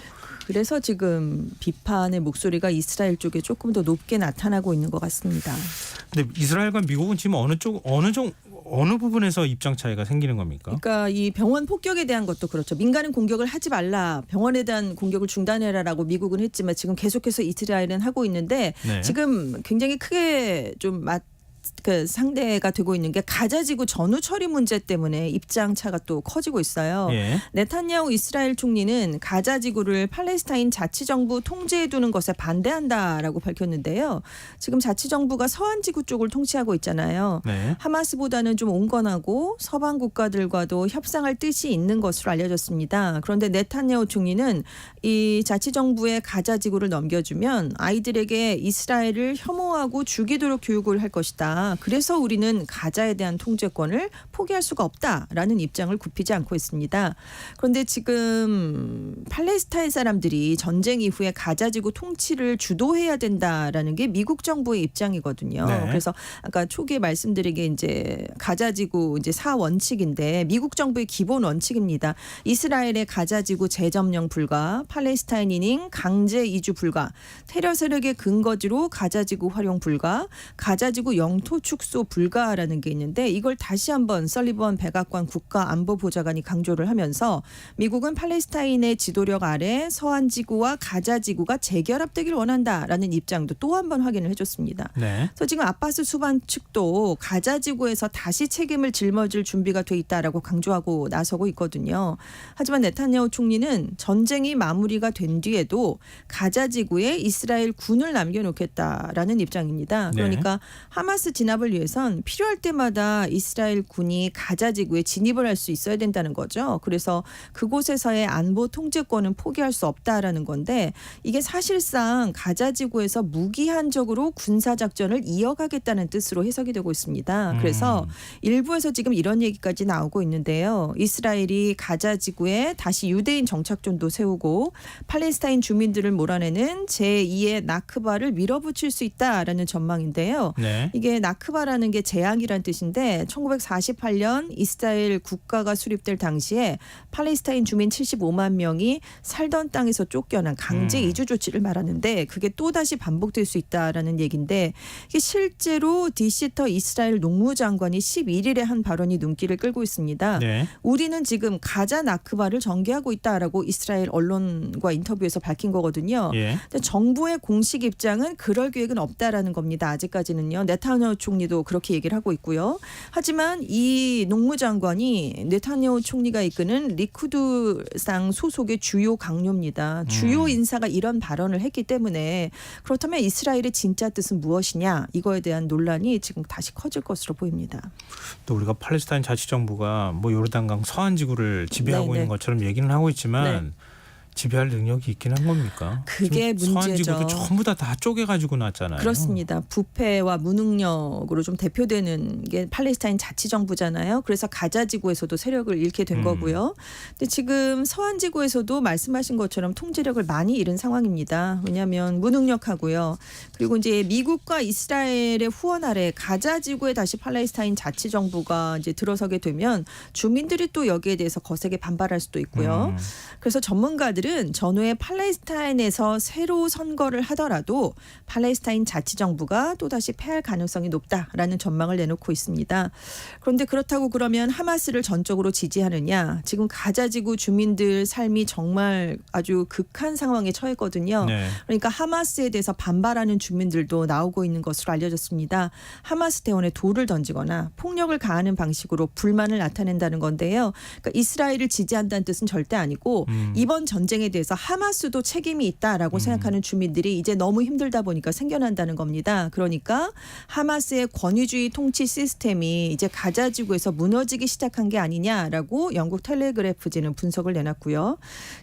그래서 지금 비판의 목소리가 이스라엘 쪽에 조금 더 높게 나타나고 있는 것 같습니다. 근데 이스라엘과 미국은 지금 어느 부분에서 입장 차이가 생기는 겁니까? 그러니까 이 병원 폭격에 대한 것도 그렇죠. 민간인 공격을 하지 말라, 병원에 대한 공격을 중단해라라고 미국은 했지만 지금 계속해서 이스라엘은 하고 있는데 네. 지금 굉장히 크게 좀 상대가 되고 있는 게 가자지구 전후 처리 문제 때문에 입장 차가 또 커지고 있어요. 예. 네타냐후 이스라엘 총리는 가자지구를 팔레스타인 자치정부 통제해 두는 것에 반대한다라고 밝혔는데요. 지금 자치정부가 서한지구 쪽을 통치하고 있잖아요. 네. 하마스보다는 좀 온건하고 서방 국가들과도 협상할 뜻이 있는 것으로 알려졌습니다. 그런데 네타냐후 총리는 이 자치정부의 가자지구를 넘겨주면 아이들에게 이스라엘을 혐오하고 죽이도록 교육을 할 것이다. 그래서 우리는 가자에 대한 통제권을 포기할 수가 없다라는 입장을 굽히지 않고 있습니다. 그런데 지금 팔레스타인 사람들이 전쟁 이후에 가자지구 통치를 주도해야 된다라는 게 미국 정부의 입장이거든요. 네. 그래서 아까 초기에 말씀드린 게 이제 가자지구 이제 4원칙인데 미국 정부의 기본 원칙입니다. 이스라엘의 가자지구 재점령 불가, 팔레스타인인 강제 이주 불가, 테러 세력의 근거지로 가자지구 활용 불가, 가자지구 영토 축소 불가라는 게 있는데 이걸 다시 한번 설리번 백악관 국가안보보좌관이 강조를 하면서 미국은 팔레스타인의 지도력 아래 서한지구와 가자지구가 재결합되길 원한다라는 입장도 또 한 번 확인을 해줬습니다. 네. 그래서 지금 아바스 수반 측도 가자지구에서 다시 책임을 짊어질 준비가 돼 있다라고 강조하고 나서고 있거든요. 하지만 네타냐후 총리는 전쟁이 마무리가 된 뒤에도 가자지구에 이스라엘 군을 남겨놓겠다라는 입장입니다. 그러니까 하마스 진압을 위해선 필요할 때마다 이스라엘 군이 가자지구에 진입을 할 수 있어야 된다는 거죠. 그래서 그곳에서의 안보 통제권은 포기할 수 없다라는 건데 이게 사실상 가자지구에서 무기한적으로 군사작전을 이어가겠다는 뜻으로 해석이 되고 있습니다. 그래서 일부에서 지금 이런 얘기까지 나오고 있는데요. 이스라엘이 가자지구에 다시 유대인 정착존도 세우고 팔레스타인 주민들을 몰아내는 제2의 나크바를 밀어붙일 수 있다라는 전망인데요. 네. 이게 나크바라는 게 재앙이란 뜻인데 1948년 이스라엘 국가가 수립될 당시에 팔레스타인 주민 75만 명이 살던 땅에서 쫓겨난 강제 이주 조치를 말하는데 그게 또다시 반복될 수 있다라는 얘기인데 이게 실제로 디시터 이스라엘 농무장관이 11일에 한 발언이 눈길을 끌고 있습니다. 네. 우리는 지금 가자 나크바를 전개하고 있다라고 이스라엘 언론과 인터뷰에서 밝힌 거거든요. 예. 근데 정부의 공식 입장은 그럴 계획은 없다라는 겁니다. 아직까지는요. 네타냐후 총리도 그렇게 얘기를 하고 있고요. 하지만 이 농무장관이 네타냐후 총리가 이끄는 리쿠드상 소속의 주요 강요입니다. 주요 인사가 이런 발언을 했기 때문에 그렇다면 이스라엘의 진짜 뜻은 무엇이냐 이거에 대한 논란이 지금 다시 커질 것으로 보입니다. 또 우리가 팔레스타인 자치정부가 뭐 요르단강 서한지구를 지배하고 네네. 있는 것처럼 얘기는 하고 있지만 지배할 능력이 있긴 한 겁니까? 그게 지금 문제죠. 서한지구도 전부 다 쪼개가지고 놨잖아요. 그렇습니다. 부패와 무능력으로 좀 대표되는 게 팔레스타인 자치정부잖아요. 그래서 가자지구에서도 세력을 잃게 된 거고요. 근데 지금 서한지구에서도 말씀하신 것처럼 통제력을 많이 잃은 상황입니다. 왜냐하면 무능력하고요. 그리고 이제 미국과 이스라엘의 후원 아래 가자지구에 다시 팔레스타인 자치정부가 이제 들어서게 되면 주민들이 또 여기에 대해서 거세게 반발할 수도 있고요. 그래서 전문가들은 전후에 팔레스타인에서 새로 선거를 하더라도 팔레스타인 자치정부가 또다시 패할 가능성이 높다라는 전망을 내놓고 있습니다. 그런데 그렇다고 그러면 하마스를 전적으로 지지하느냐? 지금 가자지구 주민들 삶이 정말 아주 극한 상황에 처했거든요. 네. 그러니까 하마스에 대해서 반발하는 주민들도 나오고 있는 것으로 알려졌습니다. 하마스 대원에 돌을 던지거나 폭력을 가하는 방식으로 불만을 나타낸다는 건데요. 그러니까 이스라엘을 지지한다는 뜻은 절대 아니고 이번 전쟁에 대해서 하마스도 책임이 있다라고 생각하는 주민들이 이제 너무 힘들다 보니까 생겨난다는 겁니다. 그러니까 하마스의 권위주의 통치 시스템이 이제 가자지구에서 무너지기 시작한 게 아니냐라고 영국 텔레그래프지는 분석을 내놨고요.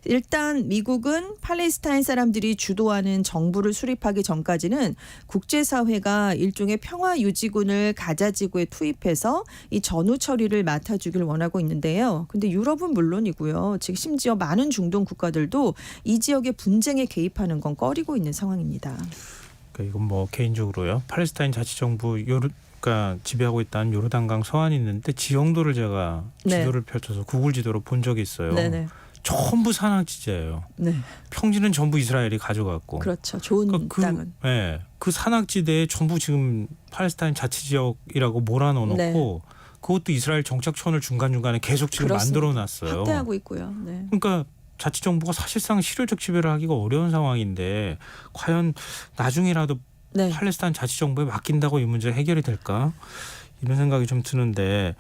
일단 미국은 팔레스타인 사람들이 주도하는 정부를 수립하기 전까지는 국제사회가 일종의 평화유지군을 가자지구에 투입해서 이 전후 처리를 맡아주길 원하고 있는데요. 근데 유럽은 물론이고요. 지금 심지어 많은 중동 국가들도 이 지역의 분쟁에 개입하는 건 꺼리고 있는 상황입니다. 그러니까 이건 뭐 개인적으로요. 팔레스타인 자치정부 그러니까 지배하고 있다는 요르단강 서안이 있는데 지형도를 제가 지도를 펼쳐서 구글 지도로 본 적이 있어요. 네네. 전부 산악지대예요. 네. 평지는 전부 이스라엘이 가져갔고. 그렇죠. 좋은 그러니까 땅은. 그 산악지대에 전부 지금 팔레스타인 자치지역이라고 몰아넣어놓고 네. 그것도 이스라엘 정착촌을 중간중간에 계속 지금 그렇습니다. 만들어놨어요. 확대하고 있고요. 네. 그러니까 자치정부가 사실상 실효적 지배를 하기가 어려운 상황인데 과연 나중이라도 네. 팔레스타인 자치정부에 맡긴다고 이 문제 해결이 될까? 이런 생각이 좀 드는데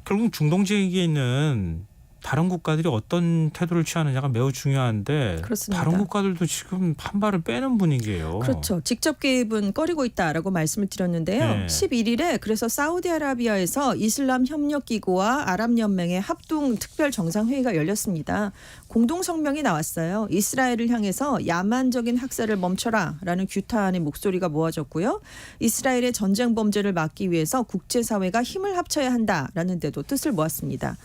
결국 중동 지역에 있는 다른 국가들이 어떤 태도를 취하느냐가 매우 중요한데 그렇습니다. 다른 국가들도 지금 한 발을 빼는 분위기예요. 그렇죠. 직접 개입은 꺼리고 있다라고 말씀을 드렸는데요. 네. 11일에 그래서 사우디아라비아에서 이슬람 협력기구와 아랍연맹의 합동 특별 정상회의가 열렸습니다. 공동 성명이 나왔어요. 이스라엘을 향해서 야만적인 학살을 멈춰라라는 규탄의 목소리가 모아졌고요. 이스라엘의 전쟁 범죄를 막기 위해서 국제사회가 힘을 합쳐야 한다라는 데도 뜻을 모았습니다.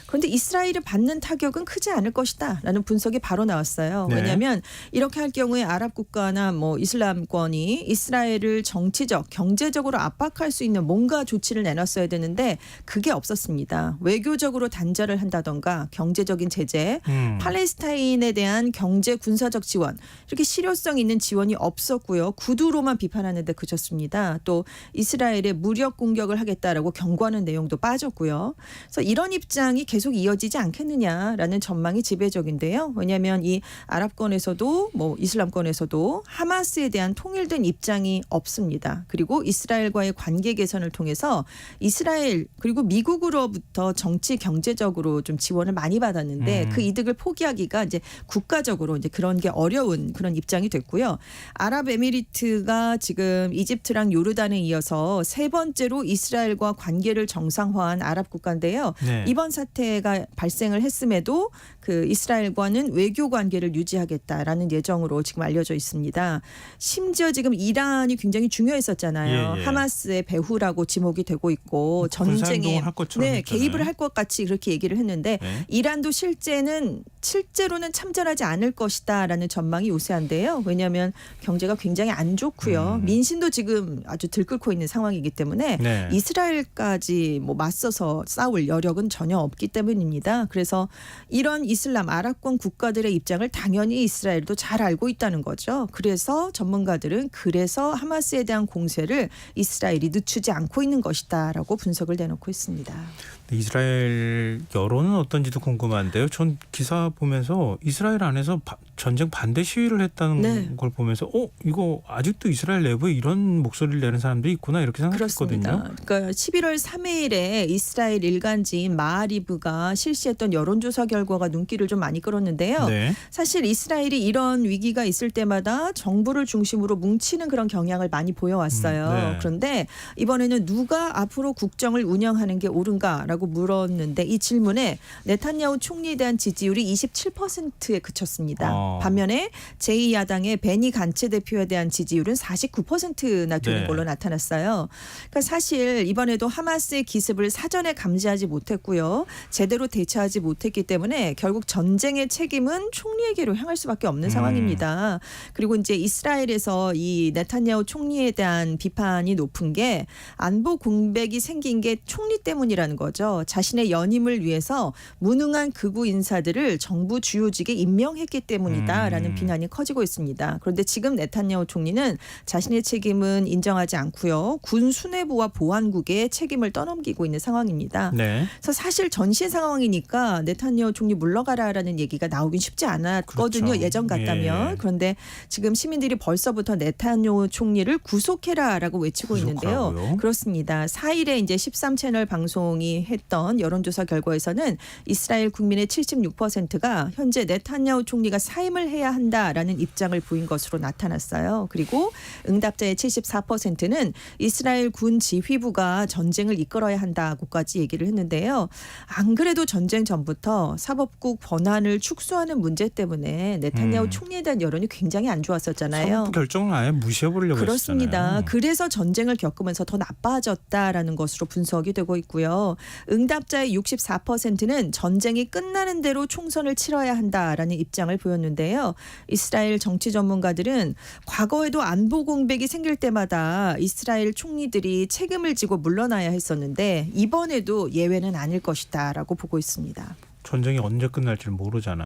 그런데 이스라엘이 받는 타격은 크지 않을 것이다라는 분석이 바로 나왔어요. 네. 왜냐하면 이렇게 할 경우에 아랍 국가나 뭐 이슬람권이 이스라엘을 정치적, 경제적으로 압박할 수 있는 뭔가 조치를 내놨어야 되는데 그게 없었습니다. 외교적으로 단절을 한다던가 경제적인 제재, 팔레스타인에 대한 경제 군사적 지원 이렇게 실효성 있는 지원이 없었고요. 구두로만 비판하는 데 그쳤습니다. 또 이스라엘에 무력 공격을 하겠다라고 경고하는 내용도 빠졌고요. 그래서 이런 입장이 계속 이어지지 않겠느냐라는 전망이 지배적인데요. 왜냐하면 이 아랍권에서도 뭐 이슬람권에서도 하마스에 대한 통일된 입장이 없습니다. 그리고 이스라엘과의 관계 개선을 통해서 이스라엘 그리고 미국으로부터 정치 경제적으로 좀 지원을 많이 받았는데 그 이득을 포기하기가 이제 국가적으로 이제 그런 게 어려운 그런 입장이 됐고요. 아랍에미리트가 지금 이집트랑 요르단에 이어서 세 번째로 이스라엘과 관계를 정상화한 아랍 국가인데요. 네. 이번 사태가 발생을 했음에도 그 이스라엘과는 외교 관계를 유지하겠다라는 예정으로 지금 알려져 있습니다. 심지어 지금 이란이 굉장히 중요했었잖아요. 예, 예. 하마스의 배후라고 지목이 되고 있고 전쟁에 군사행동을 할 것처럼 네, 했잖아요. 개입을 할 것 같이 그렇게 얘기를 했는데 네. 이란도 실제로는 참전하지 않을 것이다라는 전망이 우세한데요. 왜냐하면 경제가 굉장히 안 좋고요. 민심도 지금 아주 들끓고 있는 상황이기 때문에 네. 이스라엘까지 뭐 맞서서 싸울 여력은 전혀 없기 때문입니다. 그래서 이런 이슬람 아랍권 국가들의 입장을 당연히 이스라엘도 잘 알고 있다는 거죠. 그래서 전문가들은 그래서 하마스에 대한 공세를 이스라엘이 늦추지 않고 있는 것이다라고 분석을 내놓고 있습니다. 이스라엘 여론은 어떤지도 궁금한데요. 전 기사 보면서 이스라엘 안에서 전쟁 반대 시위를 했다는 네. 걸 보면서 이거 아직도 이스라엘 내부에 이런 목소리를 내는 사람들이 있구나 이렇게 생각했거든요. 그렇습니다. 그러니까 11월 3일에 이스라엘 일간지인 마아리브가 실시했던 여론조사 결과가 눈길을 좀 많이 끌었는데요. 네. 사실 이스라엘이 이런 위기가 있을 때마다 정부를 중심으로 뭉치는 그런 경향을 많이 보여왔어요. 네. 그런데 이번에는 누가 앞으로 국정을 운영하는 게 옳은가라고 물었는데 이 질문에 네탄야후 총리에 대한 지지율이 27%에 그쳤습니다. 반면에 제2야당의 베니 간츠 대표에 대한 지지율은 49%나 되는 네. 걸로 나타났어요. 그러니까 사실 이번에도 하마스의 기습을 사전에 감지하지 못했고요. 제대로 대처하지 못했기 때문에 결국 전쟁의 책임은 총리에게로 향할 수밖에 없는 상황입니다. 그리고 이제 이스라엘에서 이 네탄야후 총리에 대한 비판이 높은 게 안보 공백이 생긴 게 총리 때문이라는 거죠. 자신의 연임을 위해서 무능한 극우 인사들을 정부 주요직에 임명했기 때문이다라는 비난이 커지고 있습니다. 그런데 지금 네탄야후 총리는 자신의 책임은 인정하지 않고요. 군 수뇌부와 보안국에 책임을 떠넘기고 있는 상황입니다. 네. 그래서 사실 전시 상황이니까 네탄야후 총리 물러가라라는 얘기가 나오긴 쉽지 않았거든요. 그렇죠. 예전 같다면. 예. 그런데 지금 시민들이 벌써부터 네탄야후 총리를 구속해라라고 외치고 있는데요. 구속하라고요? 그렇습니다. 4일에 이제 13채널 방송이 했던 여론조사 결과에서는 이스라엘 국민의 76%가 현재 네탄야후 총리가 사임을 해야 한다라는 입장을 보인 것으로 나타났어요. 그리고 응답자의 74%는 이스라엘 군 지휘부가 전쟁을 이끌어야 한다고까지 얘기를 했는데요. 안 그래도 전쟁 전부터 사법국 권한을 축소하는 문제 때문에 네탄야후 총리에 대한 여론이 굉장히 안 좋았었잖아요. 사법 결정을 아예 무시해버리려고 그렇습니다. 했잖아요. 그래서 전쟁을 겪으면서 더 나빠졌다라는 것으로 분석이 되고 있고요. 응답자의 64%는 전쟁이 끝나는 대로 총선을 치러야 한다라는 입장을 보였는데요. 이스라엘 정치 전문가들은 과거에도 안보 공백이 생길 때마다 이스라엘 총리들이 책임을 지고 물러나야 했었는데 이번에도 예외는 아닐 것이다라고 보고 있습니다. 전쟁이 언제 끝날지 모르잖아요.